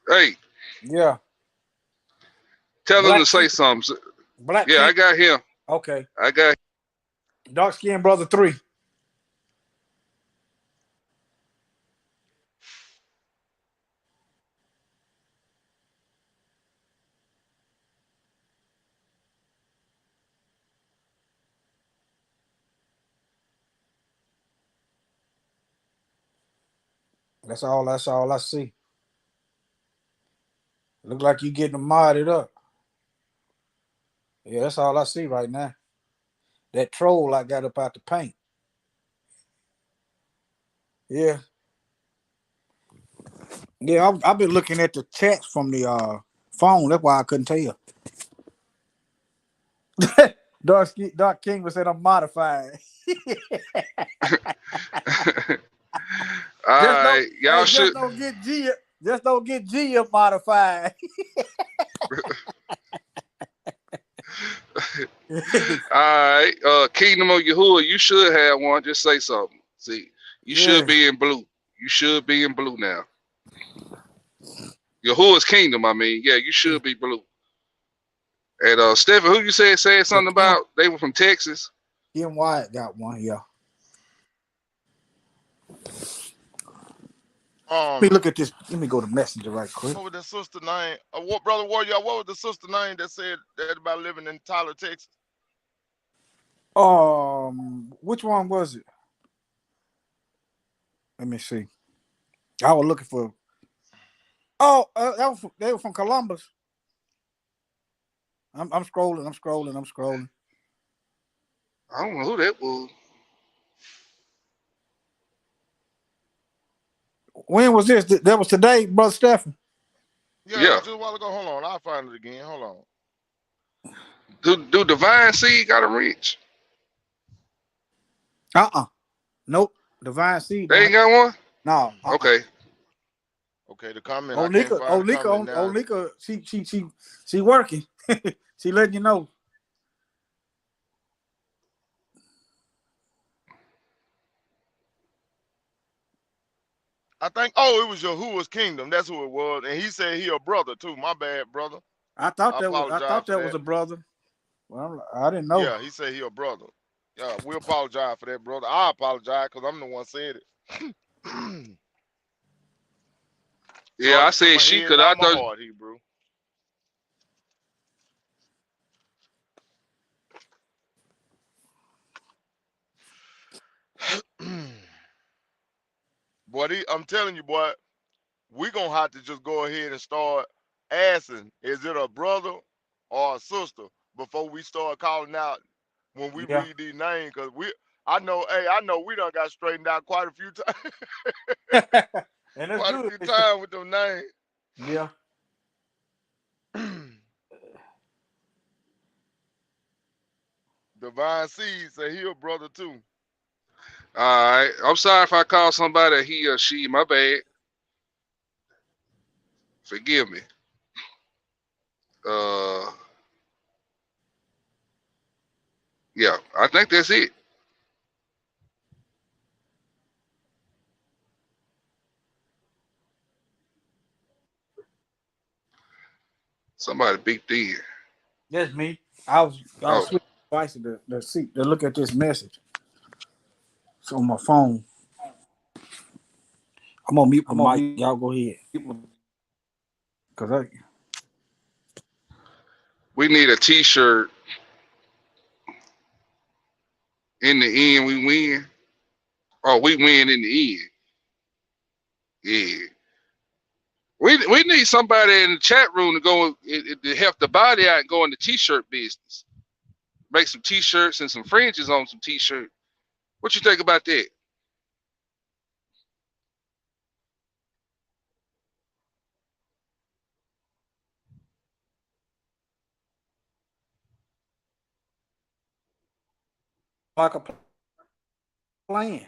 Hey. Yeah. Tell him to say something. Black yeah, King. I got him. Okay. I got Dark Skin Brother 3. That's all I see. Look like you getting them modded up. Yeah, that's all I see right now. That troll I got up out the paint. Yeah. Yeah, I've been looking at the chats from the phone. That's why I couldn't tell. Dark King said I'm modified. all right, y'all should. Just don't get G modified. All right, Kingdom of Yahuwah, you should have one. Just say something. See, you should be in blue. You should be in blue now. Yahuwah's Kingdom, I mean, yeah, you should be blue. And Stephen, who you said something about? They were from Texas. Kim Wyatt got one, yeah. Let me look at this. Let me go to Messenger right quick. What was the sister name? What, Brother Warrior? What was the sister name that said that about living in Tyler, Texas? Which one was it? Let me see. I was looking for. Oh, they were from Columbus. I'm scrolling. I don't know who that was. When was this? That was today, Brother Stephen. Yeah. Just a while ago. Hold on, I'll find it again. Hold on. Do Divine Seed got a wrench? Nope. Divine Seed. They ain't got one? No. Okay. Okay, the comment. I can't find the comment now. Onika, she working. She letting you know. I think. Oh, it was Yahuwah's Kingdom. That's who it was, and he said he a brother too. My bad, brother. I thought that was a brother. Well, I didn't know. Yeah, he said he a brother. Yeah, we apologize for that, brother. I apologize because I'm the one said it. Yeah, I said she could. I thought. Heart, Hebrew. Boy, I'm telling you, boy, we gonna have to just go ahead and start asking, is it a brother or a sister before we start calling out when we read these names? Cause I know we done got straightened out quite a few times. And that's quite good. a few times with them names. Yeah. Divine Seed say he a brother too. All right. I'm sorry if I call somebody he or she. My bad. Forgive me. Yeah, I think that's it. Somebody beat the. That's me. I was switching devices to look at this message. It's on my phone. I'm gonna mute my mic. Y'all go ahead. We need a T-shirt. In the end, we win. Oh, we win in the end. Yeah. We need somebody in the chat room to go to help the body out and go in the T-shirt business. Make some T-shirts and some fringes on some T-shirts. What you think about that? Like a plan.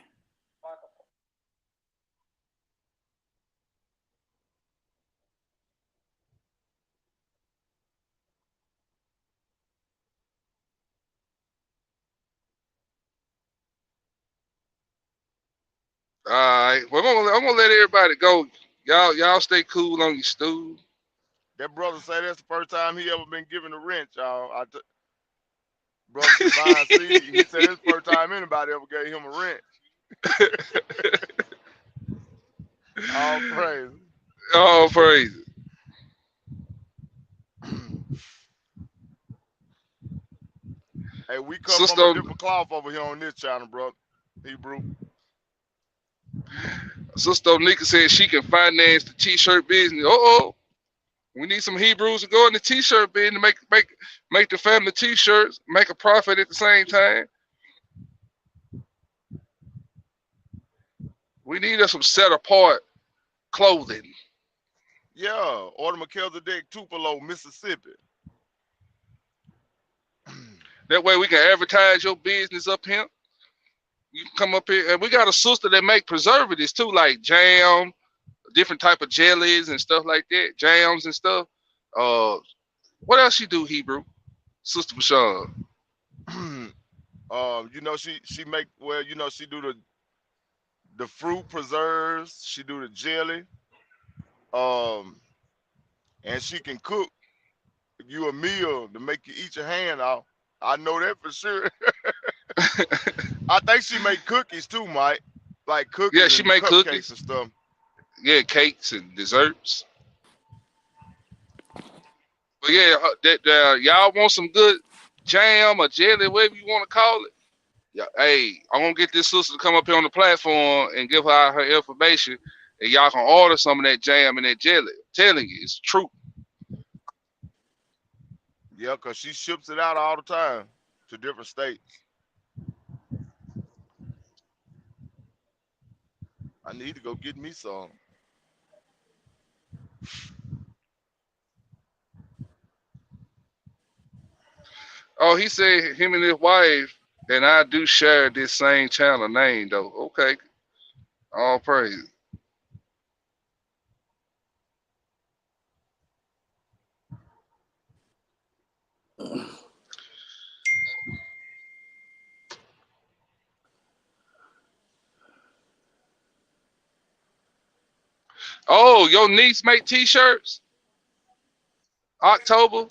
All right. Well, I'm gonna let everybody go. Y'all stay cool on your stool. That brother say that's the first time he ever been given a wrench, y'all. Brother Divine Seed, he said it's the first time anybody ever gave him a wrench. All praise. All praise. Hey, we come from a different cloth over here on this channel, bro. Hebrew. Sister Onika said she can finance the T-shirt business. We need some Hebrews to go in the T-shirt business, make the family T-shirts, make a profit at the same time. We need us some set apart clothing. Yeah, order Melchizedek Tupelo, Mississippi. That way we can advertise your business up here. You can come up here, and we got a sister that make preservatives too, like jam, different type of jellies and stuff like that, jams and stuff. What else she do, Hebrew? Sister Bashan. You know, she make, well, you know, she do the fruit preserves, she do the jelly, and she can cook you a meal to make you eat your hand off. I know that for sure. I think she make cookies too, Mike. Like cookies. Yeah, she make cookies and stuff. Yeah, cakes and desserts. But yeah, y'all want some good jam or jelly, whatever you want to call it. Yeah, hey, I'm gonna get this sister to come up here on the platform and give her information, and y'all can order some of that jam and that jelly. I'm telling you, it's true. Yeah, because she ships it out all the time to different states. need to go get me some. Oh, he said him and his wife and I do share this same channel name though. Okay, all praise. Oh, your niece make T-shirts? October?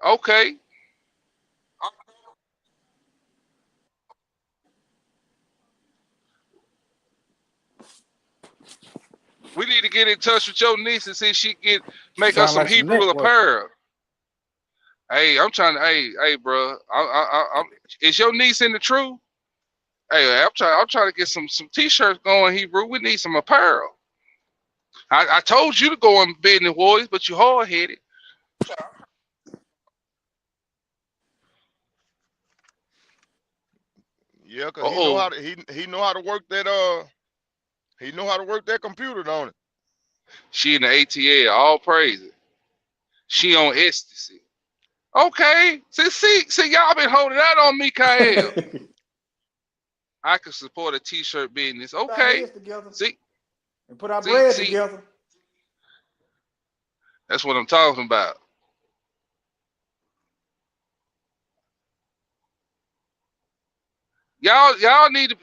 Okay. We need to get in touch with your niece and see if she can make us Sound some like some Hebrew network. apparel. Hey, I'm trying to. Hey, bro. Is your niece in the truth? Hey, I'm trying to get some T-shirts going, Hebrew. We need some apparel. I told you to go in business, warriors, but you hard headed. Yeah, cause he know how to he know how to work that he know how to work that computer, don't it? She in the ATL, all praise it. She on ecstasy. Okay, see, y'all been holding out on me, Kyle. I can support a T-shirt business. Put our Okay, heads together see, and put our bread see, together. that's what I'm talking about. Y'all need to,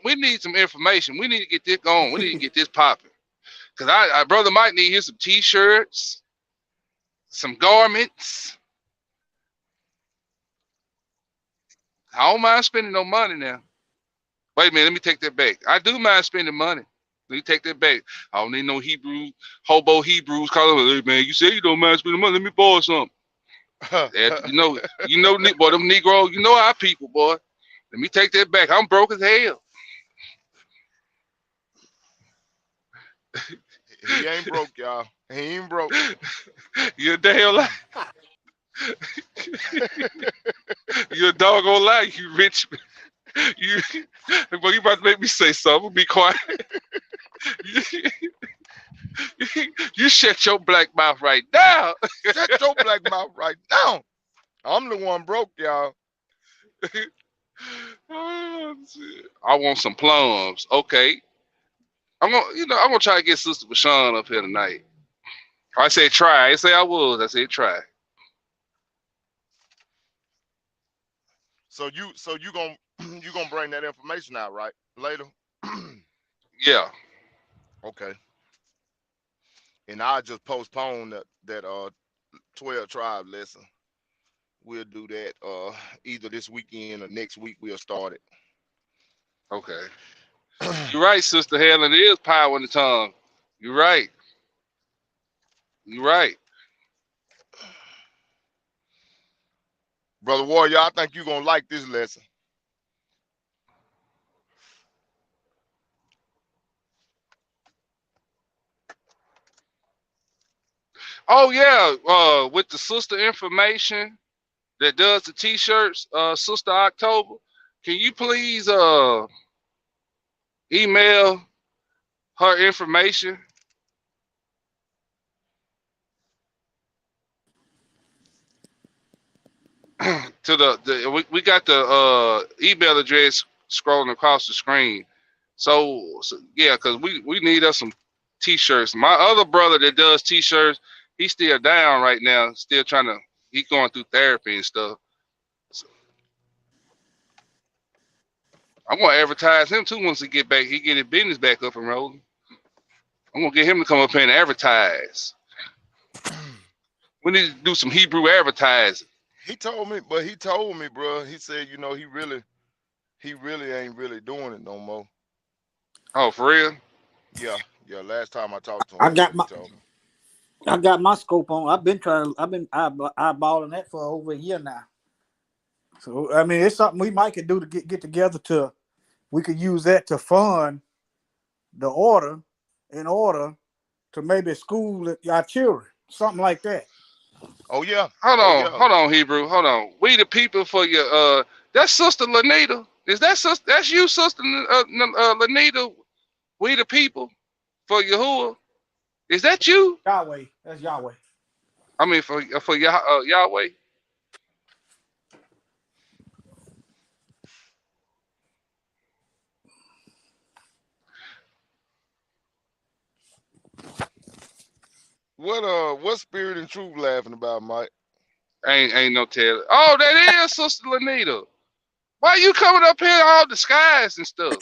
we need some information. We need to get this going. We need to get this popping. Cause I brother Mike need here some T-shirts, some garments. I don't mind spending no money now. Wait a minute, let me take that back. I do mind spending money. Let me take that back. I don't need no hobo Hebrews calling me, hey man, you say you don't mind spending money, let me borrow something. You know, boy, them Negro, you know our people, boy. Let me take that back. I'm broke as hell. He ain't broke, y'all. He ain't broke. You're a damn lie. You're a doggone lie, you rich. Well, you about to make me say something. Be quiet. You shut your black mouth right now. Shut your black mouth right now. I'm the one broke, y'all. I want some plums. Okay. I'm gonna try to get Sister Bashan up here tonight. I said try. I didn't say I was. I said try. So you gonna bring that information out, right? Later? Yeah. Okay. And I just postpone that 12 tribe lesson. We'll do that either this weekend or next week. We'll start it. Okay. You're right, Sister Helen. It is power in the tongue. You're right. You're right. Brother Warrior, I think you're gonna like this lesson. Oh yeah, with the sister information that does the T-shirts, Sister October, can you please email her information? To we got the email address scrolling across the screen. So yeah, because we need us some T-shirts. My other brother that does T-shirts, he's still down right now, still trying to. He's going through therapy and stuff. So I'm gonna advertise him too once he get back. He get his business back up and rolling. I'm gonna get him to come up here and advertise. We need to do some Hebrew advertising. He told me, bro. He said, he really ain't really doing it no more. Oh, for real? Yeah. Last time I talked to him, I got my scope on. I've been eyeballing that for over a year now. So I mean, it's something we might could do to get together we could use that to fund the order in order to maybe school our children, something like that. Oh yeah. Hold on, Hebrew. Hold on. We the people for your that's Sister Lanita. Is that sister? That's you, Sister Lanita? We the people for Yahuwah. Is that you? Yahweh. That's Yahweh. I mean, for Yahweh. What Spirit and Truth laughing about, Mike? Ain't no tell. Oh, that is Sister Lanita. Why you coming up here all disguised and stuff?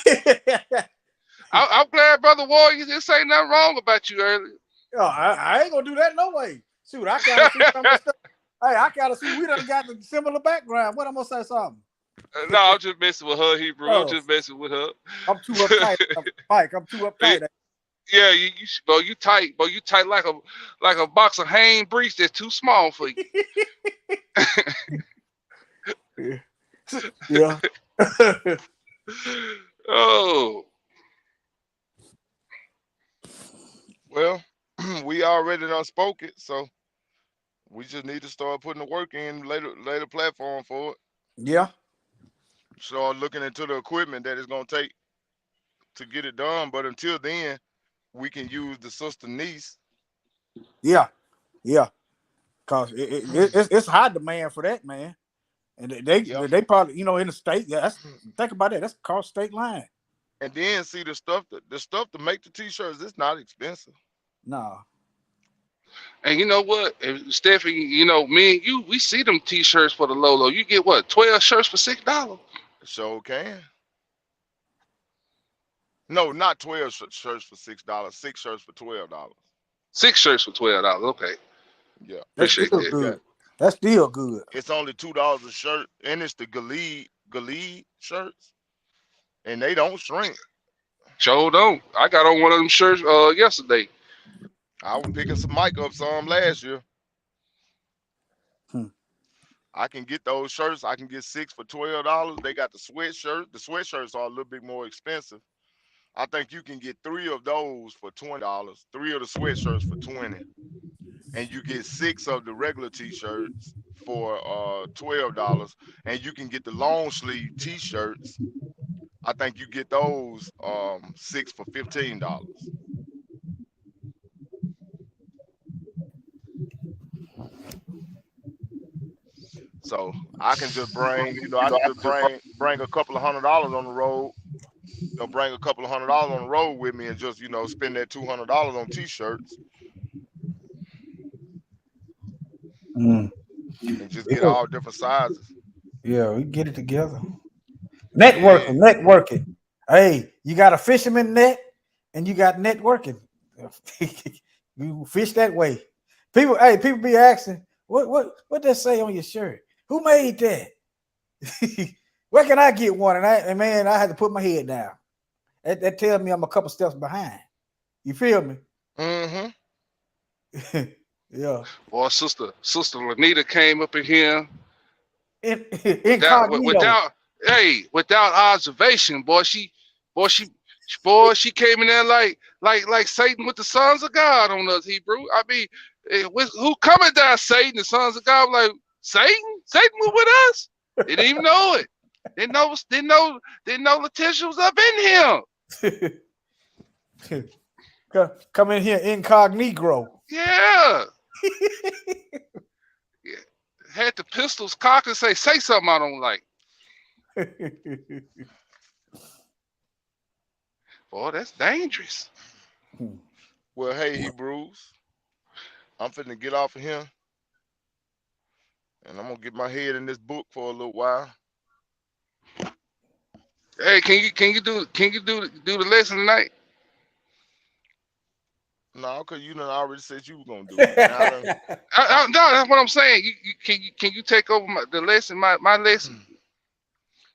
I'm glad, Brother Warrior, this ain't nothing wrong about you earlier. Oh, I ain't gonna do that no way. Shoot, I gotta see some of the stuff. Hey, I gotta see. We done got the similar background. What I'm gonna say something? No, I'm just messing with her, Hebrew. Oh. I'm just messing with her. I'm too uptight, Mike. I'm too uptight. Yeah, bro, you tight, bro. You tight like a box of Hanes briefs that's too small for you. Yeah. Oh. Well, we already done spoke it, so we just need to start putting the work in, later platform for it. Yeah. Start looking into the equipment that it's gonna take to get it done. But until then, we can use the sister niece. Yeah. Yeah. Cause it's high demand for that, man. And they probably, in the state. Yeah, think about it. That's across state line. And then see the stuff to make the t-shirts. It's not expensive. No. And you know what, Stephanie? Me and you, we see them t-shirts for the low. You get what, 12 shirts for $6? Sure can. No, not 12 shirts for $6. 6 shirts for $12. 6 shirts for $12. Okay. Yeah. Appreciate that. Good. That's still good. It's only $2 a shirt, and it's the Galid shirts, and they don't shrink. Sure don't. I got on one of them shirts yesterday. I was picking some mic up some last year. I can get those shirts. I can get 6 for $12. They got the sweatshirt. The sweatshirts are a little bit more expensive. I think you can get 3 of those for $20. 3 of the sweatshirts for $20, and you get 6 of the regular t-shirts for $12. And you can get the long sleeve t-shirts. I think you get those 6 for $15. So I can just bring, bring a couple of $100 on the road. Bring a couple of $100 on the road with me and just, spend that $200 on t-shirts. And just get all different sizes. Yeah, we get it together. Networking. Hey, you got a fisherman net and you got networking. You fish that way. People be asking, what that say on your shirt? Who made that? Where can I get one? And I had to put my head down. That tells me I'm a couple steps behind. You feel me? Mm-hmm. Yeah. Boy, Sister Lanita came up in here. Without observation, boy, she came in there like Satan with the sons of God on us, Hebrew. I mean, who coming down, Satan, the sons of God? Like Satan was with us. They didn't even know it. Didn't know Letitia was up in here. Come in here incognito. Yeah. Yeah. Had the pistols cocked and say something I don't like. Boy, that's dangerous. Well, hey, Hebrews, I'm finna get off of here, and I'm gonna get my head in this book for a little while. Hey, can you do the lesson tonight? No, cause you done already said you were gonna do it. No, that's what I'm saying. Can you take over the lesson, my lesson?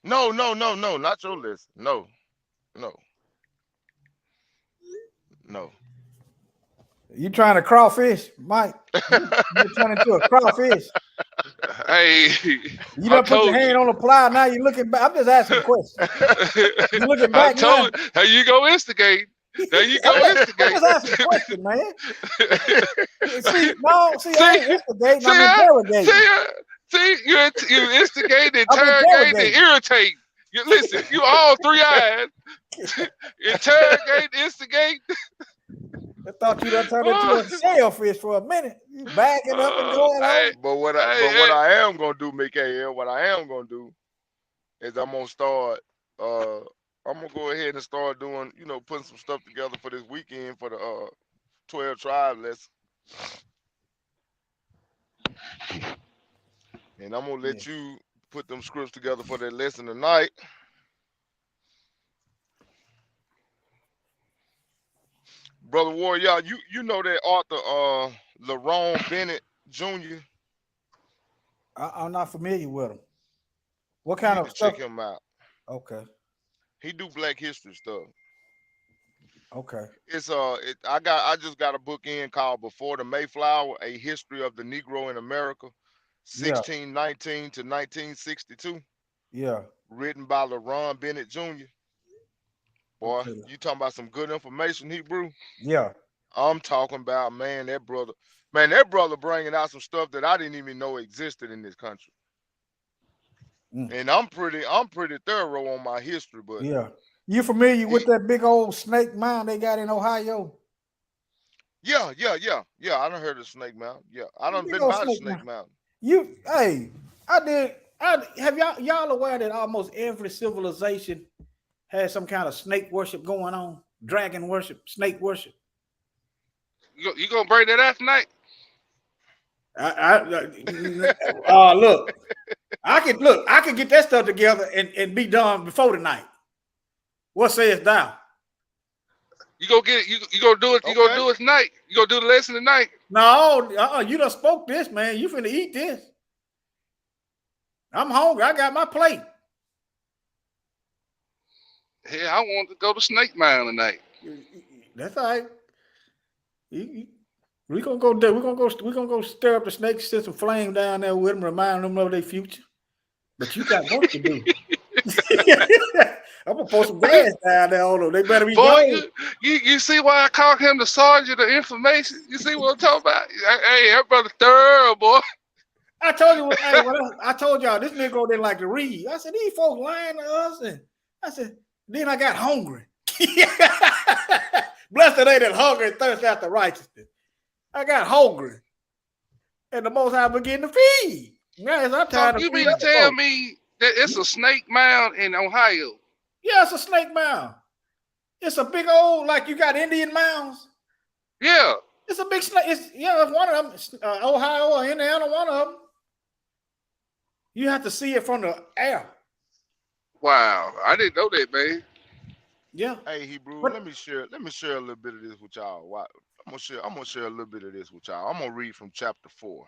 No, not your lesson. No. You trying to crawfish, Mike? You turning into a crawfish? Hey, you done put your hand on the plow. Now you're looking back. I'm just asking questions. You looking back? I told you. How you go instigate? There you go, instigate. I'm just asking a question, man. I ain't instigating. I'm interrogating. See, you instigate, interrogate, and irritate. Listen, you all 3 eyes. interrogate, instigate. I thought you done turned into a shellfish for a minute. You backing up and going Hey, on. But what I am gonna do, Mikael, what I am gonna do is I'm gonna start. I'm gonna go ahead and start doing, putting some stuff together for this weekend for the 12 tribe lesson, and I'm gonna let you put them scripts together for that lesson tonight. Brother Warrior, you know that author LaRon Bennett Jr. I'm not familiar with him. What You kind need of to stuff? check him out. Okay. He do Black History stuff. Okay. It's I just got a book in called Before the Mayflower: A History of the Negro in America, Yeah. 1619 to 1962, Yeah. written by LaRon Bennett Jr. Boy, Okay. you talking about some good information, Hebrew? Yeah. I'm talking about, man, that brother bringing out some stuff that I didn't even know existed in this country. And I'm pretty thorough on my history, but Yeah. You familiar with that big old snake mound they got in Ohio? Yeah. I done heard of Snake Mountain. Yeah, I done Big been old by the Snake Snake Mountain. Have y'all aware that almost every civilization has some kind of snake worship going on? Dragon worship, snake worship. You gonna bring that out tonight? Look, I could get that stuff together and be done before tonight. What says thou? You go get it. You gonna do it. You gonna do it tonight. You gonna do the lesson tonight? No, you done spoke this, man. You finna eat this. I'm hungry. I got my plate. Hey, I want to go to Snake Mound tonight. That's all right. We're gonna go there. We're gonna go stir up the snakes, set some flame down there with them, remind them of their future. But you got work to do. I'm gonna pour some gas down there on them. They better be Boy, you see why I call him the sergeant of information? You see what I'm talking about? Hey, that brother thorough, boy. I told you, I told y'all this nigga didn't like to read. I said, these folks lying to us, and I said, then I got hungry. Blessed are they that hunger and thirst after righteousness. I got hungry, and the Most High began to feed. Now I'm tired. So you mean to tell me that it's a snake mound in Ohio? Yeah, it's a snake mound. It's a big old, like you got Indian mounds. Yeah. It's a big snake. It's one of them. It's, Ohio or Indiana, one of them. You have to see it from the air. Wow, I didn't know that, man. Yeah. Hey, Hebrew, let me share a little bit of this with y'all. I'm gonna share a little bit of this with y'all. I'm gonna read from chapter 4.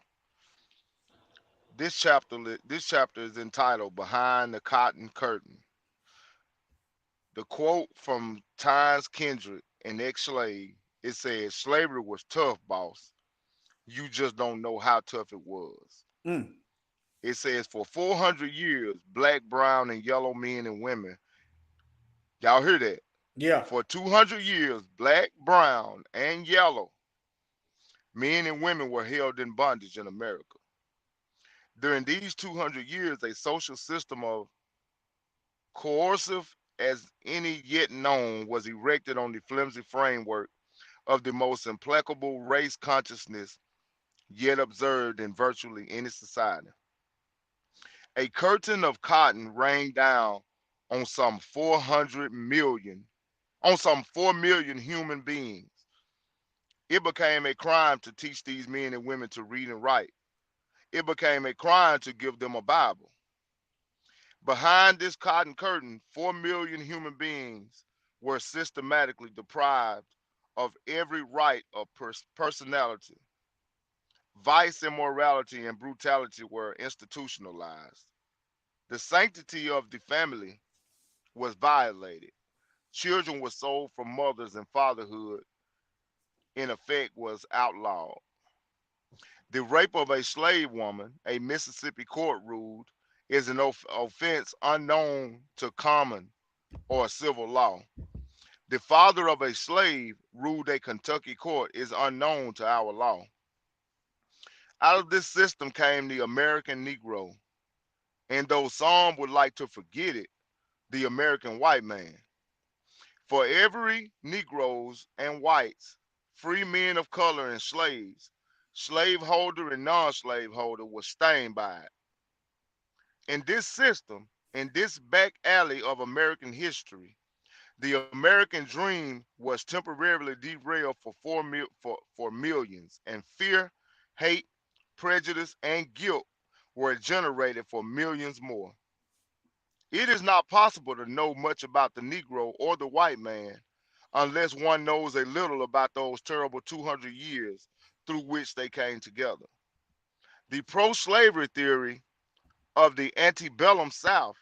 This chapter is entitled "Behind the Cotton Curtain." The quote from Tynes Kendrick, an ex-slave, it says, "Slavery was tough, boss. You just don't know how tough it was." It says, for 400 years, black, brown, and yellow men and women, y'all hear that? Yeah. For 200 years, black, brown, and yellow men and women were held in bondage in America. During these 200 years, a social system of coercive as any yet known was erected on the flimsy framework of the most implacable race consciousness yet observed in virtually any society. A curtain of cotton rained down on some 4 million human beings. It became a crime to teach these men and women to read and write. It became a crime to give them a Bible. Behind this cotton curtain, 4 million human beings were systematically deprived of every right of personality. Vice, immorality, and brutality were institutionalized. The sanctity of the family was violated. Children were sold from mothers, and fatherhood, in effect, was outlawed. The rape of a slave woman, a Mississippi court ruled, is an offense unknown to common or civil law. The father of a slave, ruled a Kentucky court, is unknown to our law. Out of this system came the American Negro, and though some would like to forget it, the American white man. For every Negroes and whites, free men of color and slaves, slaveholder and non-slaveholder was stained by it. In this system, in this back alley of American history, the American dream was temporarily derailed for millions, and fear, hate, prejudice, and guilt were generated for millions more. It is not possible to know much about the Negro or the white man unless one knows a little about those terrible 200 years through which they came together. The pro-slavery theory of the antebellum South,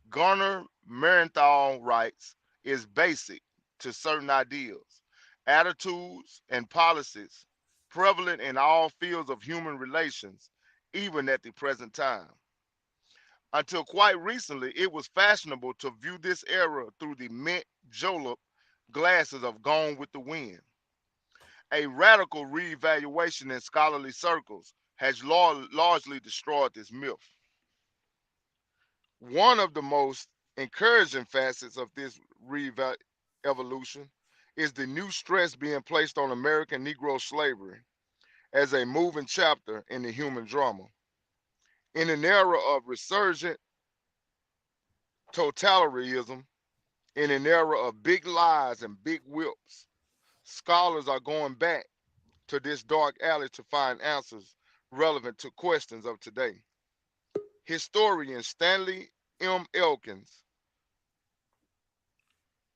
Garner Marenthal writes, is basic to certain ideals, attitudes, and policies prevalent in all fields of human relations, even at the present time. Until quite recently, it was fashionable to view this era through the mint julep glasses of Gone with the Wind. A radical reevaluation in scholarly circles has largely destroyed this myth. One of the most encouraging facets of this evolution is the new stress being placed on American Negro slavery as a moving chapter in the human drama. In an era of resurgent totalitarianism, in an era of big lies and big whips, scholars are going back to this dark alley to find answers relevant to questions of today. Historian Stanley M. Elkins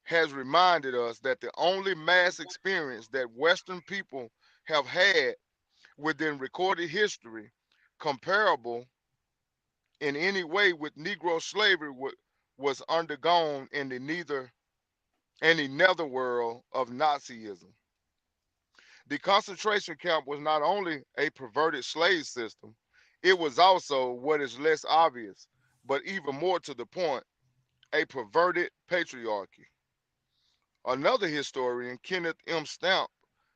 has reminded us that the only mass experience that Western people have had within recorded history comparable in any way with Negro slavery was undergone in the netherworld of Nazism. The concentration camp was not only a perverted slave system, it was also what is less obvious, but even more to the point, a perverted patriarchy. Another historian, Kenneth M. Stamp,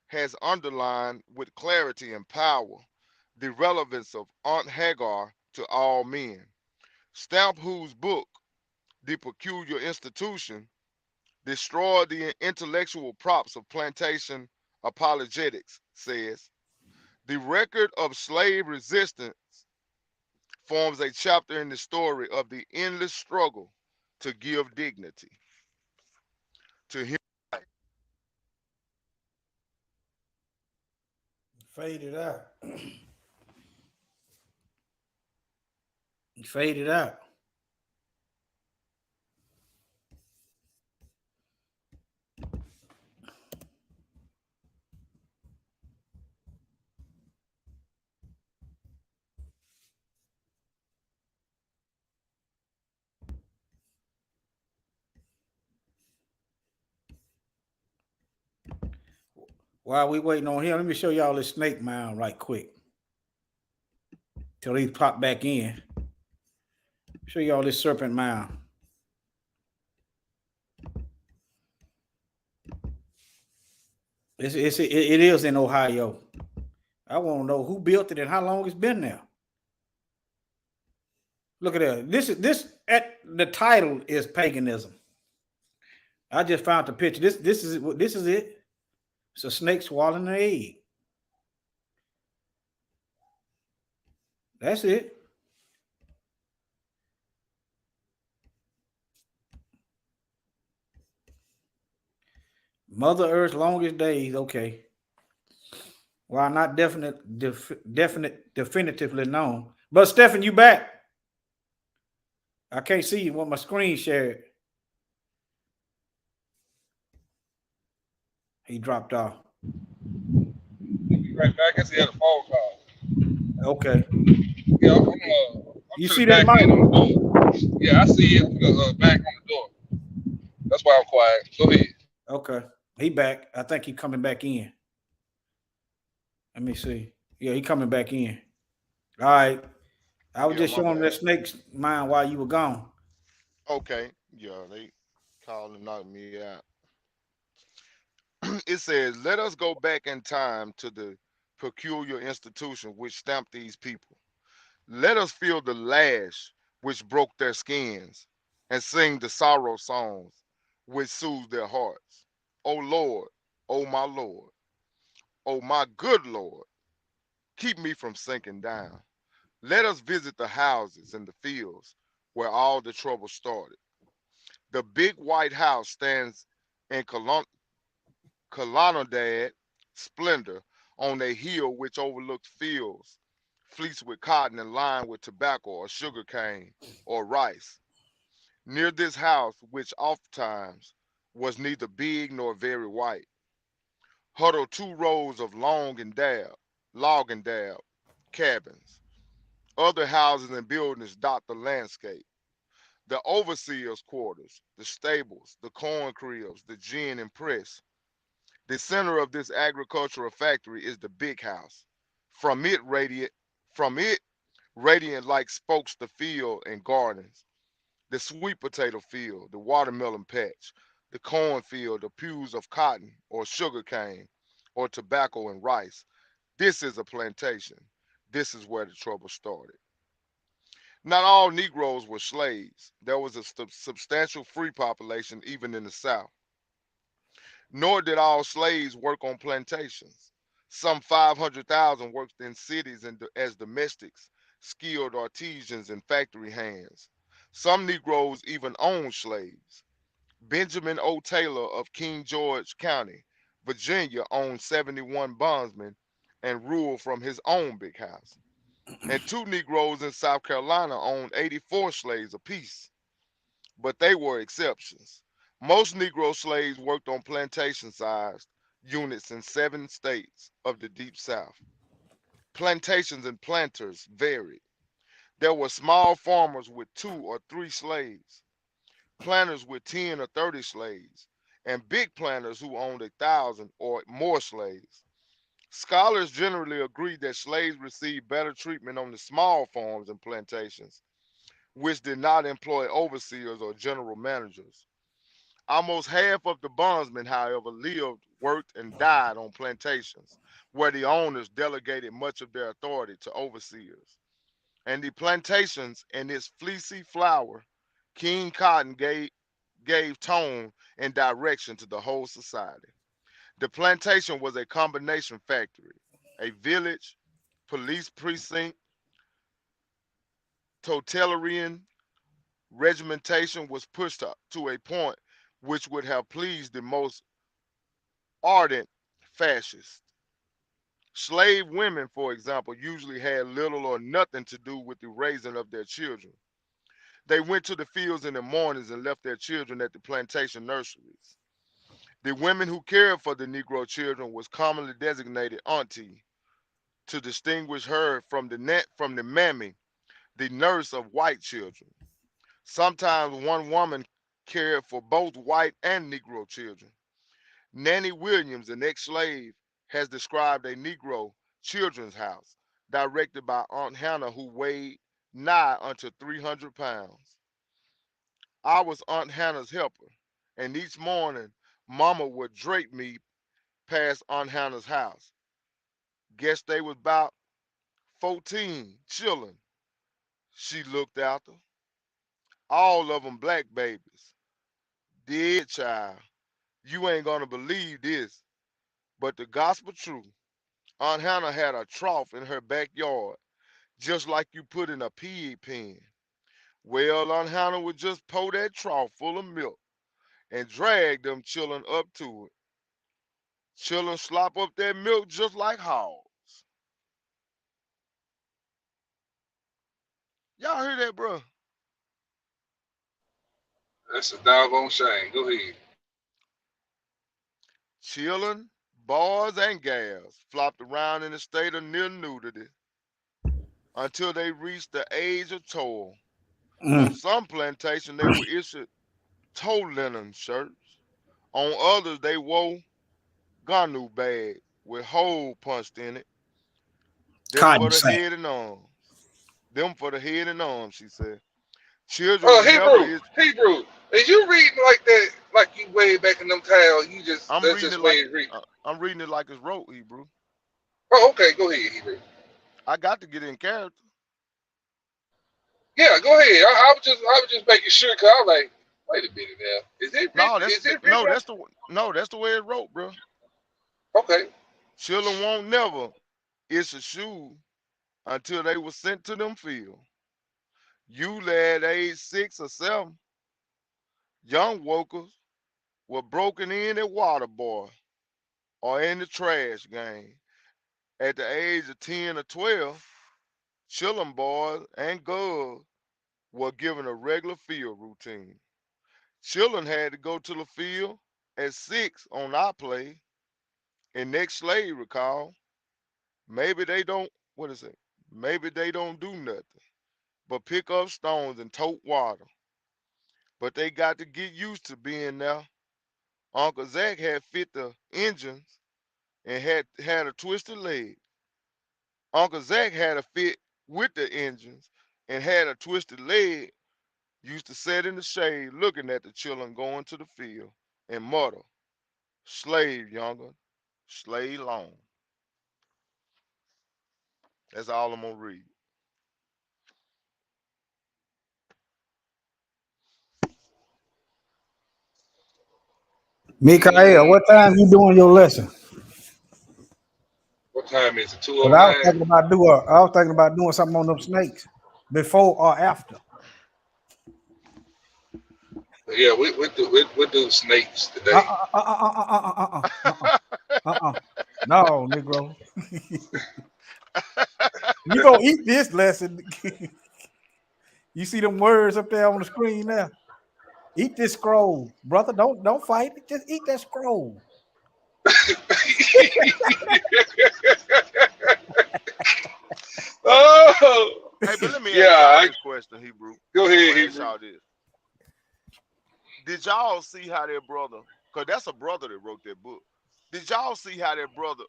has underlined with clarity and power the relevance of Aunt Hagar to all men. Stamp, whose book, The Peculiar Institution, destroyed the intellectual props of plantation apologetics, says, the record of slave resistance forms a chapter in the story of the endless struggle to give dignity to him. Faded out. Faded out. While we waiting on him, let me show y'all this snake mound right quick. Till he pop back in. Show y'all this serpent mound. It is in Ohio. I want to know who built it and how long it's been there. Look at that. This at the title is paganism. I just found the picture. This is it. It's a snake swallowing an egg. That's it. Mother Earth's longest days. Okay. While not definitively known. But Stephen, you back? I can't see you with my screen shared. He dropped off. He'll be right back. I guess he had a phone call. Okay. Yeah, I'm you see that mic? Yeah, I see it. Back on the door. That's why I'm quiet. Go ahead. Okay. He back. I think he coming back in. Let me see. Yeah, he coming back in. All right. I was just showing that snake's mind while you were gone. Okay. Yeah, they called and knocked me out. It says, let us go back in time to the peculiar institution which stamped these people. Let us feel the lash which broke their skins and sing the sorrow songs which soothes their hearts. O Lord, O my Lord, O my good Lord, keep me from sinking down. Let us visit the houses and the fields where all the trouble started. The big white house stands in colonnaded splendor on a hill which overlooks fields fleeced with cotton and lined with tobacco or sugar cane or rice. Near this house, which ofttimes was neither big nor very white, huddled 2 rows of log and dab cabins. Other houses and buildings dot the landscape. The overseer's quarters, the stables, the corn cribs, the gin and press. The center of this agricultural factory is the big house. From it radiant like spokes the field and gardens, the sweet potato field, the watermelon patch, the cornfield, the pews of cotton or sugar cane or tobacco and rice. This is a plantation. This is where the trouble started. Not all Negroes were slaves. There was a substantial free population even in the South. Nor did all slaves work on plantations. Some 500,000 worked in cities as domestics, skilled artisans and factory hands. Some Negroes even owned slaves. Benjamin O. Taylor of King George County, Virginia, owned 71 bondsmen and ruled from his own big house. And 2 Negroes in South Carolina owned 84 slaves apiece. But they were exceptions. Most Negro slaves worked on plantation-sized units in 7 states of the Deep South. Plantations and planters varied. There were small farmers with 2 or 3 slaves, planters with 10 or 30 slaves, and big planters who owned 1,000 or more slaves. Scholars generally agree that slaves received better treatment on the small farms and plantations, which did not employ overseers or general managers. Almost half of the bondsmen, however, lived, worked, and died on plantations, where the owners delegated much of their authority to overseers. And the plantations and its fleecy flower, King Cotton gave tone and direction to the whole society. The plantation was a combination factory, a village, police precinct, totalitarian regimentation was pushed up to a point which would have pleased the most ardent fascists. Slave women, for example, usually had little or nothing to do with the raising of their children. They went to the fields in the mornings and left their children at the plantation nurseries. The women who cared for the Negro children was commonly designated auntie to distinguish her from the mammy, the nurse of white children. Sometimes one woman cared for both white and Negro children. Nanny Williams, an ex-slave, has described a Negro children's house directed by Aunt Hannah, who weighed nigh unto 300 pounds. I was Aunt Hannah's helper, and each morning Mama would drape me past Aunt Hannah's house. Guess they was about 14 children she looked after. All of them black babies. Dead child. You ain't gonna believe this, but the gospel truth. Aunt Hannah had a trough in her backyard, just like you put in a pig pen. Well, Aunt Hannah would just pour that trough full of milk and drag them children up to it. Children slop up that milk just like hogs. Y'all hear that, bro? That's a doggone shame. Go ahead. Children, boys, and gals flopped around in a state of near nudity until they reached the age of toil. On some plantations, they were issued toe linen shirts. On others, they wore ganu bags with hole punched in it. Them Cotton for the sack. head and arms. Them for the head and arms, she said. Children never Hebrew. Is you reading like that, like you way back in them towns? You just I'm that's reading just it way like read. I'm reading it like it's wrote, Hebrew. Oh, okay. Go ahead, Hebrew. I got to get in character. Yeah, go ahead. I was just making sure because I was like, Wait a minute now. Is it No, written? Is it written? that's the way it wrote, bro. Okay. Children won't never issue shoes until they were sent to them field. You at age 6 or 7, young workers were broken in at water boy or in the trash game. At the age of 10 or 12, children boys and girls were given a regular field routine. Children had to go to the field at 6 on our play. And next slave recall, maybe they don't, what is it? Maybe they don't do nothing but pick up stones and tote water. But they got to get used to being there. Uncle Zach had fit the engines and had a twisted leg. Uncle Zach had a fit with the engines and had a twisted leg. Used to sit in the shade looking at the children going to the field and mutter, slave younger, slave long. That's all I'm gonna read. Mikael, what time you doing your lesson? What time is it? Because I was 2:09. thinking about doing something on them snakes before or after. Yeah, we do snakes today. No, Negro. You gonna eat this lesson. You see them words up there on the screen now? Eat this scroll, brother. Don't fight it. Just eat that scroll. Oh, Hey, but let me yeah. ask y'all this question, Hebrew. Go Let me ahead, ask Hebrew. y'all this. Did y'all see how their brother, because that's a brother that wrote that book. Did y'all see how their brother,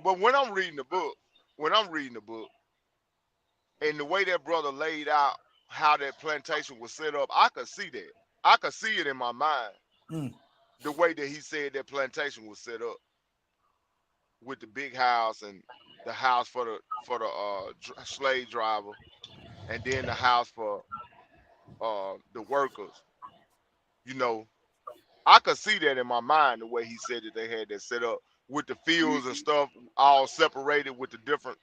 but when I'm reading the book, and the way that brother laid out how that plantation was set up, I could see that. I could see it in my mind. The way that he said that plantation was set up with the big house and the house for the slave driver, and then the house for the workers. You know, I could see that in my mind the way he said that they had that set up with the fields and stuff all separated with the different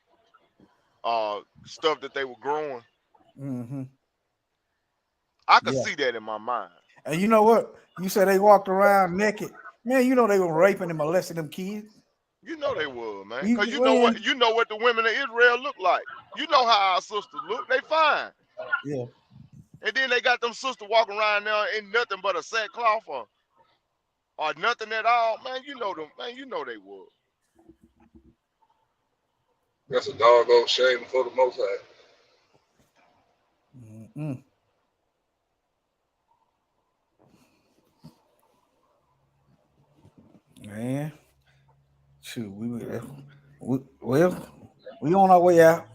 stuff that they were growing. Mm-hmm. I could see that in my mind. And you know what? You said they walked around naked. Man, you know they were raping and molesting them kids. You know they were, man. You- Because you know what the women of Israel look like. You know how our sisters look. They fine. Yeah. And then they got them sisters walking around there in nothing but a sackcloth or nothing at all. Man, you know them. Man, you know they were. That's a doggone shame for the Most High. Mm-mm. Man, shoot, we on our way out.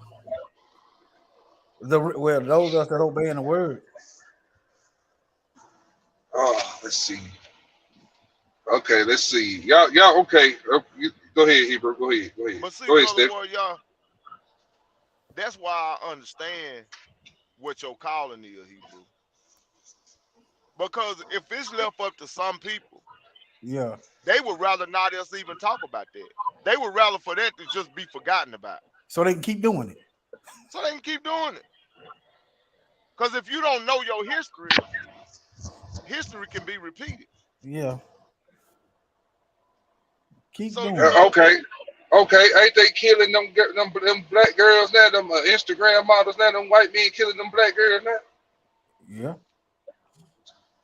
Those of us that obeying the word. Oh, let's see. Okay, let's see. Y'all, okay. Go ahead, Hebrew. Go ahead, But see, go ahead, brother Steph. boy, y'all, that's why I understand what your calling is, Hebrew. Because if it's left up to some people, Yeah. they would rather not us even talk about that. They would rather for that to just be forgotten about. So they can keep doing it. So they can keep doing it. Because if you don't know your history, history can be repeated. Yeah. Keep So, doing you it. know, Okay. Ain't they killing them black girls now? Them Instagram models now? Them white men killing them black girls now? Yeah.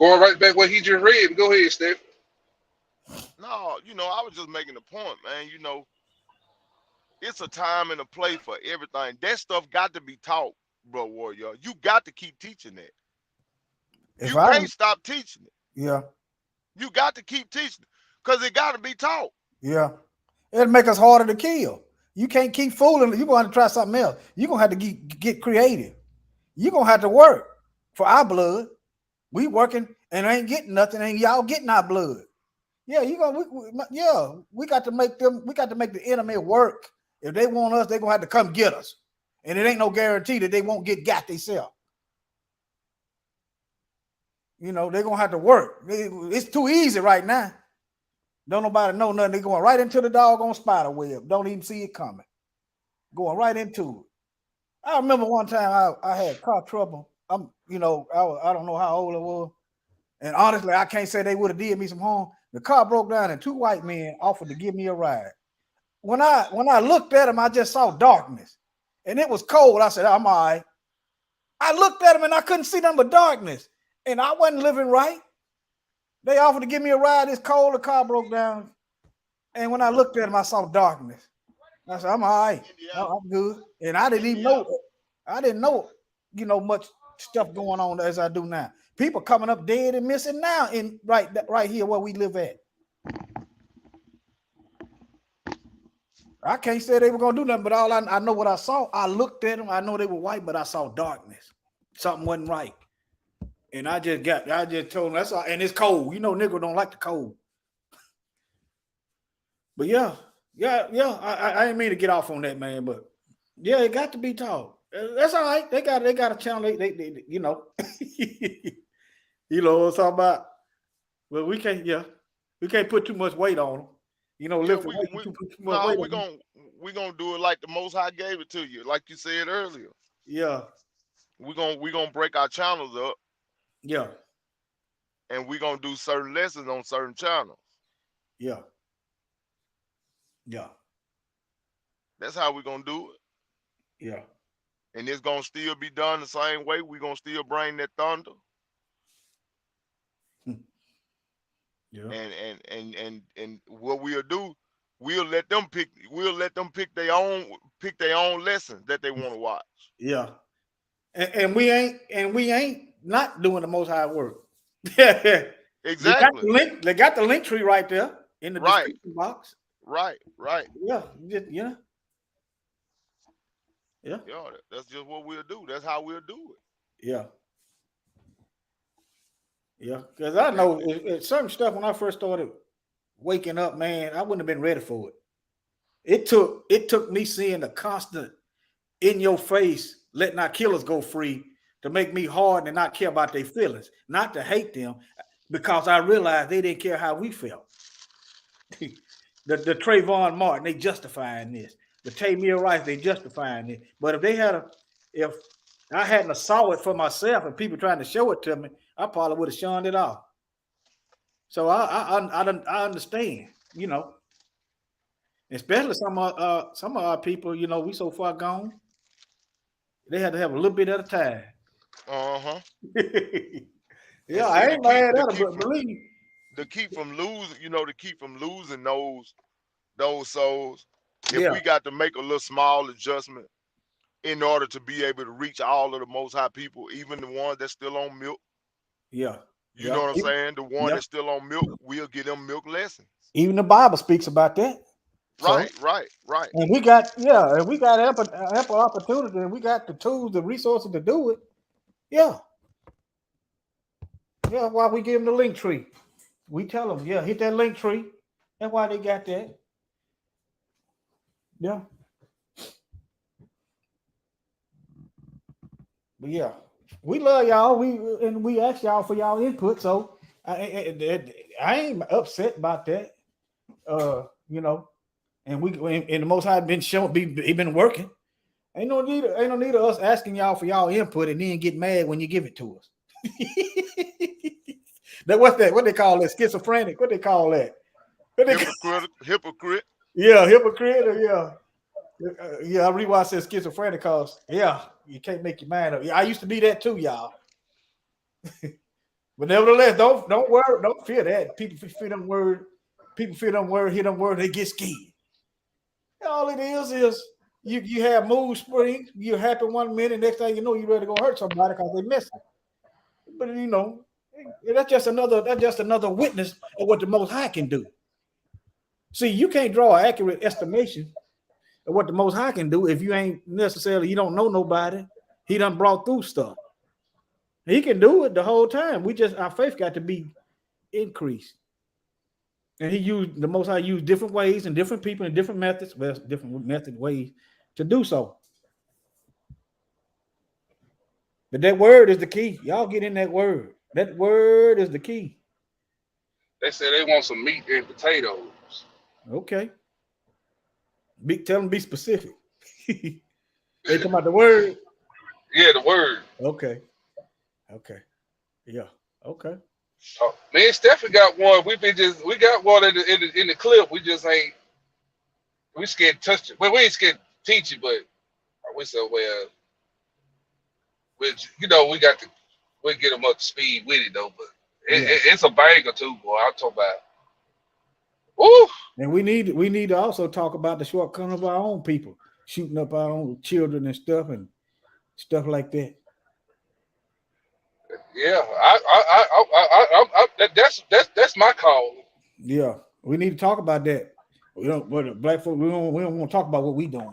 Going right back what he just read. Go ahead, Steph. no, you know, I was just making a point, man. You know, it's a time and a place for everything. That stuff got to be taught, bro, warrior. You got to keep teaching that. You can't stop teaching it. Yeah. You got to keep teaching it because it got to be taught. Yeah. It'll make us harder to kill. You can't keep fooling. You're going to have to try something else. You're going to have to get creative. You're going to have to work for our blood. We working and ain't getting nothing, and y'all getting our blood. Yeah, we got to make the enemy work. If they want us, they're going to have to come get us. And it ain't no guarantee that they won't get got themselves. You know, they're gonna have to work. It's too easy right now. Don't nobody know nothing. They're going right into the doggone spider web. Don't even see it coming. Going right into it. I remember one time I had car trouble. You know, I don't know how old I was. And honestly, I can't say they would have did me some harm. The car broke down and 2 white men offered to give me a ride. When I looked at them, I just saw darkness. And it was cold. I said, I'm all right. I looked at them and I couldn't see nothing but darkness. And I wasn't living right. They offered to give me a ride. It's cold. The car broke down. And when I looked at them, I saw darkness. I said, I'm all right. I'm good. And I didn't even know. I didn't know, you know, much stuff going on as I do now. People coming up dead and missing now in right here where we live at. I can't say they were gonna do nothing, but all I know what I saw. I looked at them. I know they were white, but I saw darkness. Something wasn't right. And I just told them that's all. And it's cold. You know, niggas don't like the cold. But yeah. I didn't mean to get off on that, man. But yeah, it got to be taught. That's all right. They got a channel. They you know, you know what I'm talking about. Well, we can't put too much weight on them. You know, lift we're gonna do it like the Most High gave it to you, like you said earlier. Yeah. We're gonna break our channels up. Yeah. And we're gonna do certain lessons on certain channels. Yeah. Yeah. That's how we're gonna do it. Yeah. And it's gonna still be done the same way. We're gonna still bring that thunder. Yeah. And what we'll do, we'll let them pick their own lesson that they want to watch. Yeah. And we ain't not doing the Most High work. Exactly. They got the link tree right there in the description box. Right. Yeah. Yeah, that's just what we'll do. That's how we'll do it. Yeah. Yeah, because I know it's certain stuff when I first started waking up, man, I wouldn't have been ready for it. It took me seeing the constant in your face, letting our killers go free to make me hard and not care about their feelings, not to hate them, because I realized they didn't care how we felt. the Trayvon Martin, they justifying this. The Tamir Rice, they justifying it. But if I hadn't saw it for myself and people trying to show it to me, I probably would have shunned it off. So I understand, you know, especially some of our people, you know, we so far gone. They had to have a little bit at a time. Yeah, I ain't mad at them, but believe me. To keep from losing those souls, if we got to make a little small adjustment in order to be able to reach all of the Most High people, even the ones that's still on milk. Yeah. You know what I'm saying? The one that's still on milk, we'll get them milk lessons. Even the Bible speaks about that. Right. And we got ample opportunity, and we got the tools, the resources to do it. Yeah. Yeah, why we give them the link tree. We tell them, hit that link tree. That's why they got that. Yeah. But yeah, we love y'all. We ask y'all for y'all input. So I ain't upset about that. You know, and the Most High been shown, he been working. Ain't no need of us asking y'all for y'all input and then get mad when you give it to us. What's that? What they call that? Schizophrenic? What they call that? Hypocrite. Yeah, hypocrite. Or I rewatched that schizophrenic because you can't make your mind up. Yeah, I used to be that too, y'all. But nevertheless, don't worry, don't fear that. People fear them word. People fear them word. Hear them word, they get scared. All it is you have mood springs. You're happy one minute, next thing you know, you're ready to go hurt somebody because they missing. But you know, that's just another witness of what the Most High can do. See, you can't draw an accurate estimation of what the Most High can do if you ain't necessarily, you don't know nobody. He done brought through stuff. He can do it the whole time. Our faith got to be increased. And the Most High used different ways and different people and different methods, ways to do so. But that word is the key. Y'all get in that word. That word is the key. They say they want some meat and potatoes. Okay. Tell them be specific. They talking about the word. Yeah, the word. Okay. Yeah. Okay. Me and Stephanie got one. We got one in the clip. We just ain't. We scared to touch it. Well, we ain't scared to teach it, but we said, well, which we got to. We'll get them up to speed with it though. But it's a banger too, boy. I'm talking about. Woo! And we need to also talk about the shortcomings of our own people, shooting up our own children and stuff like that. Yeah, that's my call. Yeah, we need to talk about that. We don't, but black folk, we don't want to talk about what we doing.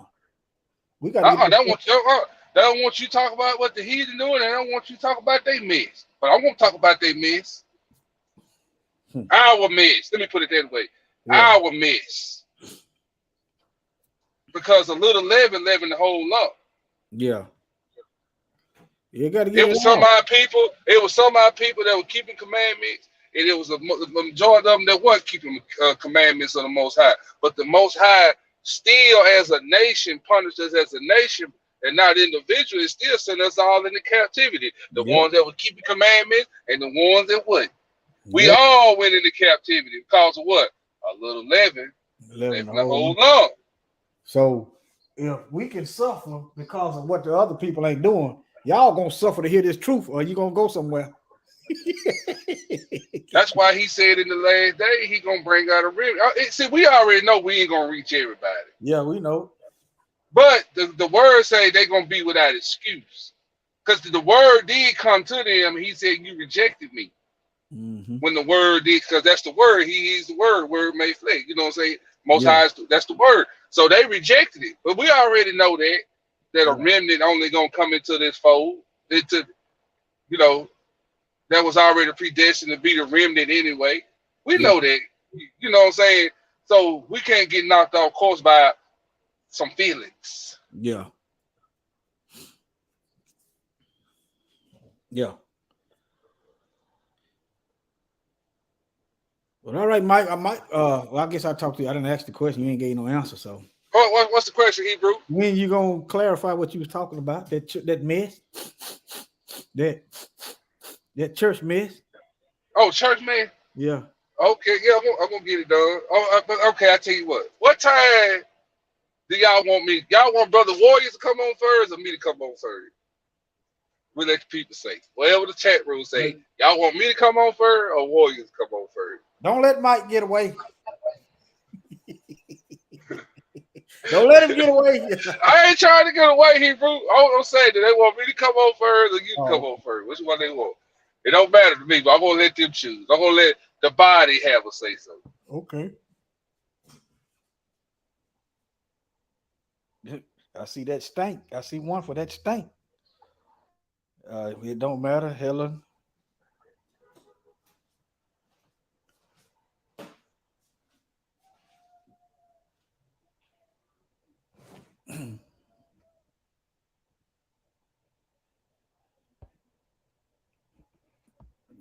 We got. They don't want you to talk about what the heathen doing. They don't want you to talk about their mess. But I want to talk about their mess. Our mess. Let me put it that way. Yeah. Our mess. Because a little leaven the whole lump. Yeah. You got to get it was some of our people. It was some of our people that were keeping commandments, and it was a majority of them that weren't keeping commandments of the Most High. But the Most High still, as a nation, punished us as a nation, and not individually. Still sent us all into captivity. The ones that were keeping commandments and the ones that wouldn't. We all went into captivity because of what? A little leaven the whole lump. So if we can suffer because of what the other people ain't doing, y'all gonna suffer to hear this truth, or you gonna go somewhere. That's why he said in the last day he gonna bring out a remedy. See, we already know we ain't gonna reach everybody. Yeah, we know. But the word say they gonna be without excuse, because the word did come to them. He said, "You rejected me." Mm-hmm. When the word did, because that's the word. He is the word. Word made flesh. You know what I'm saying? Most High, that's the word. So they rejected it. But we already know that a remnant only gonna come into this fold. Into, that was already predestined to be the remnant anyway. We know that. You know what I'm saying? So we can't get knocked off course by some feelings. Yeah. Yeah. Well, all right, Mike. I might. I guess I talked to you. I didn't ask the question. You ain't gave no answer. So. What's the question, Hebrew? When you gonna clarify what you was talking about? That mess. That church mess. Oh, church man. Yeah. Okay. Yeah, I'm gonna get it done. But okay, I tell you what. What time do y'all want me? Y'all want Brother Warriors to come on first, or me to come on first? We let the people say. Whatever the chat room say. Y'all want me to come on first, or Warriors to come on first? Don't let Mike get away. Don't let him get away. I ain't trying to get away, Hebrew. I'm saying that they want me to come on first, or you to come on first. Which one they want? It don't matter to me, but I'm gonna let them choose. I'm gonna let the body have a say so. Okay. I see that stank. I see one for that stank. It don't matter, Helen.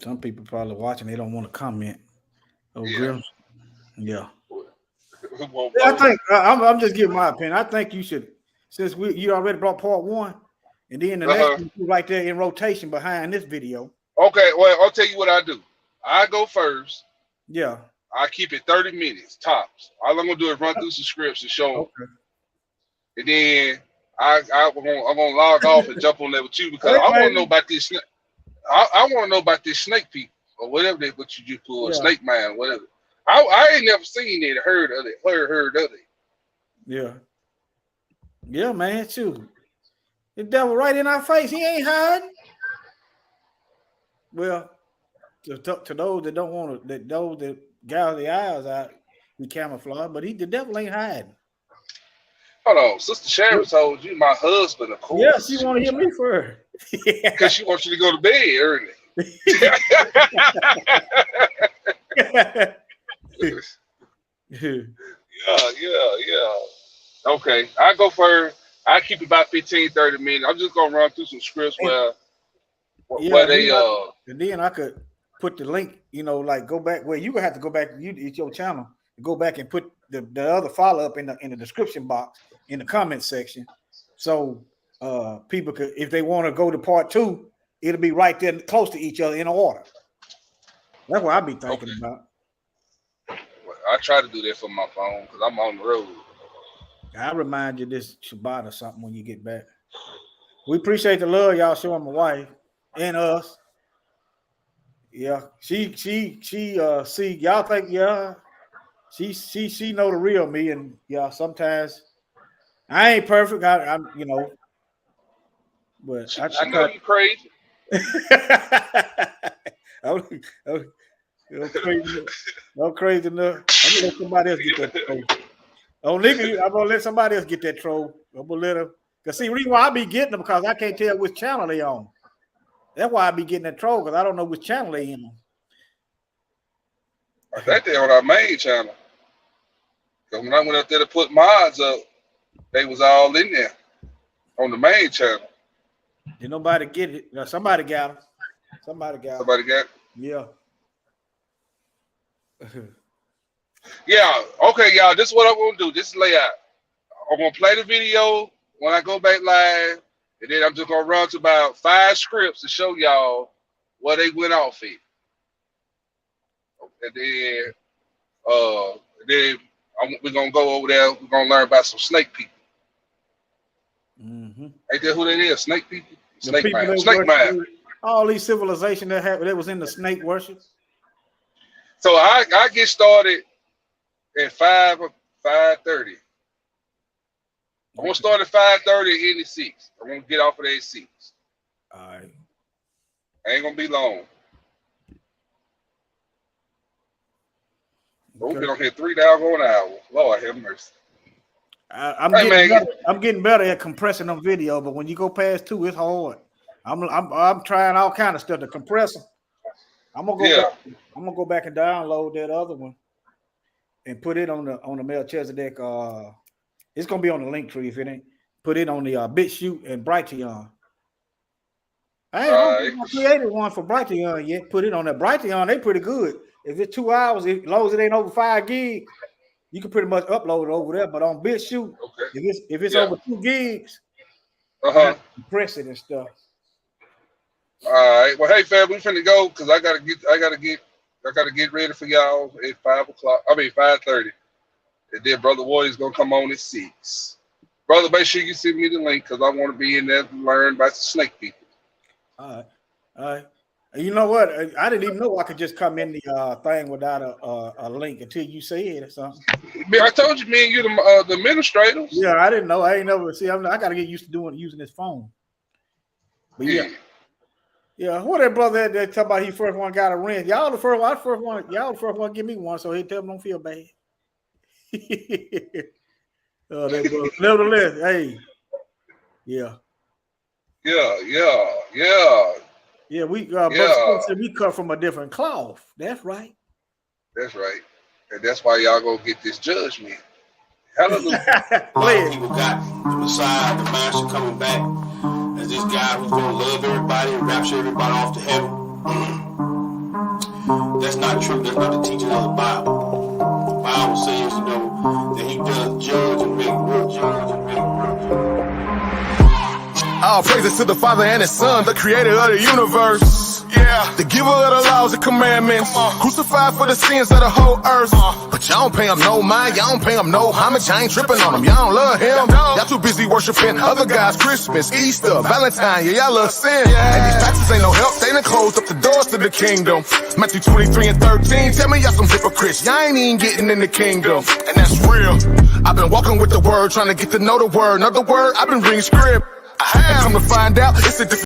Some people probably watching, they don't want to comment. Oh, Grim. Yeah. I think I'm just giving my opinion. I think you should, since you already brought part one, and then the next one right there in rotation behind this video. Okay, well, I'll tell you what I do. I go first. Yeah. I keep it 30 minutes tops. All I'm gonna do is run through some scripts and show them. Okay. And then I'm gonna log off and jump on there with you, because I want to know about this. I want to know about this snake people, or whatever what you just pull, snake man, whatever. I ain't never seen it, heard of it. Yeah. Yeah, man, too. The devil right in our face. He ain't hiding. Well, to those that don't want to, those that gouge their eyes out, he camouflage, but the devil ain't hiding. Hold on, Sister Sharon told you my husband, of course. Yeah, she want to hear me first. Because she wants you to go to bed early. Yeah. Okay, I go first. I keep it about 15, 30 minutes. I'm just gonna run through some scripts where where they and then I could put the link, you know, like go back where you gonna have to go back. It's your channel. Go back and put the other follow up in the description box in the comment section, so people could, if they want to go to part 2, it'll be right there close to each other in order. That's what I be thinking about. I try to do that from my phone because I'm on the road. I'll remind you this Shabbat or something when you get back. We appreciate the love y'all showing my wife and us. Yeah, she see y'all think she know the real me, and sometimes I ain't perfect. I'm you know, but she know you crazy. I'm crazy enough. I'm gonna let somebody else get that troll. Oh, nigga, I'm gonna let somebody else get that troll. I'm gonna let them. Cause see, the reason why I be getting them because I can't tell which channel they on. That's why I be getting that troll because I don't know which channel they in. I think they on our main channel. Cause when I went up there to put mods up, they was all in there on the main channel. Did nobody get it? No, somebody got them. Somebody got it. Yeah. Yeah. Okay, y'all. This is what I'm gonna do. This is layout. I'm gonna play the video when I go back live, and then I'm just gonna run to about 5 scripts to show y'all where they went off it. And then we're gonna go over there. We're gonna learn about some snake people. Mm-hmm. Ain't that who that is? Snake people. Snake man. Snake man. All these civilizations that was in the snake worship. So I get started at 5:30. I'm gonna start at 5:30 in the 6. I'm gonna get off of that 6. All right. Ain't gonna be long. We've been on here 3 doggone hours. Lord have mercy. I'm getting better at compressing them video, but when you go past 2, it's hard. I'm trying all kind of stuff to compress them. I'm gonna go back and download that other one and put it on the Melchizedek. It's gonna be on the link tree if it ain't. Put it on the BitChute and Brighteon. I ain't created one for Brighteon yet. Put it on that Brighteon. They pretty good. If it's 2 hours, as long as it ain't over 5 gigs, you can pretty much upload it over there. But on BitChute, if it's over 2 gigs, compress it and stuff. All right. Well, hey, fam, we finna go because I gotta get ready for y'all at 5:30. And then Brother Warrior's gonna come on at 6. Brother, make sure you send me the link because I want to be in there to learn about the snake people. All right. You know what? I didn't even know I could just come in the thing without a link until you said it or something. I told you, me and you the administrators. Yeah, I didn't know. I ain't never see. I gotta get used to using this phone. But yeah. What that brother that talk about he first one got a rent? Y'all the first one to give me one, so he tell me don't feel bad. That brother. Nevertheless, hey, yeah, we we cut from a different cloth. That's right. That's right, and that's why y'all gonna get this judgment. Hallelujah. People got the Messiah, the Master coming back as this guy who's gonna love everybody and rapture everybody off to heaven. That's not true. That's not the teaching of the Bible. The Bible says, that he does judge and make work. All praises to the Father and His Son, the creator of the universe. Yeah, the giver of the laws and commandments. Crucified for the sins of the whole earth. But y'all don't pay him no mind, y'all don't pay him no homage. I ain't tripping on him, y'all don't love him. Y'all too busy worshiping other guys, Christmas, Easter, Valentine. Yeah, y'all love sin. And these taxes ain't no help, they done closed up the doors to the kingdom. Matthew 23:13, tell me y'all some hypocrites. Y'all ain't even getting in the kingdom. And that's real. I've been walking with the word, trying to get to know the word. Another word, I've been reading script. I have come to find out it's a different